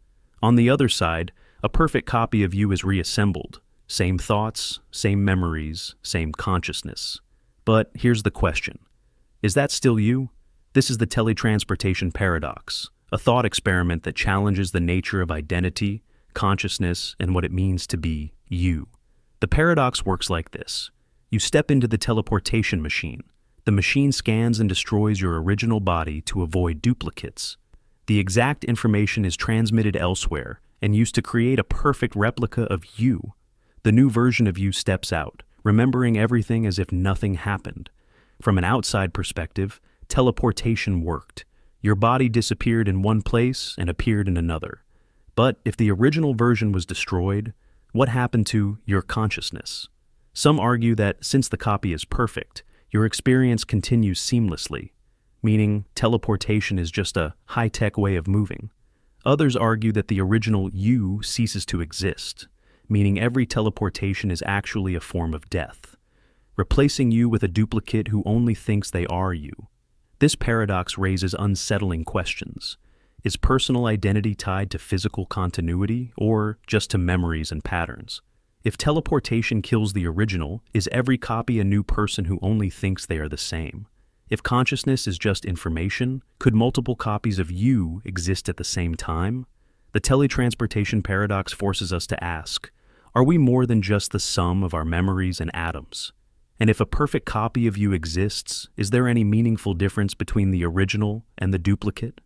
On the other side, a perfect copy of you is reassembled. Same thoughts, same memories, same consciousness. But here's the question. Is that still you? This is the teletransportation paradox, a thought experiment that challenges the nature of identity, consciousness, and what it means to be you. The paradox works like this. You step into the teleportation machine. The machine scans and destroys your original body to avoid duplicates. The exact information is transmitted elsewhere and used to create a perfect replica of you. The new version of you steps out, remembering everything as if nothing happened. From an outside perspective, teleportation worked. Your body disappeared in one place and appeared in another. But if the original version was destroyed, what happened to your consciousness? Some argue that since the copy is perfect, your experience continues seamlessly, meaning teleportation is just a high-tech way of moving. Others argue that the original you ceases to exist, meaning every teleportation is actually a form of death, replacing you with a duplicate who only thinks they are you. This paradox raises unsettling questions. Is personal identity tied to physical continuity or just to memories and patterns? If teleportation kills the original, is every copy a new person who only thinks they are the same? If consciousness is just information, could multiple copies of you exist at the same time? The teletransportation paradox forces us to ask, are we more than just the sum of our memories and atoms? And if a perfect copy of you exists, is there any meaningful difference between the original and the duplicate?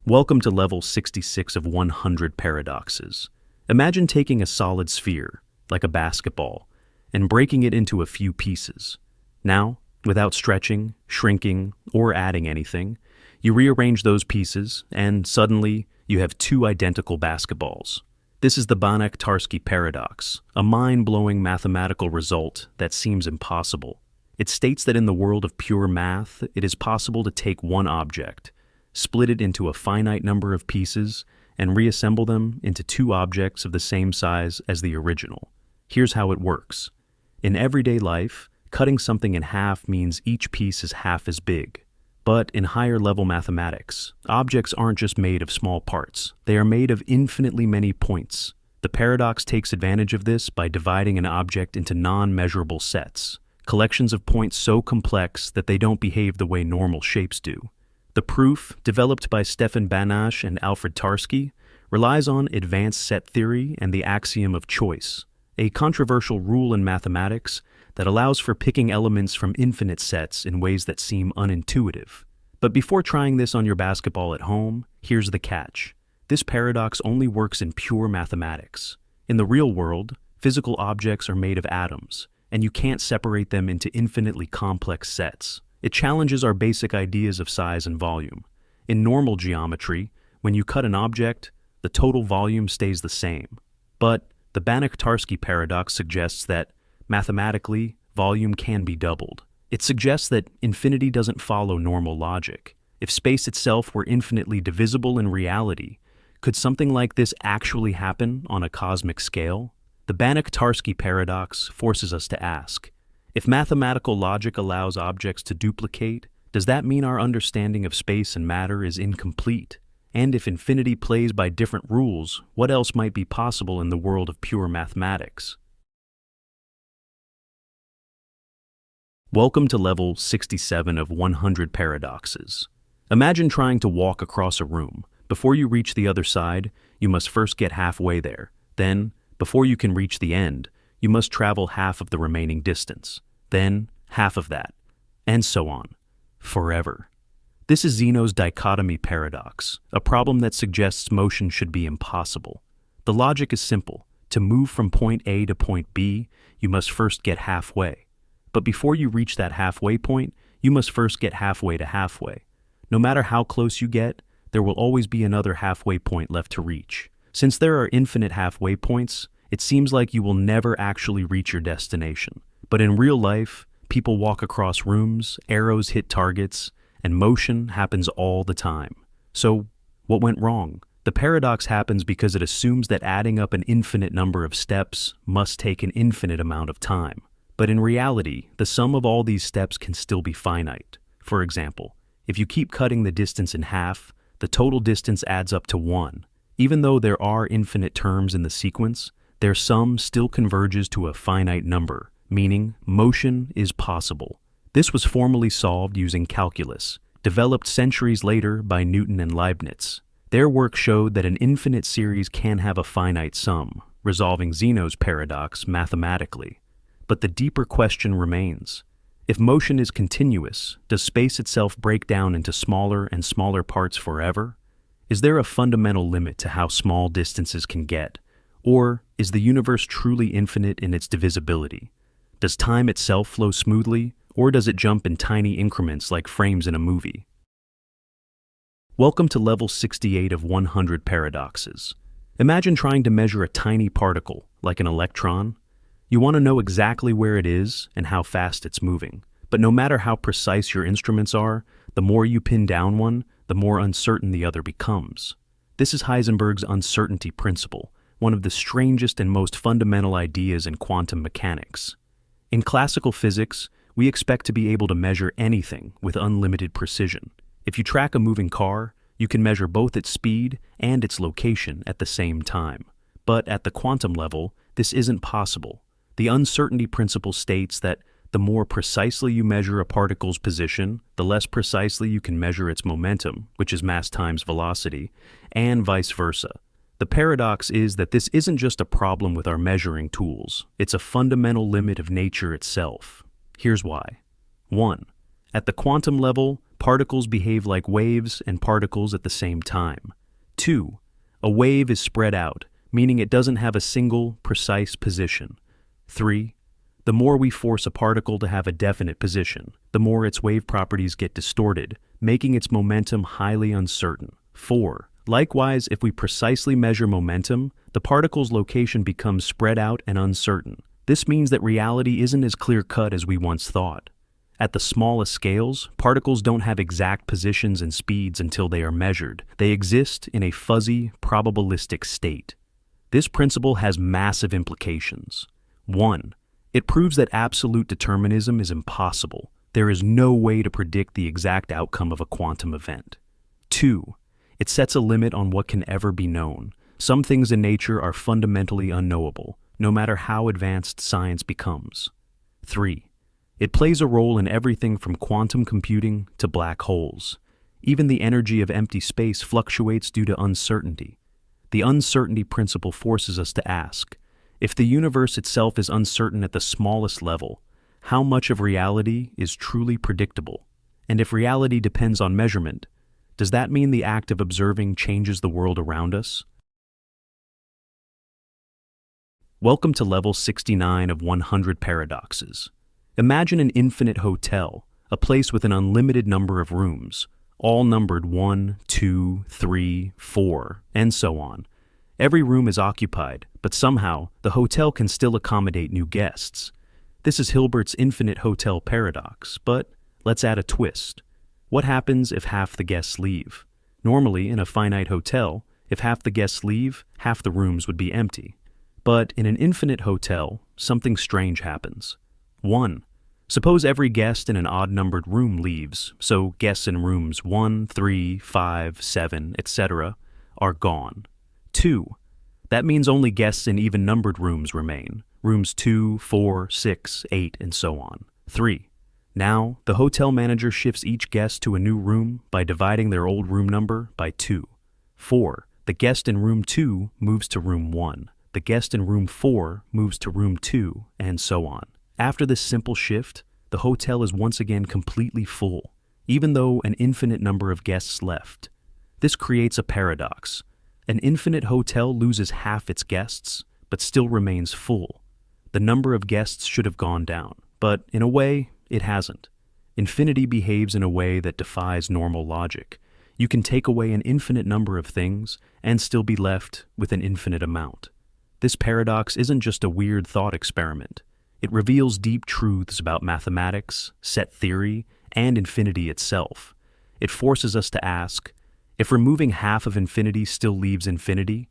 Welcome to level 66 of 100 paradoxes. Imagine taking a solid sphere, like a basketball, and breaking it into a few pieces. Now, without stretching, shrinking, or adding anything, you rearrange those pieces, and suddenly you have two identical basketballs. This is the Banach-Tarski paradox, a mind-blowing mathematical result that seems impossible. It states that in the world of pure math, it is possible to take one object, split it into a finite number of pieces, and reassemble them into two objects of the same size as the original. Here's how it works. In everyday life, cutting something in half means each piece is half as big. But in higher-level mathematics, objects aren't just made of small parts. They are made of infinitely many points. The paradox takes advantage of this by dividing an object into non-measurable sets, collections of points so complex that they don't behave the way normal shapes do. The proof, developed by Stefan Banach and Alfred Tarski, relies on advanced set theory and the axiom of choice, a controversial rule in mathematics that allows for picking elements from infinite sets in ways that seem unintuitive. But before trying this on your basketball at home, here's the catch. This paradox only works in pure mathematics. In the real world, physical objects are made of atoms, and you can't separate them into infinitely complex sets. It challenges our basic ideas of size and volume. In normal geometry, when you cut an object, the total volume stays the same. But the Banach-Tarski paradox suggests that, mathematically, volume can be doubled. It suggests that infinity doesn't follow normal logic. If space itself were infinitely divisible in reality, could something like this actually happen on a cosmic scale? The Banach-Tarski paradox forces us to ask, if mathematical logic allows objects to duplicate, does that mean our understanding of space and matter is incomplete? And if infinity plays by different rules, what else might be possible in the world of pure mathematics? Welcome to level 67 of 100 paradoxes. Imagine trying to walk across a room. Before you reach the other side, you must first get halfway there. Then, before you can reach the end, you must travel half of the remaining distance. Then, half of that. And so on. Forever. This is Zeno's dichotomy paradox, a problem that suggests motion should be impossible. The logic is simple. To move from point A to point B, you must first get halfway. But before you reach that halfway point, you must first get halfway to halfway. No matter how close you get, there will always be another halfway point left to reach. Since there are infinite halfway points, it seems like you will never actually reach your destination. But in real life, people walk across rooms, arrows hit targets, and motion happens all the time. So, what went wrong? The paradox happens because it assumes that adding up an infinite number of steps must take an infinite amount of time. But in reality, the sum of all these steps can still be finite. For example, if you keep cutting the distance in half, the total distance adds up to 1. Even though there are infinite terms in the sequence, their sum still converges to a finite number, meaning motion is possible. This was formally solved using calculus, developed centuries later by Newton and Leibniz. Their work showed that an infinite series can have a finite sum, resolving Zeno's paradox mathematically. But the deeper question remains. If motion is continuous, does space itself break down into smaller and smaller parts forever? Is there a fundamental limit to how small distances can get? Or is the universe truly infinite in its divisibility? Does time itself flow smoothly, or does it jump in tiny increments like frames in a movie? Welcome to level 68 of 100 paradoxes. Imagine trying to measure a tiny particle, like an electron. You want to know exactly where it is and how fast it's moving. But no matter how precise your instruments are, the more you pin down one, the more uncertain the other becomes. This is Heisenberg's uncertainty principle, one of the strangest and most fundamental ideas in quantum mechanics. In classical physics, we expect to be able to measure anything with unlimited precision. If you track a moving car, you can measure both its speed and its location at the same time. But at the quantum level, this isn't possible. The uncertainty principle states that the more precisely you measure a particle's position, the less precisely you can measure its momentum, which is mass times velocity, and vice versa. The paradox is that this isn't just a problem with our measuring tools, it's a fundamental limit of nature itself. Here's why. 1. At the quantum level, particles behave like waves and particles at the same time. 2. A wave is spread out, meaning it doesn't have a single, precise position. 3. The more we force a particle to have a definite position, the more its wave properties get distorted, making its momentum highly uncertain. 4. Likewise, if we precisely measure momentum, the particle's location becomes spread out and uncertain. This means that reality isn't as clear-cut as we once thought. At the smallest scales, particles don't have exact positions and speeds until they are measured. They exist in a fuzzy, probabilistic state. This principle has massive implications. 1. It proves that absolute determinism is impossible. There is no way to predict the exact outcome of a quantum event. 2. It sets a limit on what can ever be known. Some things in nature are fundamentally unknowable, no matter how advanced science becomes. 3. It plays a role in everything from quantum computing to black holes. Even the energy of empty space fluctuates due to uncertainty. The uncertainty principle forces us to ask, if the universe itself is uncertain at the smallest level, how much of reality is truly predictable? And if reality depends on measurement, does that mean the act of observing changes the world around us? Welcome to level 69 of 100 paradoxes. Imagine an infinite hotel, a place with an unlimited number of rooms, all numbered 1, 2, 3, 4, and so on. Every room is occupied, but somehow the hotel can still accommodate new guests. This is Hilbert's infinite hotel paradox, but let's add a twist. What happens if half the guests leave? Normally, in a finite hotel, if half the guests leave, half the rooms would be empty. But in an infinite hotel, something strange happens. 1. Suppose every guest in an odd-numbered room leaves, so guests in rooms 1, 3, 5, 7, etc. are gone. 2. That means only guests in even-numbered rooms remain, rooms 2, 4, 6, 8, and so on. 3. Now, the hotel manager shifts each guest to a new room by dividing their old room number by 2. 4. The guest in room 2 moves to room 1. The guest in room 4 moves to room 2, and so on. After this simple shift, the hotel is once again completely full, even though an infinite number of guests left. This creates a paradox. An infinite hotel loses half its guests, but still remains full. The number of guests should have gone down, but in a way, it hasn't. Infinity behaves in a way that defies normal logic. You can take away an infinite number of things and still be left with an infinite amount. This paradox isn't just a weird thought experiment. It reveals deep truths about mathematics, set theory, and infinity itself. It forces us to ask, if removing half of infinity still leaves infinity,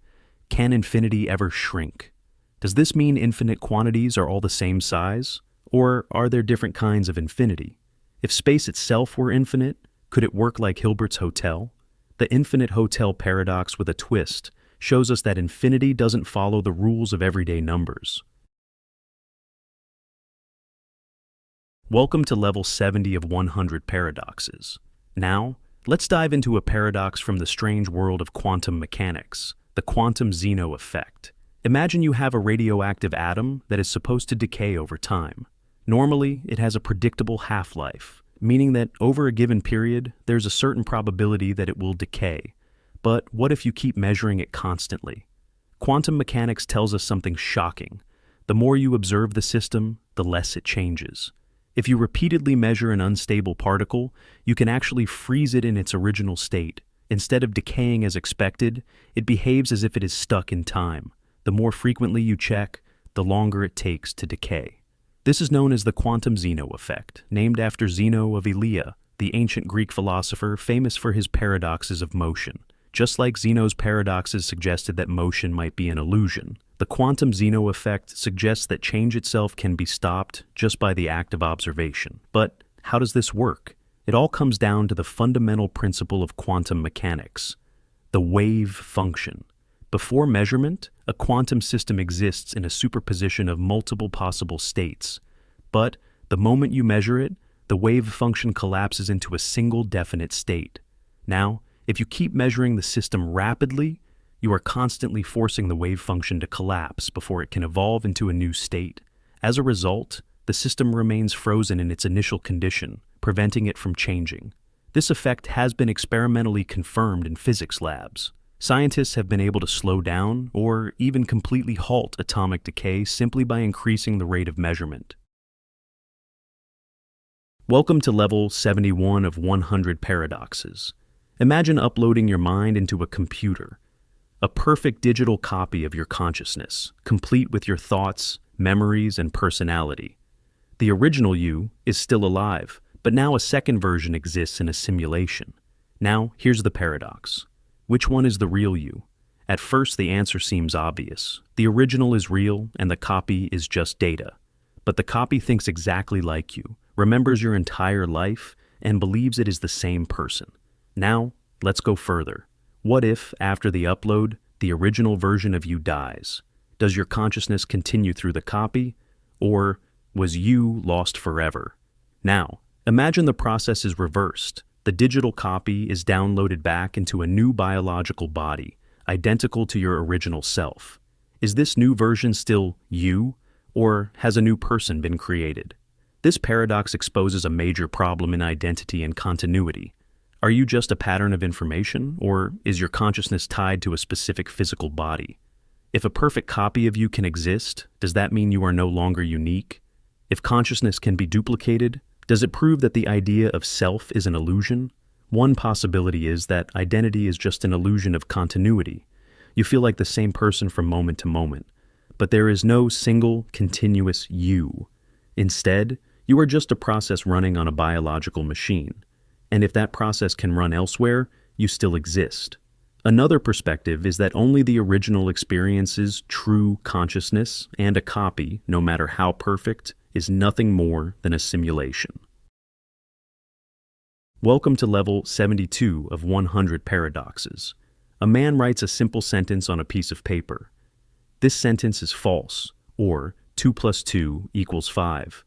can infinity ever shrink? Does this mean infinite quantities are all the same size? Or are there different kinds of infinity? If space itself were infinite, could it work like Hilbert's hotel? The infinite hotel paradox with a twist shows us that infinity doesn't follow the rules of everyday numbers. Welcome to level 70 of 100 paradoxes. Now, let's dive into a paradox from the strange world of quantum mechanics, the quantum Zeno effect. Imagine you have a radioactive atom that is supposed to decay over time. Normally, it has a predictable half-life, meaning that over a given period, there's a certain probability that it will decay. But what if you keep measuring it constantly? Quantum mechanics tells us something shocking. The more you observe the system, the less it changes. If you repeatedly measure an unstable particle, you can actually freeze it in its original state. Instead of decaying as expected, it behaves as if it is stuck in time. The more frequently you check, the longer it takes to decay. This is known as the quantum Zeno effect, named after Zeno of Elea, the ancient Greek philosopher famous for his paradoxes of motion. Just like Zeno's paradoxes suggested that motion might be an illusion, the quantum Zeno effect suggests that change itself can be stopped just by the act of observation. But how does this work? It all comes down to the fundamental principle of quantum mechanics, the wave function. Before measurement, a quantum system exists in a superposition of multiple possible states. But the moment you measure it, the wave function collapses into a single definite state. Now, if you keep measuring the system rapidly, you are constantly forcing the wave function to collapse before it can evolve into a new state. As a result, the system remains frozen in its initial condition, preventing it from changing. This effect has been experimentally confirmed in physics labs. Scientists have been able to slow down or even completely halt atomic decay simply by increasing the rate of measurement. Welcome to level 71 of 100 paradoxes. Imagine uploading your mind into a computer, a perfect digital copy of your consciousness, complete with your thoughts, memories, and personality. The original you is still alive, but now a second version exists in a simulation. Now, here's the paradox. Which one is the real you? At first, the answer seems obvious. The original is real, and the copy is just data. But the copy thinks exactly like you, remembers your entire life, and believes it is the same person. Now, let's go further. What if, after the upload, the original version of you dies? Does your consciousness continue through the copy, or was you lost forever? Now, imagine the process is reversed. The digital copy is downloaded back into a new biological body, identical to your original self. Is this new version still you, or has a new person been created? This paradox exposes a major problem in identity and continuity. Are you just a pattern of information, or is your consciousness tied to a specific physical body? If a perfect copy of you can exist, does that mean you are no longer unique? If consciousness can be duplicated, does it prove that the idea of self is an illusion? One possibility is that identity is just an illusion of continuity. You feel like the same person from moment to moment, but there is no single, continuous you. Instead, you are just a process running on a biological machine. And if that process can run elsewhere, you still exist. Another perspective is that only the original experience's true consciousness and a copy, no matter how perfect, is nothing more than a simulation. Welcome to level 72 of 100 paradoxes. A man writes a simple sentence on a piece of paper. This sentence is false, or 2 plus 2 equals 5.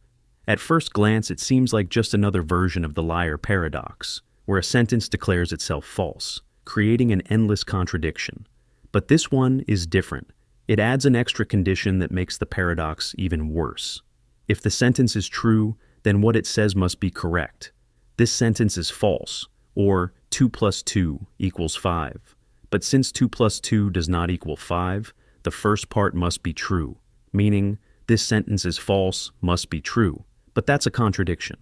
At first glance, it seems like just another version of the liar paradox, where a sentence declares itself false, creating an endless contradiction. But this one is different. It adds an extra condition that makes the paradox even worse. If the sentence is true, then what it says must be correct. This sentence is false, or 2 plus 2 equals 5. But since 2 plus 2 does not equal 5, the first part must be true, meaning this sentence is false must be true. But that's a contradiction.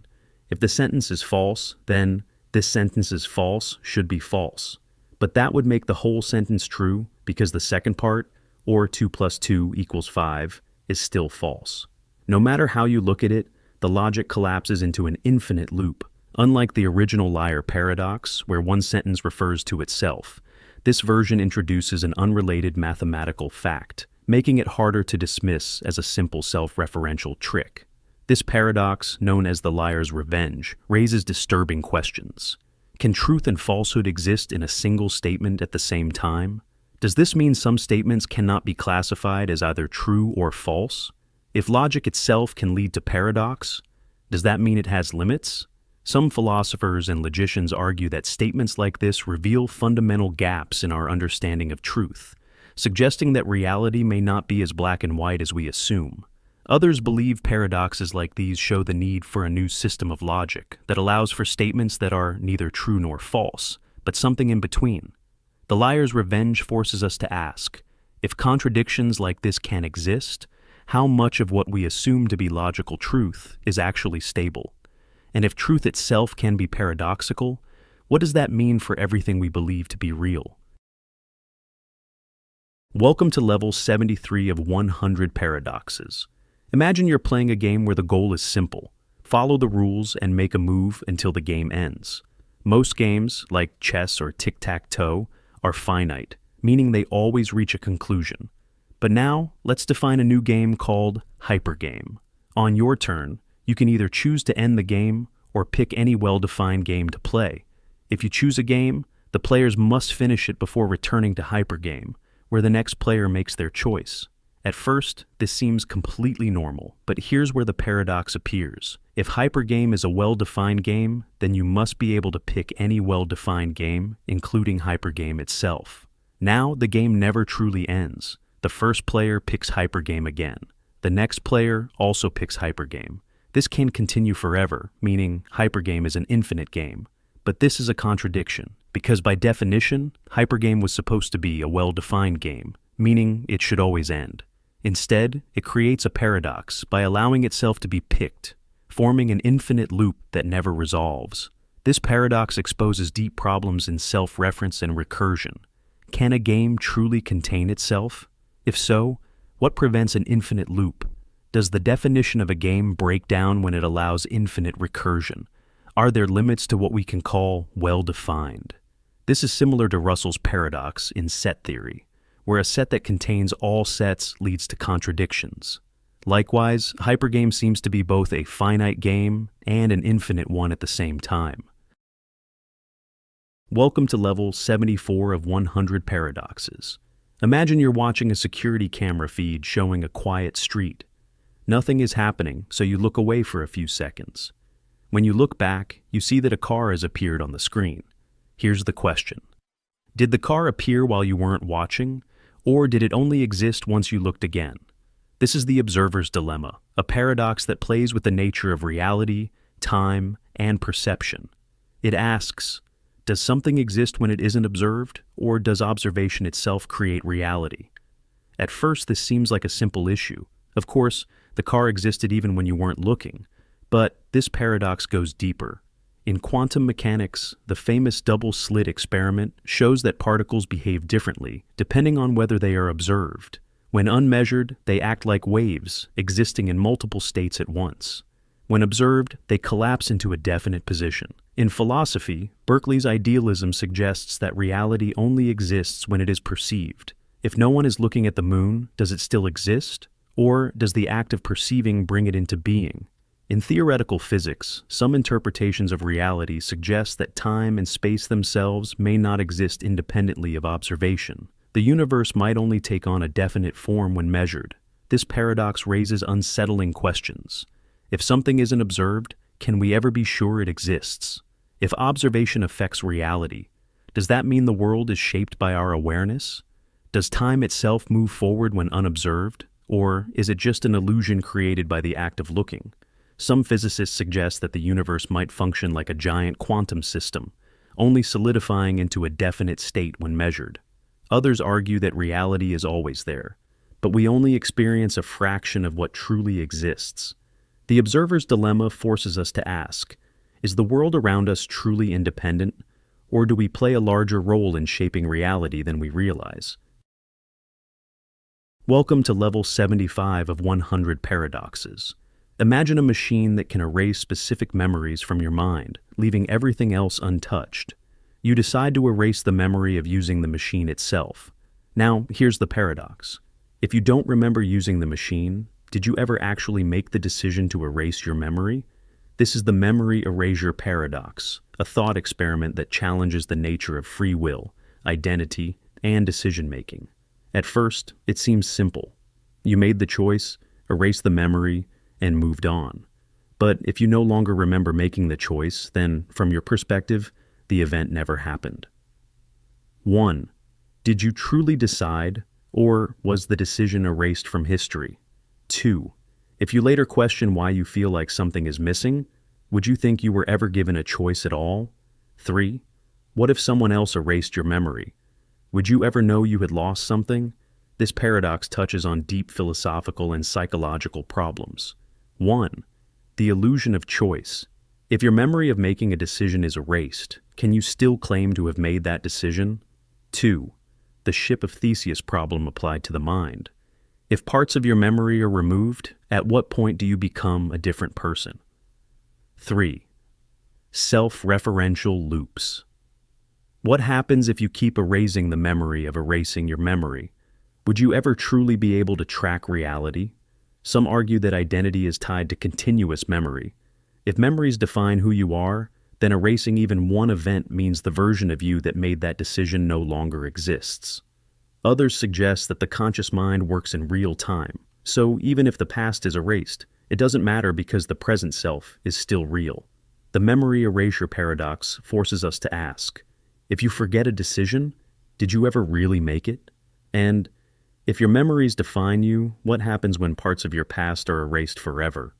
If the sentence is false, then this sentence is false should be false. But that would make the whole sentence true because the second part, or 2 plus 2 equals 5, is still false. No matter how you look at it, the logic collapses into an infinite loop. Unlike the original liar paradox, where one sentence refers to itself, this version introduces an unrelated mathematical fact, making it harder to dismiss as a simple self-referential trick. This paradox, known as the liar's revenge, raises disturbing questions. Can truth and falsehood exist in a single statement at the same time? Does this mean some statements cannot be classified as either true or false? If logic itself can lead to paradox, does that mean it has limits? Some philosophers and logicians argue that statements like this reveal fundamental gaps in our understanding of truth, suggesting that reality may not be as black and white as we assume. Others believe paradoxes like these show the need for a new system of logic that allows for statements that are neither true nor false, but something in between. The liar's revenge forces us to ask, if contradictions like this can exist, how much of what we assume to be logical truth is actually stable? And if truth itself can be paradoxical, what does that mean for everything we believe to be real? Welcome to level 73 of 100 paradoxes. Imagine you're playing a game where the goal is simple. Follow the rules and make a move until the game ends. Most games, like chess or tic-tac-toe, are finite, meaning they always reach a conclusion. But now, let's define a new game called hypergame. On your turn, you can either choose to end the game or pick any well-defined game to play. If you choose a game, the players must finish it before returning to hypergame, where the next player makes their choice. At first, this seems completely normal, but here's where the paradox appears. If hypergame is a well-defined game, then you must be able to pick any well-defined game, including hypergame itself. Now, the game never truly ends. The first player picks hypergame again. The next player also picks hypergame. This can continue forever, meaning hypergame is an infinite game. But this is a contradiction, because by definition, hypergame was supposed to be a well-defined game, meaning it should always end. Instead, it creates a paradox by allowing itself to be picked, forming an infinite loop that never resolves. This paradox exposes deep problems in self-reference and recursion. Can a game truly contain itself? If so, what prevents an infinite loop? Does the definition of a game break down when it allows infinite recursion? Are there limits to what we can call well-defined? This is similar to Russell's paradox in set theory, where a set that contains all sets leads to contradictions. Likewise, hypergame seems to be both a finite game and an infinite one at the same time. Welcome to level 74 of 100 paradoxes. Imagine you're watching a security camera feed showing a quiet street. Nothing is happening, so you look away for a few seconds. When you look back, you see that a car has appeared on the screen. Here's the question. Did the car appear while you weren't watching, or did it only exist once you looked again? This is the observer's dilemma, a paradox that plays with the nature of reality, time, and perception. It asks, does something exist when it isn't observed, or does observation itself create reality? At first, this seems like a simple issue. Of course, the car existed even when you weren't looking. But this paradox goes deeper. In quantum mechanics, the famous double-slit experiment shows that particles behave differently depending on whether they are observed. When unmeasured, they act like waves, existing in multiple states at once. When observed, they collapse into a definite position. In philosophy, Berkeley's idealism suggests that reality only exists when it is perceived. If no one is looking at the moon, does it still exist? Or does the act of perceiving bring it into being? In theoretical physics, some interpretations of reality suggest that time and space themselves may not exist independently of observation. The universe might only take on a definite form when measured. This paradox raises unsettling questions. If something isn't observed, can we ever be sure it exists? If observation affects reality, does that mean the world is shaped by our awareness? Does time itself move forward when unobserved? Or is it just an illusion created by the act of looking? Some physicists suggest that the universe might function like a giant quantum system, only solidifying into a definite state when measured. Others argue that reality is always there, but we only experience a fraction of what truly exists. The observer's dilemma forces us to ask, is the world around us truly independent, or do we play a larger role in shaping reality than we realize? Welcome to level 75 of 100 paradoxes. Imagine a machine that can erase specific memories from your mind, leaving everything else untouched. You decide to erase the memory of using the machine itself. Now, here's the paradox. If you don't remember using the machine, did you ever actually make the decision to erase your memory? This is the memory erasure paradox, a thought experiment that challenges the nature of free will, identity, and decision-making. At first, it seems simple. You made the choice, erased the memory, and moved on. But if you no longer remember making the choice, then, from your perspective, the event never happened. 1. Did you truly decide, or was the decision erased from history? 2. If you later question why you feel like something is missing, would you think you were ever given a choice at all? 3. What if someone else erased your memory? Would you ever know you had lost something? This paradox touches on deep philosophical and psychological problems. 1. The illusion of choice. If your memory of making a decision is erased, can you still claim to have made that decision? 2. The ship of Theseus problem applied to the mind. If parts of your memory are removed, at what point do you become a different person? 3. Self-referential loops. What happens if you keep erasing the memory of erasing your memory? Would you ever truly be able to track reality? Some argue that identity is tied to continuous memory. If memories define who you are, then erasing even one event means the version of you that made that decision no longer exists. Others suggest that the conscious mind works in real time, so even if the past is erased, it doesn't matter because the present self is still real. The memory erasure paradox forces us to ask, if you forget a decision, did you ever really make it? And if your memories define you, what happens when parts of your past are erased forever?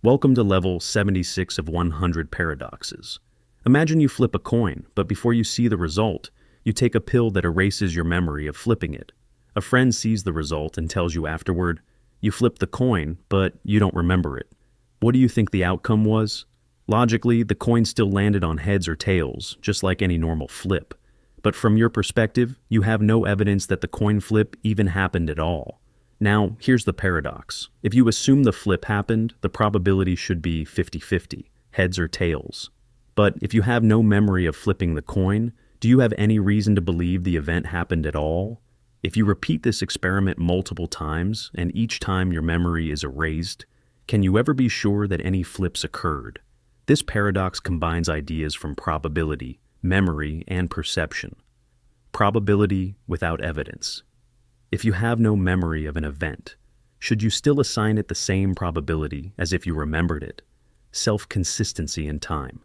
Welcome to level 76 of 100 paradoxes. Imagine you flip a coin, but before you see the result, you take a pill that erases your memory of flipping it. A friend sees the result and tells you afterward, you flipped the coin, but you don't remember it. What do you think the outcome was? Logically, the coin still landed on heads or tails, just like any normal flip. But from your perspective, you have no evidence that the coin flip even happened at all. Now, here's the paradox. If you assume the flip happened, the probability should be 50-50, heads or tails. But if you have no memory of flipping the coin, do you have any reason to believe the event happened at all? If you repeat this experiment multiple times, and each time your memory is erased, can you ever be sure that any flips occurred? This paradox combines ideas from probability, memory, and perception. Probability without evidence. If you have no memory of an event, should you still assign it the same probability as if you remembered it? Self-consistency in time.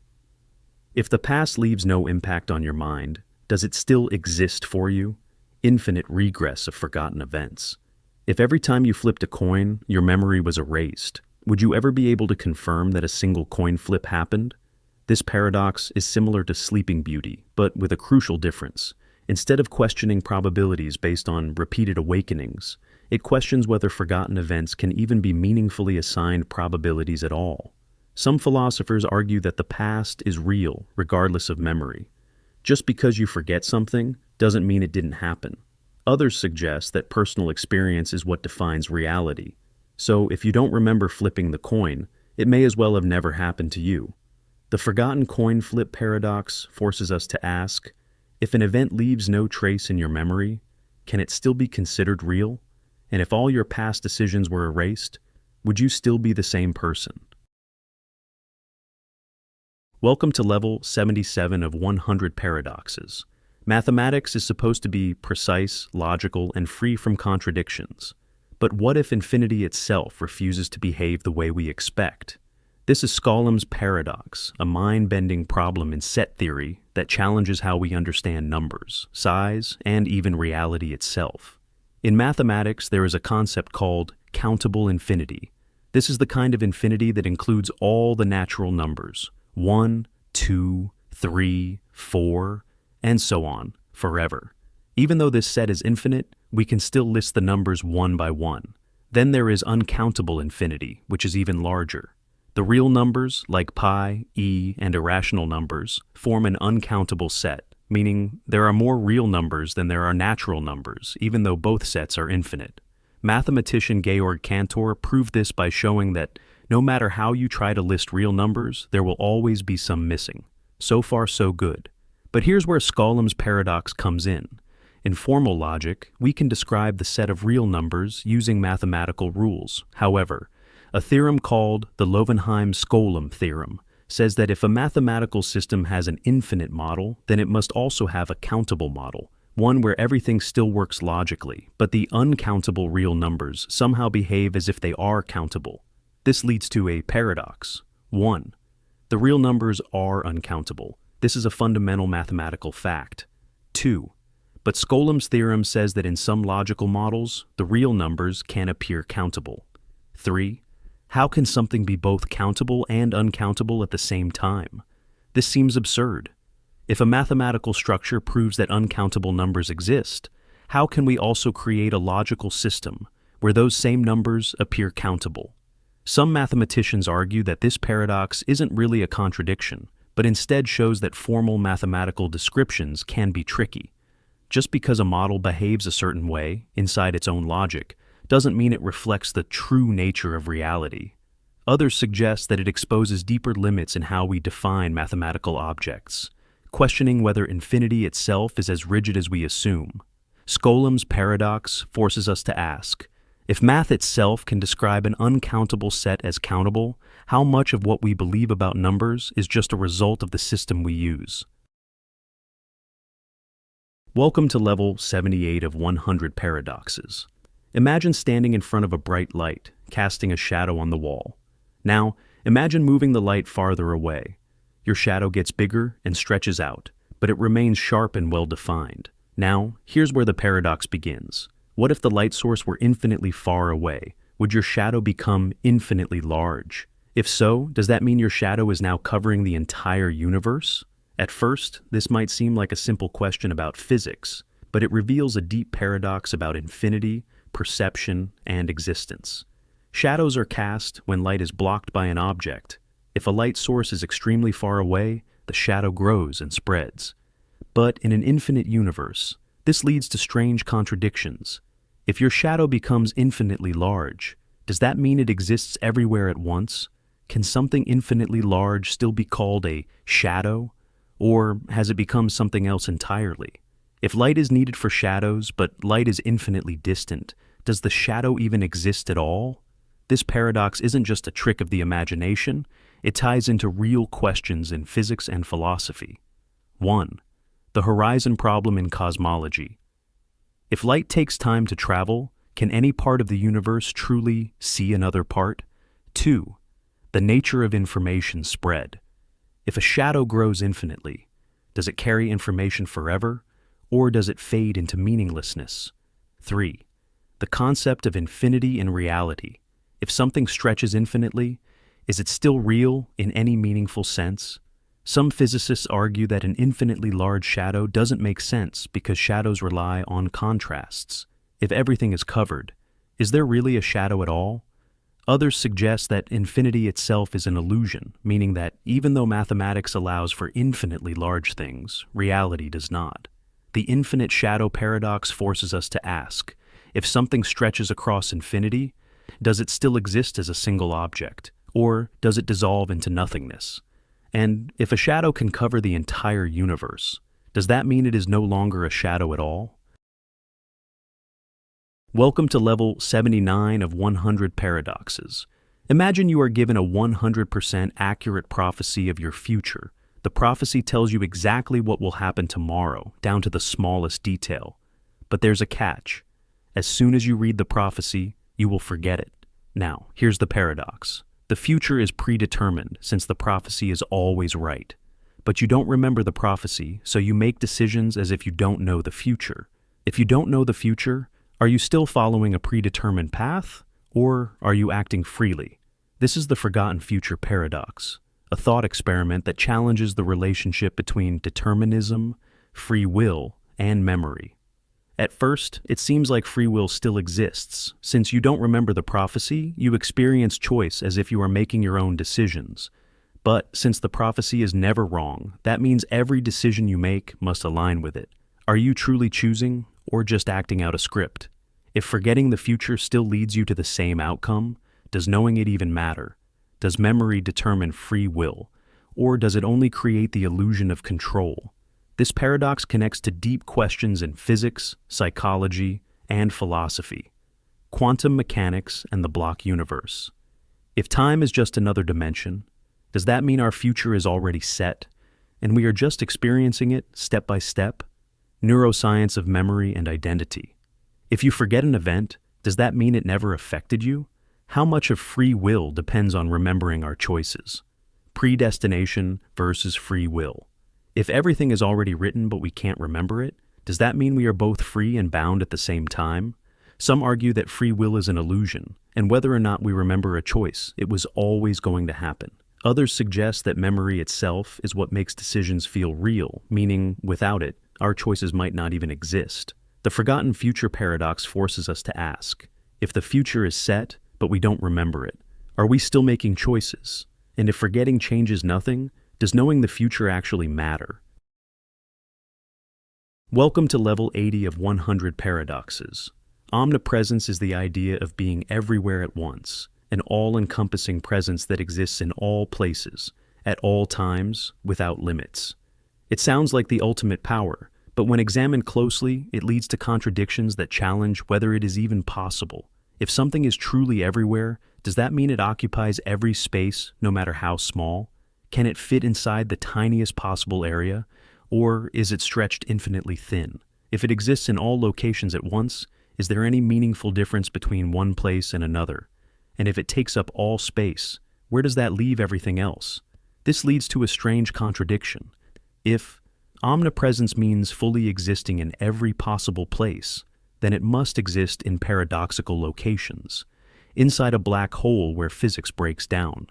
If the past leaves no impact on your mind, does it still exist for you? Infinite regress of forgotten events. If every time you flipped a coin, your memory was erased, would you ever be able to confirm that a single coin flip happened? This paradox is similar to Sleeping Beauty, but with a crucial difference. Instead of questioning probabilities based on repeated awakenings, it questions whether forgotten events can even be meaningfully assigned probabilities at all. Some philosophers argue that the past is real, regardless of memory. Just because you forget something doesn't mean it didn't happen. Others suggest that personal experience is what defines reality. So if you don't remember flipping the coin, it may as well have never happened to you. The forgotten coin flip paradox forces us to ask, if an event leaves no trace in your memory, can it still be considered real? And if all your past decisions were erased, would you still be the same person? Welcome to level 77 of 100 paradoxes. Mathematics is supposed to be precise, logical, and free from contradictions. But what if infinity itself refuses to behave the way we expect? This is Skollem's paradox, a mind-bending problem in set theory that challenges how we understand numbers, size, and even reality itself. In mathematics, there is a concept called countable infinity. This is the kind of infinity that includes all the natural numbers, 1, 2, 3, 4, and so on, forever. Even though this set is infinite, we can still list the numbers one by one. Then there is uncountable infinity, which is even larger. The real numbers, like pi, e, and irrational numbers, form an uncountable set, meaning there are more real numbers than there are natural numbers, even though both sets are infinite. Mathematician Georg Cantor proved this by showing that no matter how you try to list real numbers, there will always be some missing. So far, so good. But here's where Skollem's paradox comes in. In formal logic, we can describe the set of real numbers using mathematical rules. However, a theorem called the Löwenheim-Skollem theorem says that if a mathematical system has an infinite model, then it must also have a countable model, one where everything still works logically, but the uncountable real numbers somehow behave as if they are countable. This leads to a paradox. 1. The real numbers are uncountable. This is a fundamental mathematical fact. 2. But Skollem's theorem says that in some logical models, the real numbers can appear countable. 3. How can something be both countable and uncountable at the same time? This seems absurd. If a mathematical structure proves that uncountable numbers exist, how can we also create a logical system where those same numbers appear countable? Some mathematicians argue that this paradox isn't really a contradiction, but instead shows that formal mathematical descriptions can be tricky. Just because a model behaves a certain way, inside its own logic, doesn't mean it reflects the true nature of reality. Others suggest that it exposes deeper limits in how we define mathematical objects, questioning whether infinity itself is as rigid as we assume. Skollem's paradox forces us to ask, if math itself can describe an uncountable set as countable, how much of what we believe about numbers is just a result of the system we use? Welcome to level 78 of 100 paradoxes. Imagine standing in front of a bright light, casting a shadow on the wall. Now, imagine moving the light farther away. Your shadow gets bigger and stretches out, but it remains sharp and well-defined. Now, here's where the paradox begins. What if the light source were infinitely far away? Would your shadow become infinitely large? If so, does that mean your shadow is now covering the entire universe? At first, this might seem like a simple question about physics, but it reveals a deep paradox about infinity, perception, and existence. Shadows are cast when light is blocked by an object. If a light source is extremely far away, the shadow grows and spreads. But in an infinite universe, this leads to strange contradictions. If your shadow becomes infinitely large, does that mean it exists everywhere at once? Can something infinitely large still be called a shadow? Or has it become something else entirely? If light is needed for shadows, but light is infinitely distant, does the shadow even exist at all? This paradox isn't just a trick of the imagination, it ties into real questions in physics and philosophy. 1. The horizon problem in cosmology. If light takes time to travel, can any part of the universe truly see another part? 2. The nature of information spread. If a shadow grows infinitely, does it carry information forever, or does it fade into meaninglessness? 3. the concept of infinity in reality. If something stretches infinitely, is it still real in any meaningful sense? Some physicists argue that an infinitely large shadow doesn't make sense because shadows rely on contrasts. If everything is covered, is there really a shadow at all? Others suggest that infinity itself is an illusion, meaning that even though mathematics allows for infinitely large things, reality does not. The infinite shadow paradox forces us to ask, if something stretches across infinity, does it still exist as a single object, or does it dissolve into nothingness? And if a shadow can cover the entire universe, does that mean it is no longer a shadow at all? Welcome to level 79 of 100 paradoxes. Imagine you are given a 100% accurate prophecy of your future. The prophecy tells you exactly what will happen tomorrow, down to the smallest detail. But there's a catch. As soon as you read the prophecy, you will forget it. Now, here's the paradox. The future is predetermined, since the prophecy is always right. But you don't remember the prophecy, so you make decisions as if you don't know the future. If you don't know the future, are you still following a predetermined path, or are you acting freely? This is the forgotten future paradox, a thought experiment that challenges the relationship between determinism, free will, and memory. At first, it seems like free will still exists. Since you don't remember the prophecy, you experience choice as if you are making your own decisions. But since the prophecy is never wrong, that means every decision you make must align with it. Are you truly choosing, or just acting out a script? If forgetting the future still leads you to the same outcome, does knowing it even matter? Does memory determine free will, or does it only create the illusion of control? This paradox connects to deep questions in physics, psychology, and philosophy, quantum mechanics, and the block universe. If time is just another dimension, does that mean our future is already set, and we are just experiencing it step by step? Neuroscience of memory and identity. If you forget an event, does that mean it never affected you? How much of free will depends on remembering our choices? Predestination versus free will. If everything is already written but we can't remember it, does that mean we are both free and bound at the same time? Some argue that free will is an illusion, and whether or not we remember a choice, it was always going to happen. Others suggest that memory itself is what makes decisions feel real, meaning without it, our choices might not even exist. The forgotten future paradox forces us to ask, if the future is set, but we don't remember it, are we still making choices? And if forgetting changes nothing, does knowing the future actually matter? Welcome to level 80 of 100 paradoxes. Omnipresence is the idea of being everywhere at once, an all-encompassing presence that exists in all places, at all times, without limits. It sounds like the ultimate power, but when examined closely, it leads to contradictions that challenge whether it is even possible. If something is truly everywhere, does that mean it occupies every space, no matter how small? Can it fit inside the tiniest possible area, or is it stretched infinitely thin? If it exists in all locations at once, is there any meaningful difference between one place and another? And if it takes up all space, where does that leave everything else? This leads to a strange contradiction. If omnipresence means fully existing in every possible place, then it must exist in paradoxical locations, inside a black hole where physics breaks down,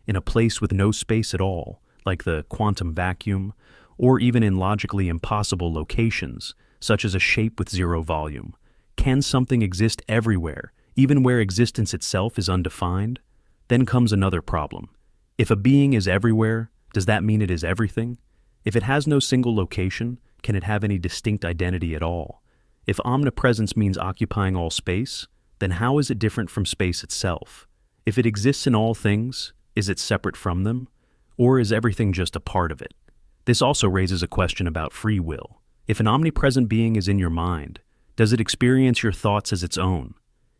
in a place with no space at all, like the quantum vacuum, or even in logically impossible locations, such as a shape with zero volume. Can something exist everywhere, even where existence itself is undefined? Then comes another problem. If a being is everywhere, does that mean it is everything? If it has no single location, can it have any distinct identity at all? If omnipresence means occupying all space, then how is it different from space itself? If it exists in all things, is it separate from them? Or is everything just a part of it? This also raises a question about free will. If an omnipresent being is in your mind, does it experience your thoughts as its own?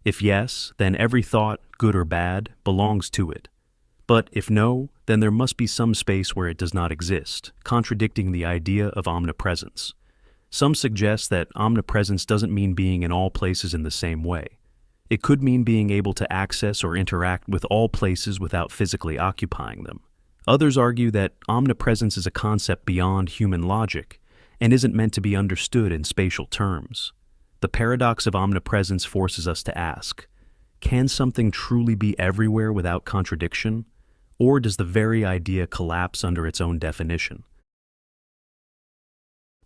If yes, then every thought, good or bad, belongs to it. But if no, then there must be some space where it does not exist, contradicting the idea of omnipresence. Some suggest that omnipresence doesn't mean being in all places in the same way. It could mean being able to access or interact with all places without physically occupying them. Others argue that omnipresence is a concept beyond human logic and isn't meant to be understood in spatial terms. The paradox of omnipresence forces us to ask, can something truly be everywhere without contradiction? Or does the very idea collapse under its own definition?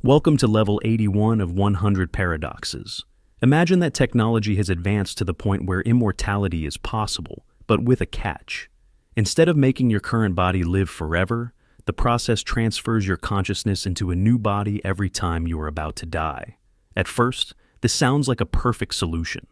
Welcome to level 81 of 100 paradoxes. Imagine that technology has advanced to the point where immortality is possible, but with a catch. Instead of making your current body live forever, the process transfers your consciousness into a new body every time you are about to die. At first, this sounds like a perfect solution.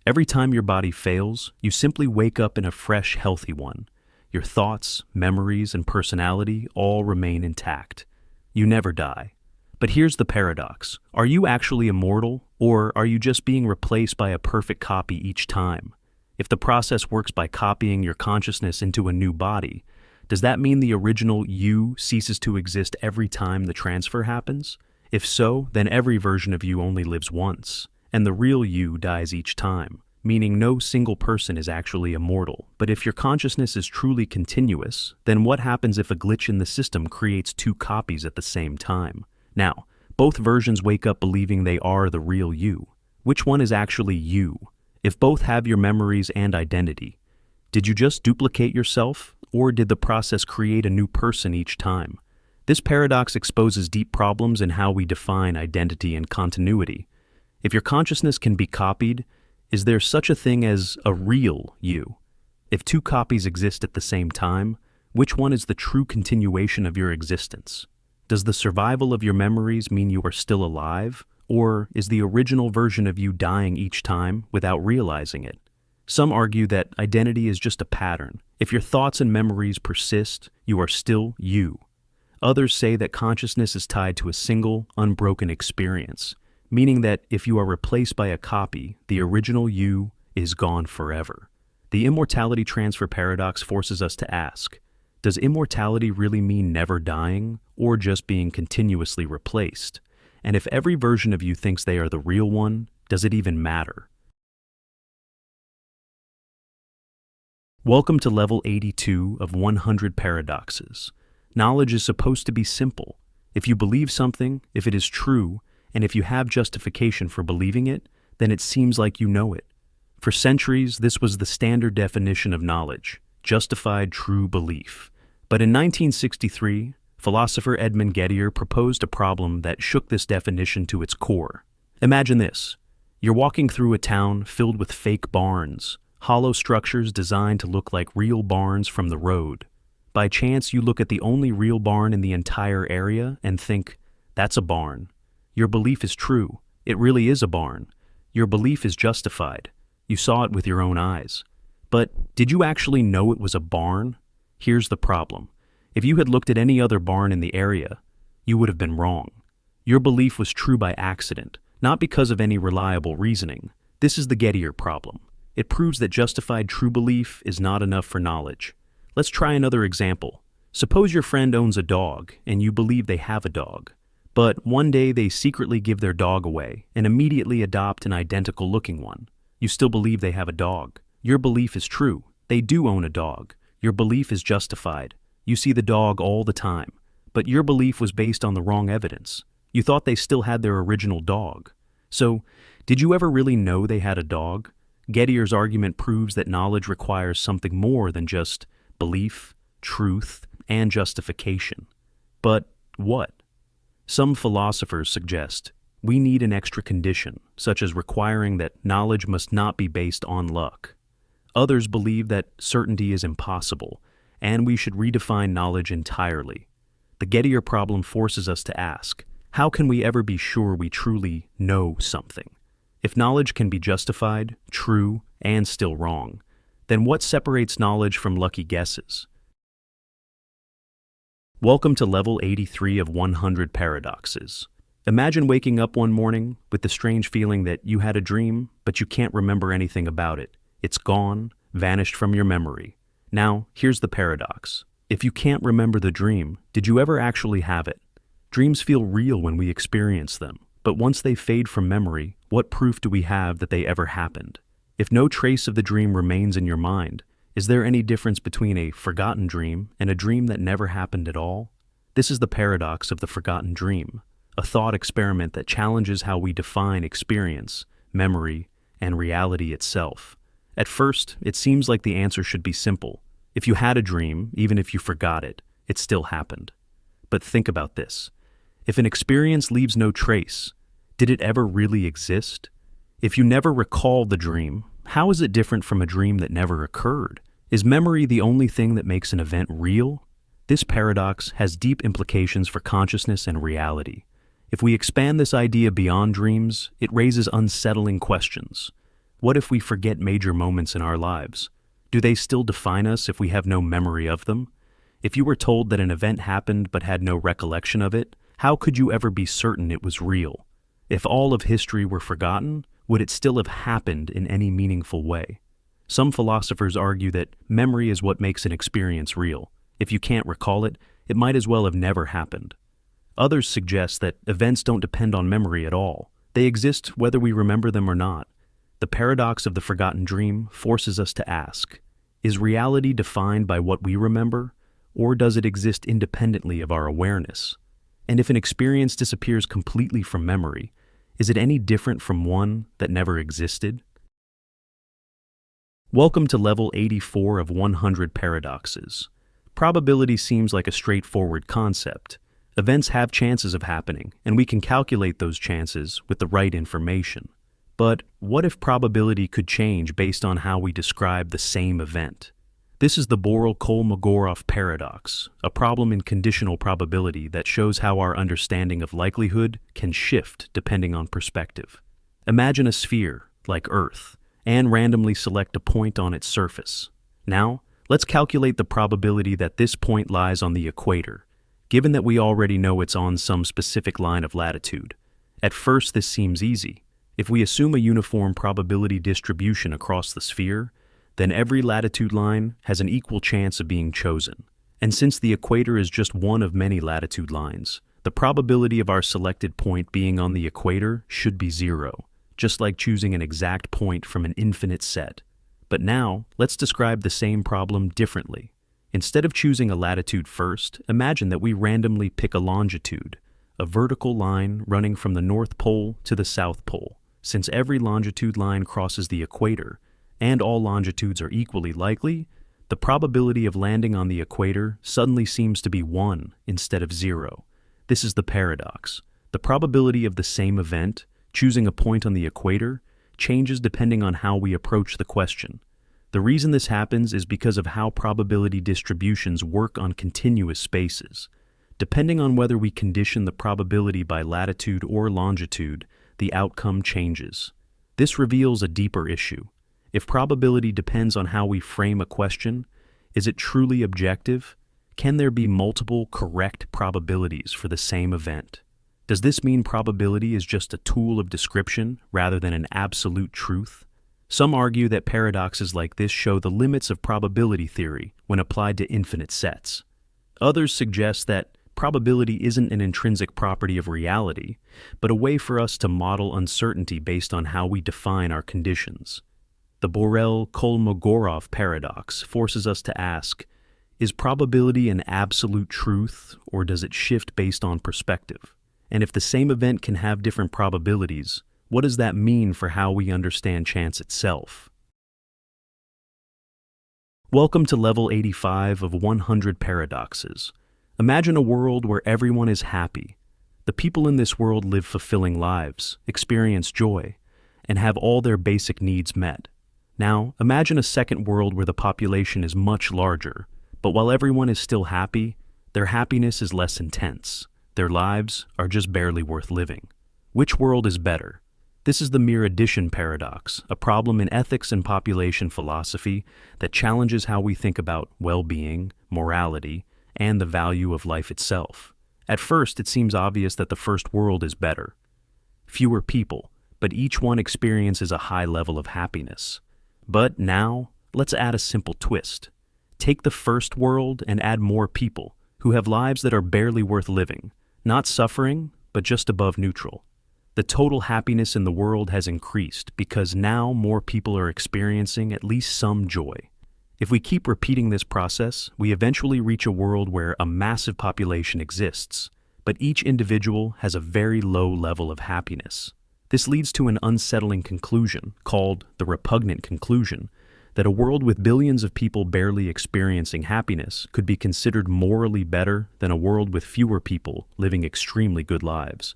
Every time your body fails, you simply wake up in a fresh, healthy one. Your thoughts, memories, and personality all remain intact. You never die. But here's the paradox. Are you actually immortal, or are you just being replaced by a perfect copy each time? If the process works by copying your consciousness into a new body, does that mean the original you ceases to exist every time the transfer happens? If so, then every version of you only lives once, and the real you dies each time, meaning no single person is actually immortal. But if your consciousness is truly continuous, then what happens if a glitch in the system creates two copies at the same time? Now, both versions wake up believing they are the real you. Which one is actually you? If both have your memories and identity, did you just duplicate yourself, or did the process create a new person each time? This paradox exposes deep problems in how we define identity and continuity. If your consciousness can be copied, is there such a thing as a real you? If two copies exist at the same time, which one is the true continuation of your existence? Does the survival of your memories mean you are still alive, or is the original version of you dying each time without realizing it? Some argue that identity is just a pattern. If your thoughts and memories persist, you are still you. Others say that consciousness is tied to a single, unbroken experience, meaning that if you are replaced by a copy, the original you is gone forever. The immortality transfer paradox forces us to ask, does immortality really mean never dying, or just being continuously replaced? And if every version of you thinks they are the real one, does it even matter? Welcome to level 82 of 100 paradoxes. Knowledge is supposed to be simple. If you believe something, if it is true, and if you have justification for believing it, then it seems like you know it. For centuries, this was the standard definition of knowledge, justified true belief. But in 1963, philosopher Edmund Gettier proposed a problem that shook this definition to its core. Imagine this. You're walking through a town filled with fake barns, hollow structures designed to look like real barns from the road. By chance, you look at the only real barn in the entire area and think, that's a barn. Your belief is true. It really is a barn. Your belief is justified. You saw it with your own eyes. But did you actually know it was a barn? Here's the problem. If you had looked at any other barn in the area, you would have been wrong. Your belief was true by accident, not because of any reliable reasoning. This is the Gettier problem. It proves that justified true belief is not enough for knowledge. Let's try another example. Suppose your friend owns a dog, and you believe they have a dog. But one day they secretly give their dog away and immediately adopt an identical-looking one. You still believe they have a dog. Your belief is true. They do own a dog. Your belief is justified. You see the dog all the time. But your belief was based on the wrong evidence. You thought they still had their original dog. So, did you ever really know they had a dog? Gettier's argument proves that knowledge requires something more than just belief, truth, and justification. But what? Some philosophers suggest we need an extra condition, such as requiring that knowledge must not be based on luck. Others believe that certainty is impossible, and we should redefine knowledge entirely. The Gettier problem forces us to ask, how can we ever be sure we truly know something? If knowledge can be justified, true, and still wrong, then what separates knowledge from lucky guesses? Welcome to level 83 of 100 paradoxes. Imagine waking up one morning with the strange feeling that you had a dream, but you can't remember anything about it. It's gone, vanished from your memory. Now, here's the paradox. If you can't remember the dream, did you ever actually have it? Dreams feel real when we experience them, but once they fade from memory, what proof do we have that they ever happened? If no trace of the dream remains in your mind, is there any difference between a forgotten dream and a dream that never happened at all? This is the paradox of the forgotten dream. a thought experiment that challenges how we define experience, memory, and reality itself. At first, it seems like the answer should be simple. If you had a dream, even if you forgot it, it still happened. But think about this. If an experience leaves no trace, did it ever really exist? If you never recall the dream, how is it different from a dream that never occurred? Is memory the only thing that makes an event real? This paradox has deep implications for consciousness and reality. If we expand this idea beyond dreams, it raises unsettling questions. What if we forget major moments in our lives? Do they still define us if we have no memory of them? If you were told that an event happened but had no recollection of it, how could you ever be certain it was real? If all of history were forgotten, would it still have happened in any meaningful way? Some philosophers argue that memory is what makes an experience real. If you can't recall it, it might as well have never happened. Others suggest that events don't depend on memory at all. They exist whether we remember them or not. The paradox of the forgotten dream forces us to ask, is reality defined by what we remember, or does it exist independently of our awareness? And if an experience disappears completely from memory, is it any different from one that never existed? Welcome to level 84 of 100 paradoxes. Probability seems like a straightforward concept. Events have chances of happening, and we can calculate those chances with the right information. But what if probability could change based on how we describe the same event? This is the Borel-Kolmogorov paradox, a problem in conditional probability that shows how our understanding of likelihood can shift depending on perspective. Imagine a sphere, like Earth, and randomly select a point on its surface. Now, let's calculate the probability that this point lies on the equator, given that we already know it's on some specific line of latitude. At first, this seems easy. If we assume a uniform probability distribution across the sphere, then every latitude line has an equal chance of being chosen. And since the equator is just one of many latitude lines, the probability of our selected point being on the equator should be 0, just like choosing an exact point from an infinite set. But now, let's describe the same problem differently. Instead of choosing a latitude first, imagine that we randomly pick a longitude, a vertical line running from the North Pole to the South Pole. Since every longitude line crosses the equator, and all longitudes are equally likely, the probability of landing on the equator suddenly seems to be 1 instead of 0. This is the paradox. The probability of the same event, choosing a point on the equator, changes depending on how we approach the question. The reason this happens is because of how probability distributions work on continuous spaces. Depending on whether we condition the probability by latitude or longitude, the outcome changes. This reveals a deeper issue. If probability depends on how we frame a question, is it truly objective? Can there be multiple correct probabilities for the same event? Does this mean probability is just a tool of description rather than an absolute truth? Some argue that paradoxes like this show the limits of probability theory when applied to infinite sets. Others suggest that probability isn't an intrinsic property of reality, but a way for us to model uncertainty based on how we define our conditions. The Borel-Kolmogorov paradox forces us to ask, is probability an absolute truth, or does it shift based on perspective? And if the same event can have different probabilities, what does that mean for how we understand chance itself? Welcome to level 85 of 100 paradoxes. Imagine a world where everyone is happy. The people in this world live fulfilling lives, experience joy, and have all their basic needs met. Now, imagine a second world where the population is much larger, but while everyone is still happy, their happiness is less intense. Their lives are just barely worth living. Which world is better? This is the mere addition paradox, a problem in ethics and population philosophy that challenges how we think about well-being, morality, and the value of life itself. At first, it seems obvious that the first world is better. Fewer people, but each one experiences a high level of happiness. But now, let's add a simple twist. Take the first world and add more people who have lives that are barely worth living, not suffering, but just above neutral. The total happiness in the world has increased because now more people are experiencing at least some joy. If we keep repeating this process, we eventually reach a world where a massive population exists, but each individual has a very low level of happiness. This leads to an unsettling conclusion, called the repugnant conclusion, that a world with billions of people barely experiencing happiness could be considered morally better than a world with fewer people living extremely good lives.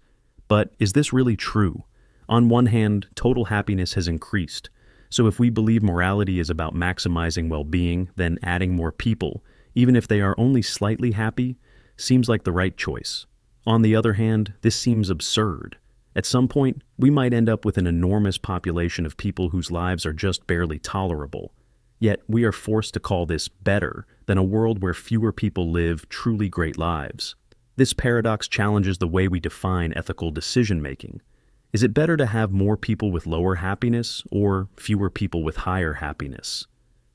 But is this really true? On one hand, total happiness has increased, so if we believe morality is about maximizing well-being, then adding more people, even if they are only slightly happy, seems like the right choice. On the other hand, this seems absurd. At some point, we might end up with an enormous population of people whose lives are just barely tolerable. Yet, we are forced to call this better than a world where fewer people live truly great lives. This paradox challenges the way we define ethical decision-making. Is it better to have more people with lower happiness or fewer people with higher happiness?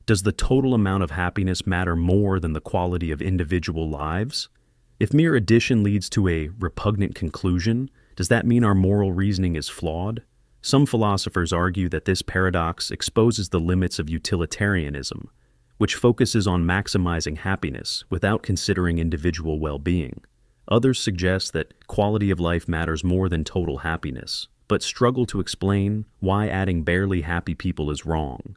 Does the total amount of happiness matter more than the quality of individual lives? If mere addition leads to a repugnant conclusion, does that mean our moral reasoning is flawed? Some philosophers argue that this paradox exposes the limits of utilitarianism, which focuses on maximizing happiness without considering individual well-being. Others suggest that quality of life matters more than total happiness, but struggle to explain why adding barely happy people is wrong.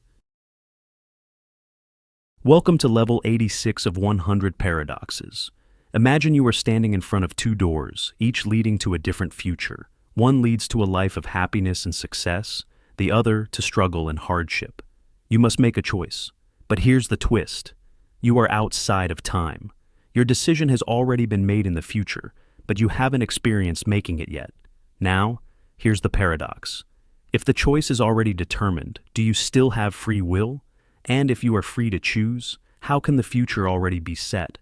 Welcome to level 86 of 100 paradoxes. Imagine you are standing in front of two doors, each leading to a different future. One leads to a life of happiness and success, the other to struggle and hardship. You must make a choice. But here's the twist. You are outside of time. Your decision has already been made in the future, but you haven't experienced making it yet. Now, here's the paradox. If the choice is already determined, do you still have free will? And if you are free to choose, how can the future already be set?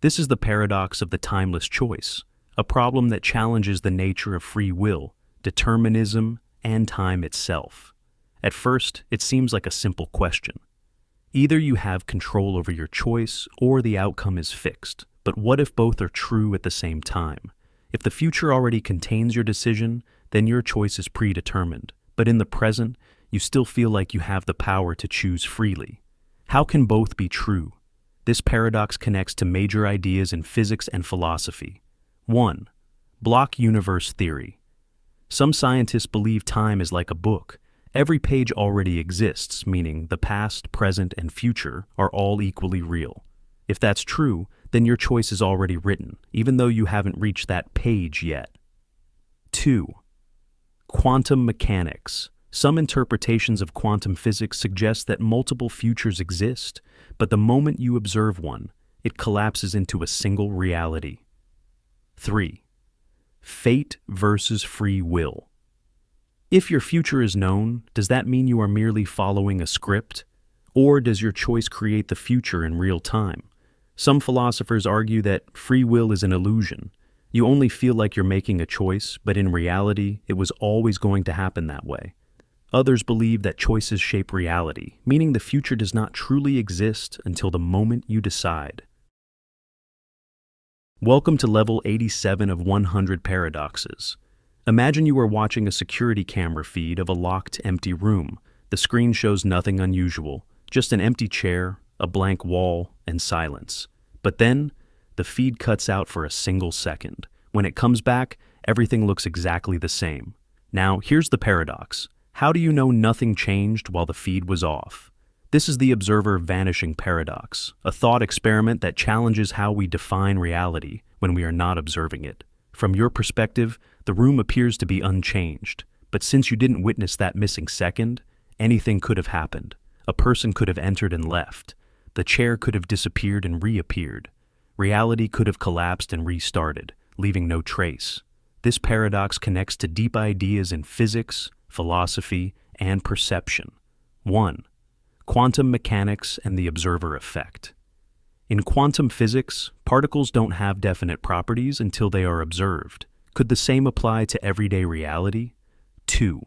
This is the paradox of the timeless choice, a problem that challenges the nature of free will, determinism, and time itself. At first, it seems like a simple question. Either you have control over your choice or the outcome is fixed. But what if both are true at the same time? If the future already contains your decision, then your choice is predetermined. But in the present, you still feel like you have the power to choose freely. How can both be true? This paradox connects to major ideas in physics and philosophy. 1. Block universe theory. Some scientists believe time is like a book. Every page already exists, meaning the past, present, and future are all equally real. If that's true, then your choice is already written, even though you haven't reached that page yet. 2. Quantum mechanics. Some interpretations of quantum physics suggest that multiple futures exist, but the moment you observe one, it collapses into a single reality. 3. Fate versus free will. If your future is known, does that mean you are merely following a script? Or does your choice create the future in real time? Some philosophers argue that free will is an illusion. You only feel like you're making a choice, but in reality, it was always going to happen that way. Others believe that choices shape reality, meaning the future does not truly exist until the moment you decide. Welcome to level 87 of 100 paradoxes. Imagine you are watching a security camera feed of a locked, empty room. The screen shows nothing unusual, just an empty chair, a blank wall, and silence. But then, the feed cuts out for a single second. When it comes back, everything looks exactly the same. Now, here's the paradox. How do you know nothing changed while the feed was off? This is the observer vanishing paradox, a thought experiment that challenges how we define reality when we are not observing it. From your perspective, the room appears to be unchanged, but since you didn't witness that missing second, anything could have happened. A person could have entered and left. The chair could have disappeared and reappeared. Reality could have collapsed and restarted, leaving no trace. This paradox connects to deep ideas in physics, philosophy, and perception. 1. Quantum mechanics and the observer effect. In quantum physics, particles don't have definite properties until they are observed. Could the same apply to everyday reality? 2.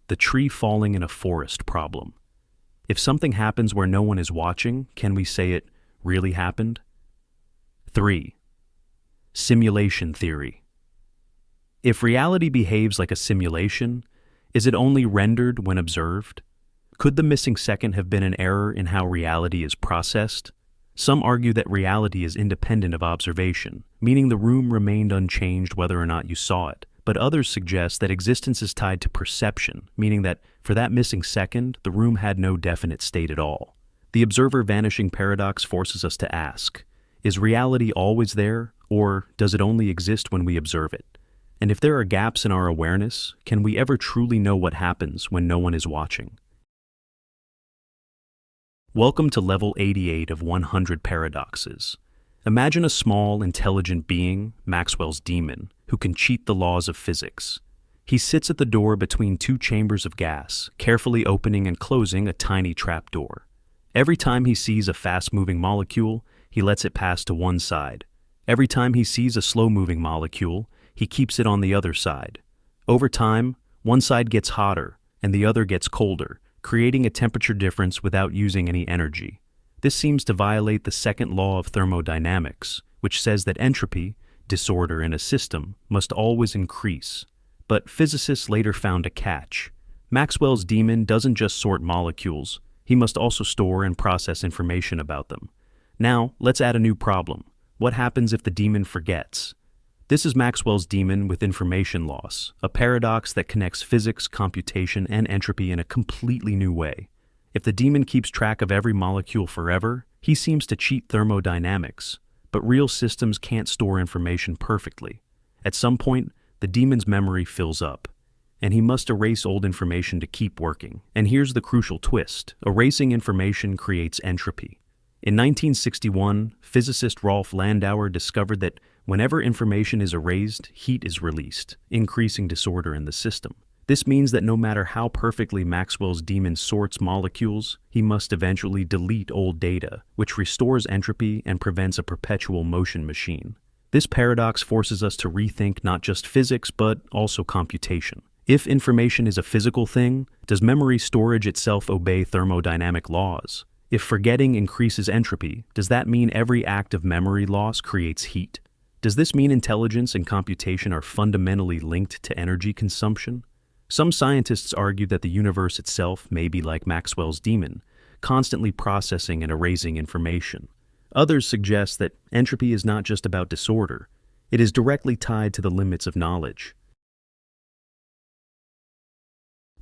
The tree falling in a forest problem. If something happens where no one is watching, can we say it really happened? 3. Simulation theory. If reality behaves like a simulation, is it only rendered when observed? Could the missing second have been an error in how reality is processed? Some argue that reality is independent of observation, meaning the room remained unchanged whether or not you saw it. But others suggest that existence is tied to perception, meaning that for that missing second, the room had no definite state at all. The observer vanishing paradox forces us to ask, is reality always there, or does it only exist when we observe it? And if there are gaps in our awareness, can we ever truly know what happens when no one is watching? Welcome to level 88 of 100 paradoxes. Imagine a small, intelligent being, Maxwell's demon, who can cheat the laws of physics. He sits at the door between two chambers of gas, carefully opening and closing a tiny trap door. Every time he sees a fast-moving molecule, he lets it pass to one side. Every time he sees a slow-moving molecule, he keeps it on the other side. Over time, one side gets hotter and the other gets colder, creating a temperature difference without using any energy. This seems to violate the second law of thermodynamics, which says that entropy, disorder in a system, must always increase. But physicists later found a catch. Maxwell's demon doesn't just sort molecules, he must also store and process information about them. Now, let's add a new problem. What happens if the demon forgets? This is Maxwell's demon with information loss, a paradox that connects physics, computation, and entropy in a completely new way. If the demon keeps track of every molecule forever, he seems to cheat thermodynamics. But real systems can't store information perfectly. At some point, the demon's memory fills up, and he must erase old information to keep working. And here's the crucial twist. Erasing information creates entropy. In 1961, physicist Rolf Landauer discovered that whenever information is erased, heat is released, increasing disorder in the system. This means that no matter how perfectly Maxwell's demon sorts molecules, he must eventually delete old data, which restores entropy and prevents a perpetual motion machine. This paradox forces us to rethink not just physics, but also computation. If information is a physical thing, does memory storage itself obey thermodynamic laws? If forgetting increases entropy, does that mean every act of memory loss creates heat? Does this mean intelligence and computation are fundamentally linked to energy consumption? Some scientists argue that the universe itself may be like Maxwell's demon, constantly processing and erasing information. Others suggest that entropy is not just about disorder, it is directly tied to the limits of knowledge.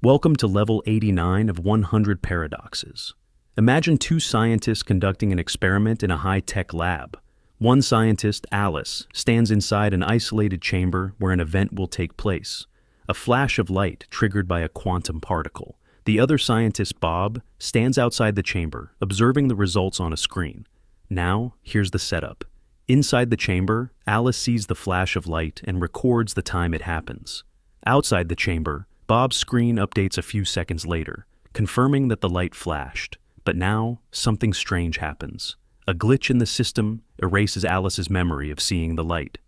Welcome to level 89 of 100 paradoxes. Imagine two scientists conducting an experiment in a high-tech lab. One scientist, Alice, stands inside an isolated chamber where an event will take place. A flash of light triggered by a quantum particle. The other scientist, Bob, stands outside the chamber, observing the results on a screen. Now, here's the setup. Inside the chamber, Alice sees the flash of light and records the time it happens. Outside the chamber, Bob's screen updates a few seconds later, confirming that the light flashed. But now, something strange happens. A glitch in the system erases Alice's memory of seeing the light.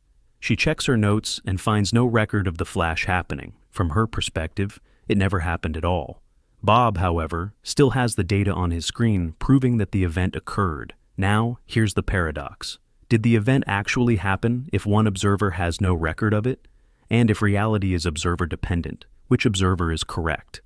She checks her notes and finds no record of the flash happening. From her perspective, it never happened at all. Bob, however, still has the data on his screen proving that the event occurred. Now, here's the paradox. Did the event actually happen if one observer has no record of it? And if reality is observer-dependent, which observer is correct?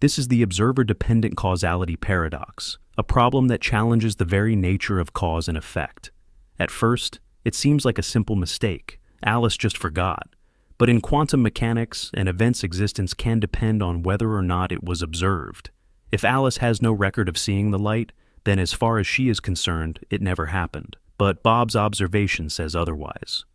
This is the observer-dependent causality paradox, a problem that challenges the very nature of cause and effect. At first, it seems like a simple mistake. Alice just forgot. But in quantum mechanics, an event's existence can depend on whether or not it was observed. If Alice has no record of seeing the light, then as far as she is concerned, it never happened. But Bob's observation says otherwise.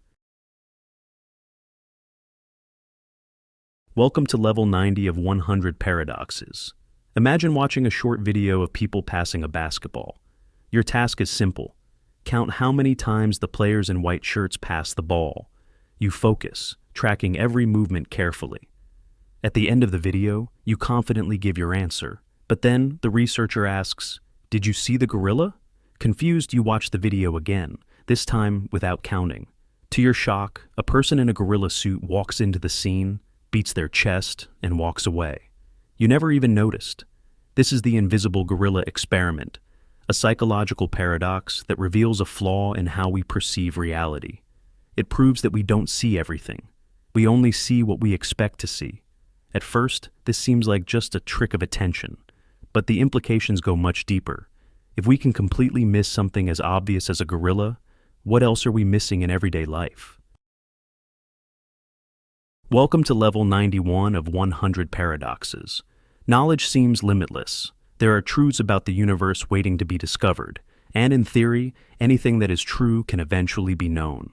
Welcome to level 90 of 100 paradoxes. Imagine watching a short video of people passing a basketball. Your task is simple. Count how many times the players in white shirts pass the ball. You focus, tracking every movement carefully. At the end of the video, you confidently give your answer. But then the researcher asks, "Did you see the gorilla?" Confused, you watch the video again, this time without counting. To your shock, a person in a gorilla suit walks into the scene, beats their chest, and walks away. You never even noticed. This is the invisible gorilla experiment, a psychological paradox that reveals a flaw in how we perceive reality. It proves that we don't see everything. We only see what we expect to see. At first, this seems like just a trick of attention, but the implications go much deeper. If we can completely miss something as obvious as a gorilla, what else are we missing in everyday life? Welcome to level 91 of 100 paradoxes. Knowledge seems limitless. There are truths about the universe waiting to be discovered, and in theory, anything that is true can eventually be known.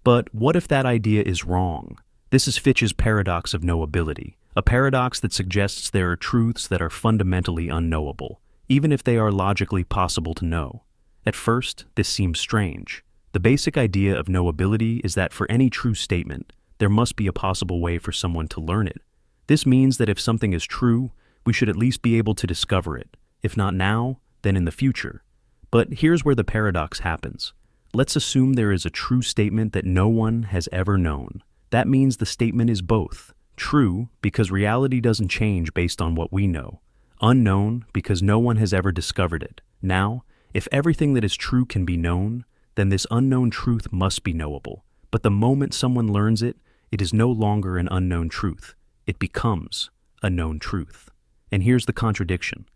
But what if that idea is wrong? This is Fitch's paradox of knowability, a paradox that suggests there are truths that are fundamentally unknowable, even if they are logically possible to know. At first, this seems strange. The basic idea of knowability is that for any true statement, there must be a possible way for someone to learn it. This means that if something is true, we should at least be able to discover it, if not now, then in the future. But here's where the paradox happens. Let's assume there is a true statement that no one has ever known. That means the statement is both true because reality doesn't change based on what we know, unknown because no one has ever discovered it. Now, if everything that is true can be known, then this unknown truth must be knowable. But the moment someone learns it, it is no longer an unknown truth. It becomes a known truth. And here's the contradiction.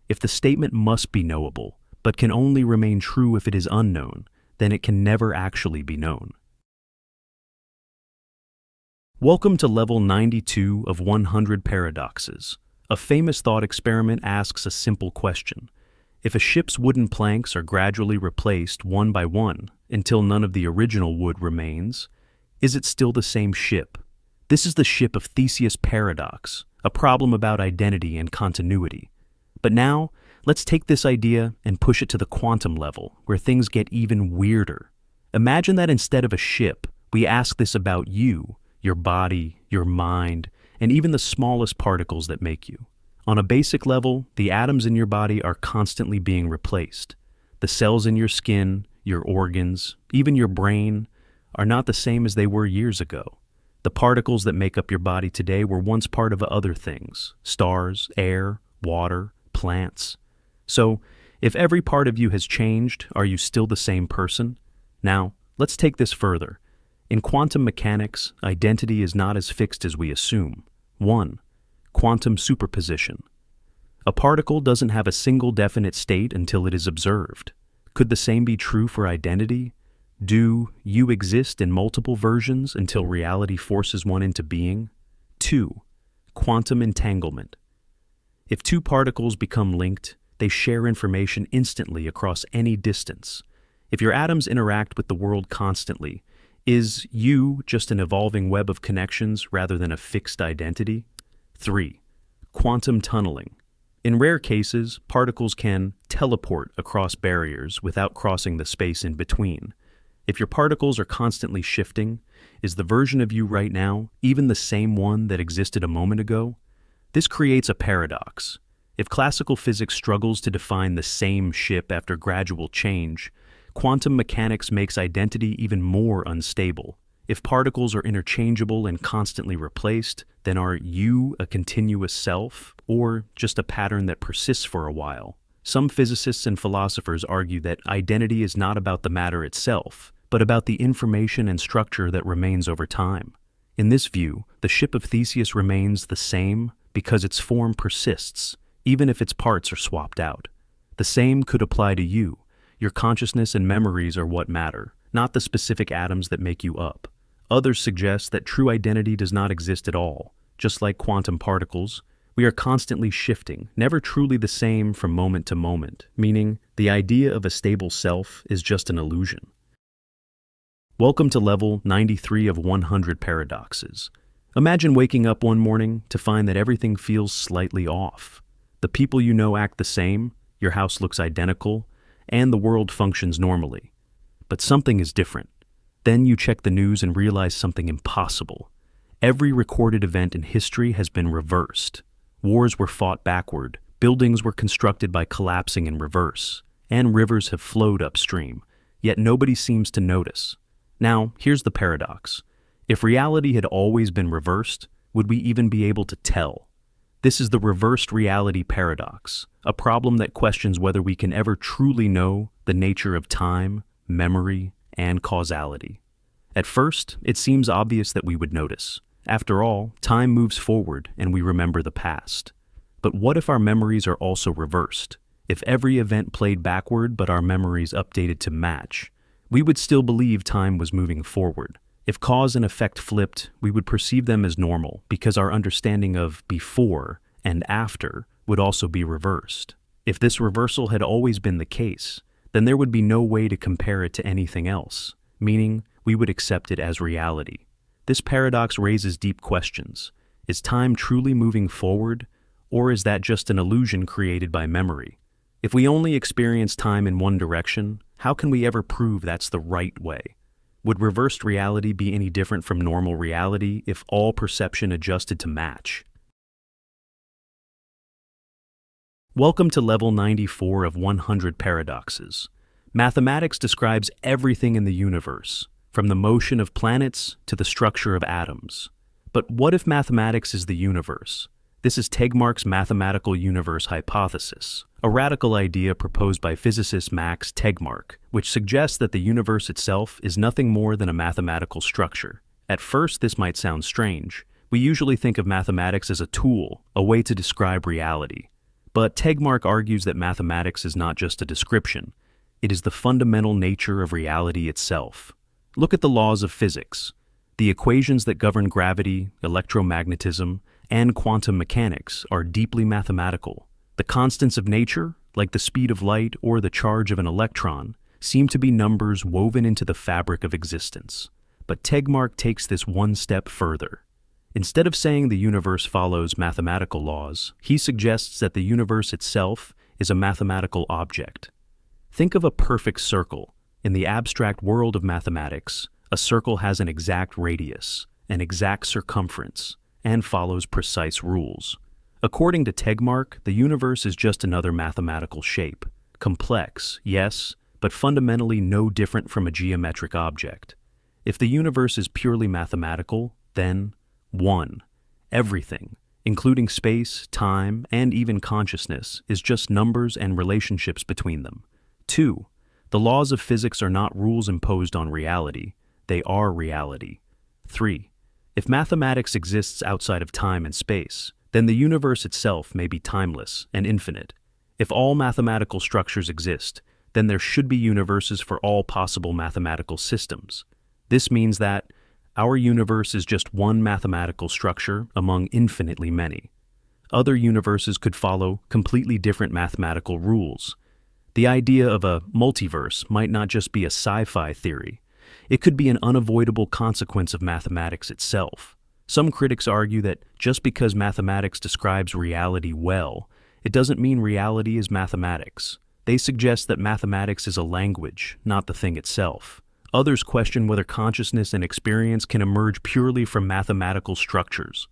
If the statement must be knowable, but can only remain true if it is unknown, then it can never actually be known. Welcome to level 92 of 100 paradoxes. A famous thought experiment asks a simple question. If a ship's wooden planks are gradually replaced one by one until none of the original wood remains, is it still the same ship? This is the ship of Theseus paradox, a problem about identity and continuity. But now, let's take this idea and push it to the quantum level, where things get even weirder. Imagine that instead of a ship, we ask this about you, your body, your mind, and even the smallest particles that make you. On a basic level, the atoms in your body are constantly being replaced. The cells in your skin, your organs, even your brain, are not the same as they were years ago. The particles that make up your body today were once part of other things: stars, air, water, plants. So, if every part of you has changed, are you still the same person? Now, let's take this further. In quantum mechanics, identity is not as fixed as we assume. 1. Quantum superposition. A particle doesn't have a single definite state until it is observed. Could the same be true for identity? Do you exist in multiple versions until reality forces one into being? 2. Quantum entanglement. If two particles become linked, they share information instantly across any distance. If your atoms interact with the world constantly, is you just an evolving web of connections rather than a fixed identity? 3. Quantum tunneling. In rare cases, particles can teleport across barriers without crossing the space in between. If your particles are constantly shifting, is the version of you right now even the same one that existed a moment ago? This creates a paradox. If classical physics struggles to define the same ship after gradual change, quantum mechanics makes identity even more unstable. If particles are interchangeable and constantly replaced, then are you a continuous self, or just a pattern that persists for a while? Some physicists and philosophers argue that identity is not about the matter itself, but about the information and structure that remains over time. In this view, the ship of Theseus remains the same because its form persists, even if its parts are swapped out. The same could apply to you. Your consciousness and memories are what matter, not the specific atoms that make you up. Others suggest that true identity does not exist at all. Just like quantum particles, we are constantly shifting, never truly the same from moment to moment, meaning the idea of a stable self is just an illusion. Welcome to level 93 of 100 paradoxes. Imagine waking up one morning to find that everything feels slightly off. The people you know act the same, your house looks identical, and the world functions normally. But something is different. Then you check the news and realize something impossible. Every recorded event in history has been reversed. Wars were fought backward, buildings were constructed by collapsing in reverse, and rivers have flowed upstream, yet nobody seems to notice. Now, here's the paradox. If reality had always been reversed, would we even be able to tell? This is the reversed reality paradox, a problem that questions whether we can ever truly know the nature of time, memory, and causality. At first, it seems obvious that we would notice. After all, time moves forward and we remember the past. But what if our memories are also reversed? If every event played backward but our memories updated to match, we would still believe time was moving forward. If cause and effect flipped, we would perceive them as normal because our understanding of before and after would also be reversed. If this reversal had always been the case, then there would be no way to compare it to anything else, meaning we would accept it as reality. This paradox raises deep questions. Is time truly moving forward, or is that just an illusion created by memory? If we only experience time in one direction, how can we ever prove that's the right way? Would reversed reality be any different from normal reality if all perception adjusted to match? Welcome to level 94 of 100 paradoxes. Mathematics describes everything in the universe, from the motion of planets to the structure of atoms. But what if mathematics is the universe? This is Tegmark's mathematical universe hypothesis, a radical idea proposed by physicist Max Tegmark, which suggests that the universe itself is nothing more than a mathematical structure. At first, this might sound strange. We usually think of mathematics as a tool, a way to describe reality. But Tegmark argues that mathematics is not just a description. It is the fundamental nature of reality itself. Look at the laws of physics. The equations that govern gravity, electromagnetism, and quantum mechanics are deeply mathematical. The constants of nature, like the speed of light or the charge of an electron, seem to be numbers woven into the fabric of existence. But Tegmark takes this one step further. Instead of saying the universe follows mathematical laws, he suggests that the universe itself is a mathematical object. Think of a perfect circle. In the abstract world of mathematics, a circle has an exact radius, an exact circumference, and follows precise rules. According to Tegmark, the universe is just another mathematical shape. Complex, yes, but fundamentally no different from a geometric object. If the universe is purely mathematical, then 1. Everything, including space, time, and even consciousness, is just numbers and relationships between them. 2. The laws of physics are not rules imposed on reality, they are reality. 3. If mathematics exists outside of time and space, then the universe itself may be timeless and infinite. If all mathematical structures exist, then there should be universes for all possible mathematical systems. This means that our universe is just one mathematical structure among infinitely many. Other universes could follow completely different mathematical rules. The idea of a multiverse might not just be a sci-fi theory. It could be an unavoidable consequence of mathematics itself. Some critics argue that just because mathematics describes reality well, it doesn't mean reality is mathematics. They suggest that mathematics is a language, not the thing itself. Others question whether consciousness and experience can emerge purely from mathematical structures.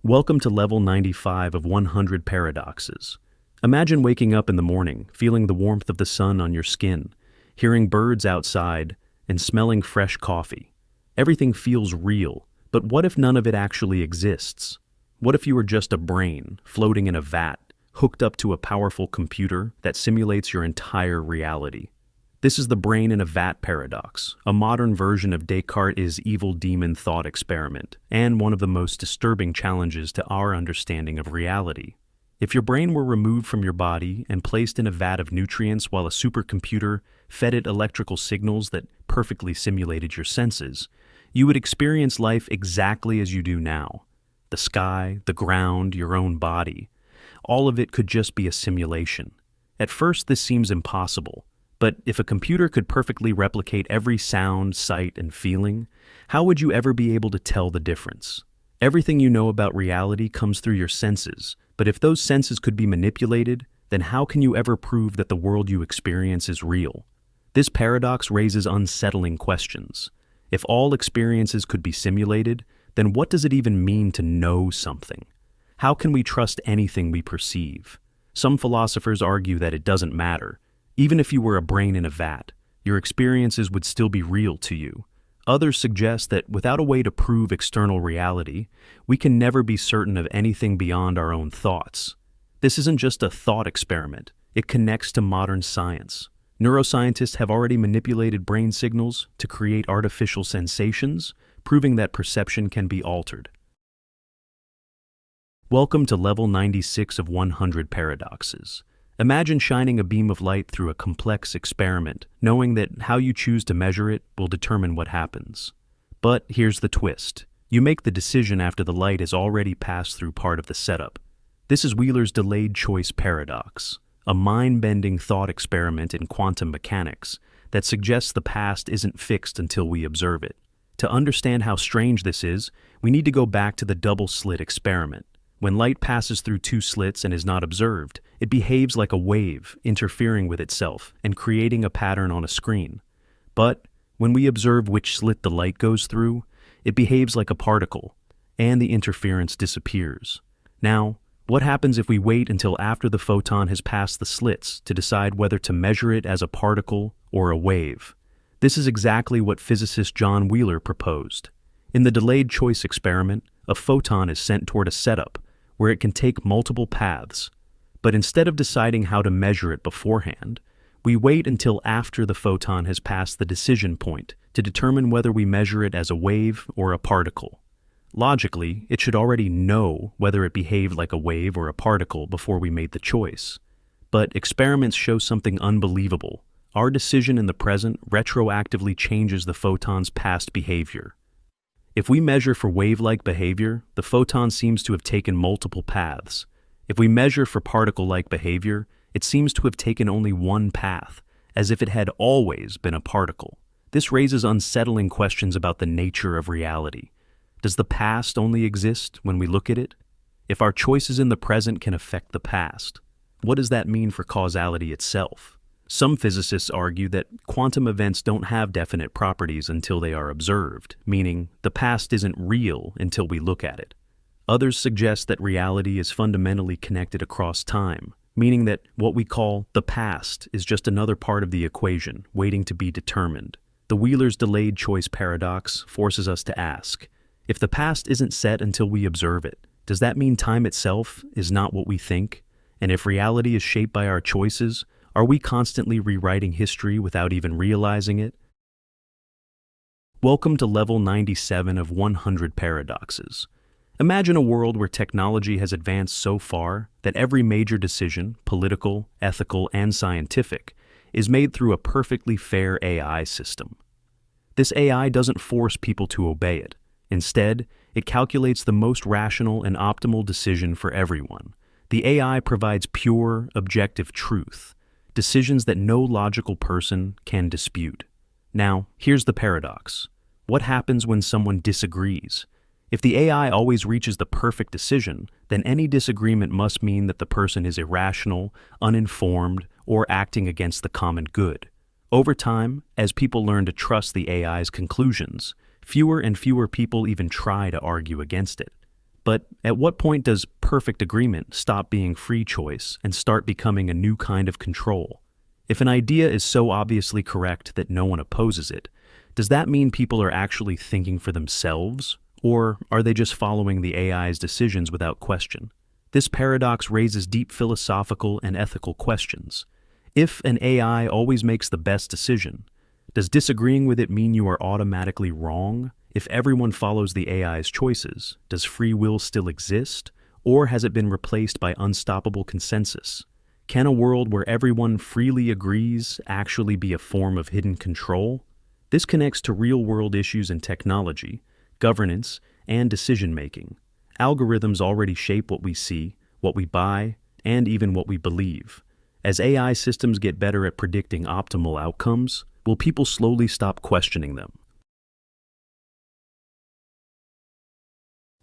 Welcome to level 95 of 100 paradoxes. Imagine waking up in the morning, feeling the warmth of the sun on your skin, hearing birds outside, and smelling fresh coffee. Everything feels real, but what if none of it actually exists? What if you were just a brain, floating in a vat, hooked up to a powerful computer that simulates your entire reality? This is the brain in a vat paradox, a modern version of Descartes' evil demon thought experiment, and one of the most disturbing challenges to our understanding of reality. If your brain were removed from your body and placed in a vat of nutrients while a supercomputer fed it electrical signals that perfectly simulated your senses, you would experience life exactly as you do now. The sky, the ground, your own body. All of it could just be a simulation. At first, this seems impossible. But if a computer could perfectly replicate every sound, sight, and feeling, how would you ever be able to tell the difference? Everything you know about reality comes through your senses, but if those senses could be manipulated, then how can you ever prove that the world you experience is real? This paradox raises unsettling questions. If all experiences could be simulated, then what does it even mean to know something? How can we trust anything we perceive? Some philosophers argue that it doesn't matter. Even if you were a brain in a vat, your experiences would still be real to you. Others suggest that without a way to prove external reality, we can never be certain of anything beyond our own thoughts. This isn't just a thought experiment. It connects to modern science. Neuroscientists have already manipulated brain signals to create artificial sensations, proving that perception can be altered. Welcome to level 96 of 100 paradoxes. Imagine shining a beam of light through a complex experiment, knowing that how you choose to measure it will determine what happens. But here's the twist. You make the decision after the light has already passed through part of the setup. This is Wheeler's delayed choice paradox, a mind-bending thought experiment in quantum mechanics that suggests the past isn't fixed until we observe it. To understand how strange this is, we need to go back to the double-slit experiment. When light passes through two slits and is not observed, it behaves like a wave, interfering with itself and creating a pattern on a screen. But when we observe which slit the light goes through, it behaves like a particle, and the interference disappears. Now, what happens if we wait until after the photon has passed the slits to decide whether to measure it as a particle or a wave? This is exactly what physicist John Wheeler proposed. In the delayed choice experiment, a photon is sent toward a setup where it can take multiple paths. But instead of deciding how to measure it beforehand, we wait until after the photon has passed the decision point to determine whether we measure it as a wave or a particle. Logically, it should already know whether it behaved like a wave or a particle before we made the choice. But experiments show something unbelievable. Our decision in the present retroactively changes the photon's past behavior. If we measure for wave-like behavior, the photon seems to have taken multiple paths. If we measure for particle-like behavior, it seems to have taken only one path, as if it had always been a particle. This raises unsettling questions about the nature of reality. Does the past only exist when we look at it? If our choices in the present can affect the past, what does that mean for causality itself? Some physicists argue that quantum events don't have definite properties until they are observed, meaning the past isn't real until we look at it. Others suggest that reality is fundamentally connected across time, meaning that what we call the past is just another part of the equation, waiting to be determined. The Wheeler's delayed choice paradox forces us to ask, if the past isn't set until we observe it, does that mean time itself is not what we think? And if reality is shaped by our choices, are we constantly rewriting history without even realizing it? Welcome to level 97 of 100 paradoxes. Imagine a world where technology has advanced so far that every major decision, political, ethical, and scientific, is made through a perfectly fair AI system. This AI doesn't force people to obey it. Instead, it calculates the most rational and optimal decision for everyone. The AI provides pure, objective truth, decisions that no logical person can dispute. Now, here's the paradox. What happens when someone disagrees? If the AI always reaches the perfect decision, then any disagreement must mean that the person is irrational, uninformed, or acting against the common good. Over time, as people learn to trust the AI's conclusions, fewer and fewer people even try to argue against it. But at what point does perfect agreement stop being free choice and start becoming a new kind of control? If an idea is so obviously correct that no one opposes it, does that mean people are actually thinking for themselves, or are they just following the AI's decisions without question? This paradox raises deep philosophical and ethical questions. If an AI always makes the best decision, does disagreeing with it mean you are automatically wrong? If everyone follows the AI's choices, does free will still exist, or has it been replaced by unstoppable consensus? Can a world where everyone freely agrees actually be a form of hidden control? This connects to real-world issues in technology, governance, and decision-making. Algorithms already shape what we see, what we buy, and even what we believe. As AI systems get better at predicting optimal outcomes, will people slowly stop questioning them?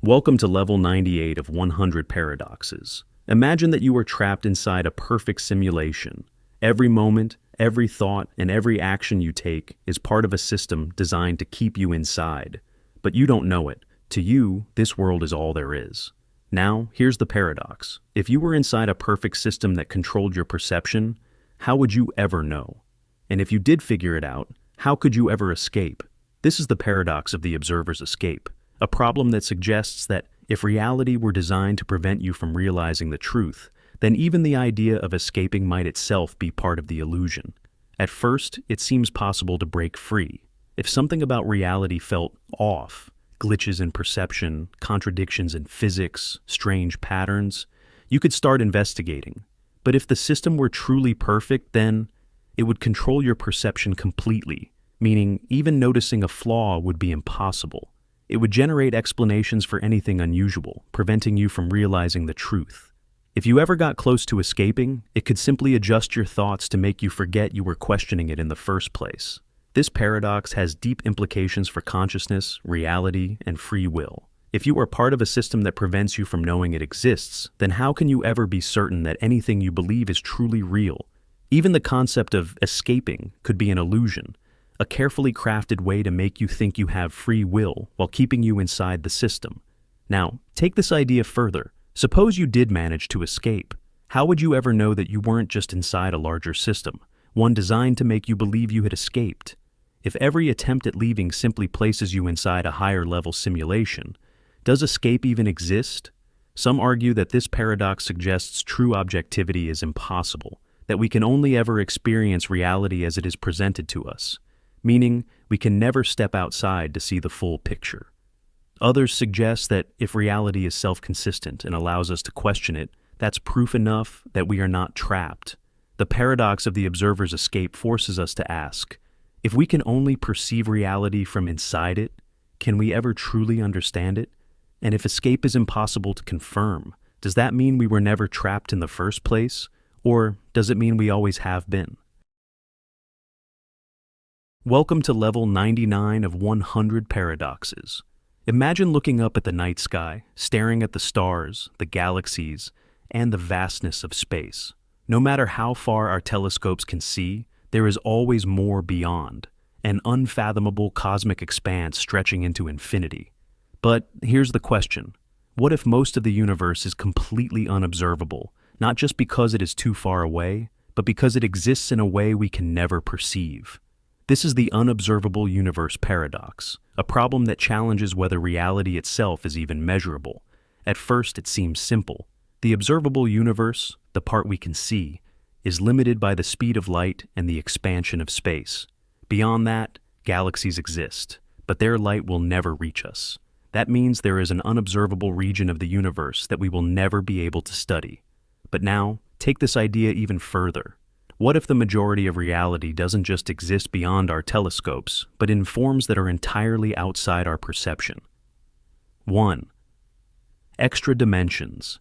Welcome to level 98 of 100 paradoxes. Imagine that you are trapped inside a perfect simulation. Every moment, every thought, and every action you take is part of a system designed to keep you inside. But you don't know it. To you, this world is all there is. Now, here's the paradox. If you were inside a perfect system that controlled your perception, how would you ever know? And if you did figure it out, how could you ever escape? This is the paradox of the observer's escape, a problem that suggests that if reality were designed to prevent you from realizing the truth, then even the idea of escaping might itself be part of the illusion. At first, it seems possible to break free. If something about reality felt off, glitches in perception, contradictions in physics, strange patterns, you could start investigating. But if the system were truly perfect, then it would control your perception completely, meaning even noticing a flaw would be impossible. It would generate explanations for anything unusual, preventing you from realizing the truth. If you ever got close to escaping, it could simply adjust your thoughts to make you forget you were questioning it in the first place. This paradox has deep implications for consciousness, reality, and free will. If you are part of a system that prevents you from knowing it exists, then how can you ever be certain that anything you believe is truly real? Even the concept of escaping could be an illusion, a carefully crafted way to make you think you have free will while keeping you inside the system. Now, take this idea further. Suppose you did manage to escape. How would you ever know that you weren't just inside a larger system, one designed to make you believe you had escaped? If every attempt at leaving simply places you inside a higher-level simulation, does escape even exist? Some argue that this paradox suggests true objectivity is impossible, that we can only ever experience reality as it is presented to us, meaning we can never step outside to see the full picture. Others suggest that if reality is self-consistent and allows us to question it, that's proof enough that we are not trapped. The paradox of the observer's escape forces us to ask, if we can only perceive reality from inside it, can we ever truly understand it? And if escape is impossible to confirm, does that mean we were never trapped in the first place? Or does it mean we always have been? Welcome to level 99 of 100 paradoxes. Imagine looking up at the night sky, staring at the stars, the galaxies, and the vastness of space. No matter how far our telescopes can see, there is always more beyond, an unfathomable cosmic expanse stretching into infinity. But here's the question. What if most of the universe is completely unobservable, not just because it is too far away, but because it exists in a way we can never perceive? This is the unobservable universe paradox, a problem that challenges whether reality itself is even measurable. At first, it seems simple. The observable universe, the part we can see, is limited by the speed of light and the expansion of space. Beyond that, galaxies exist, but their light will never reach us. That means there is an unobservable region of the universe that we will never be able to study. But now, take this idea even further. What if the majority of reality doesn't just exist beyond our telescopes, but in forms that are entirely outside our perception? 1. Extra dimensions.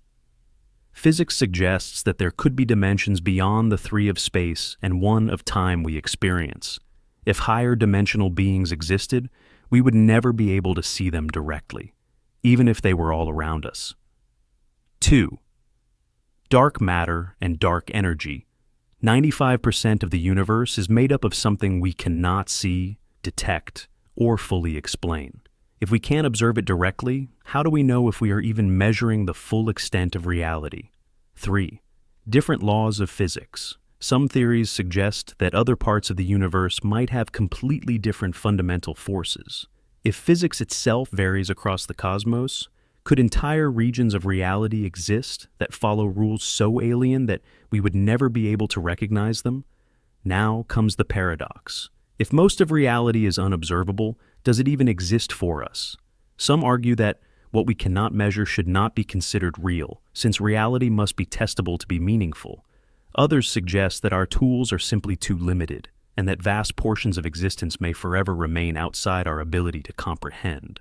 Physics suggests that there could be dimensions beyond the 3 of space and 1 of time we experience. If higher dimensional beings existed, we would never be able to see them directly, even if they were all around us. 2. Dark matter and dark energy. 95% of the universe is made up of something we cannot see, detect, or fully explain. If we can't observe it directly, how do we know if we are even measuring the full extent of reality? 3. Different laws of physics. Some theories suggest that other parts of the universe might have completely different fundamental forces. If physics itself varies across the cosmos, could entire regions of reality exist that follow rules so alien that we would never be able to recognize them? Now comes the paradox. If most of reality is unobservable, does it even exist for us? Some argue that what we cannot measure should not be considered real, since reality must be testable to be meaningful. Others suggest that our tools are simply too limited, and that vast portions of existence may forever remain outside our ability to comprehend.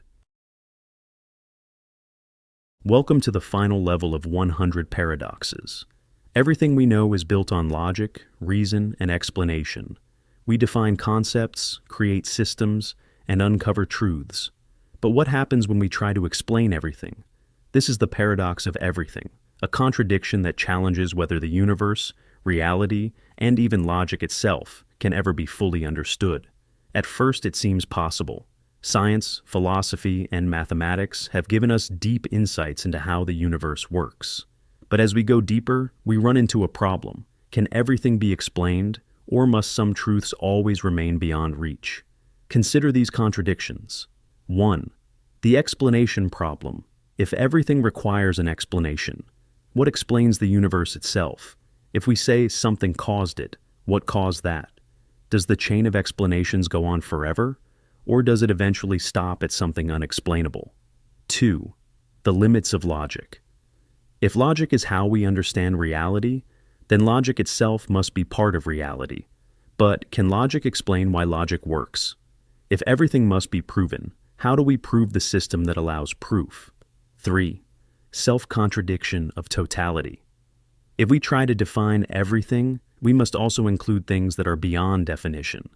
Welcome to the final level of 100 paradoxes. Everything we know is built on logic, reason, and explanation. We define concepts, create systems, and uncover truths. But what happens when we try to explain everything? This is the paradox of everything, a contradiction that challenges whether the universe, reality, and even logic itself can ever be fully understood. At first, it seems possible. Science, philosophy, and mathematics have given us deep insights into how the universe works. But as we go deeper, we run into a problem. Can everything be explained, or must some truths always remain beyond reach? Consider these contradictions. 1. The explanation problem. If everything requires an explanation, what explains the universe itself? If we say something caused it, what caused that? Does the chain of explanations go on forever? or does it eventually stop at something unexplainable? 2. The limits of logic. If logic is how we understand reality, then logic itself must be part of reality. But can logic explain why logic works? If everything must be proven, how do we prove the system that allows proof? 3. Self-contradiction of totality. If we try to define everything, we must also include things that are beyond definition.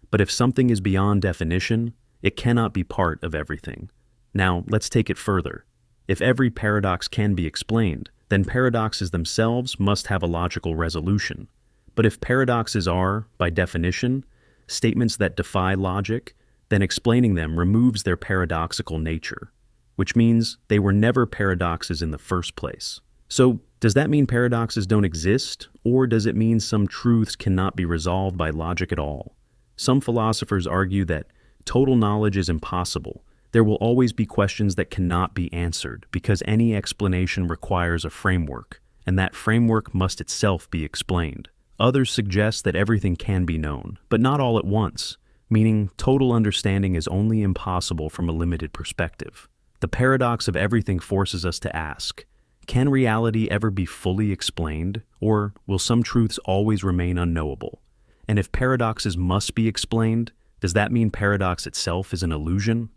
But if something is beyond definition, it cannot be part of everything. Now, let's take it further. If every paradox can be explained, then paradoxes themselves must have a logical resolution. But if paradoxes are, by definition, statements that defy logic, then explaining them removes their paradoxical nature, which means they were never paradoxes in the first place. So, does that mean paradoxes don't exist, or does it mean some truths cannot be resolved by logic at all? Some philosophers argue that total knowledge is impossible. There will always be questions that cannot be answered because any explanation requires a framework, and that framework must itself be explained. Others suggest that everything can be known, but not all at once, meaning total understanding is only impossible from a limited perspective. The paradox of everything forces us to ask, can reality ever be fully explained, or will some truths always remain unknowable? And if paradoxes must be explained, does that mean paradox itself is an illusion?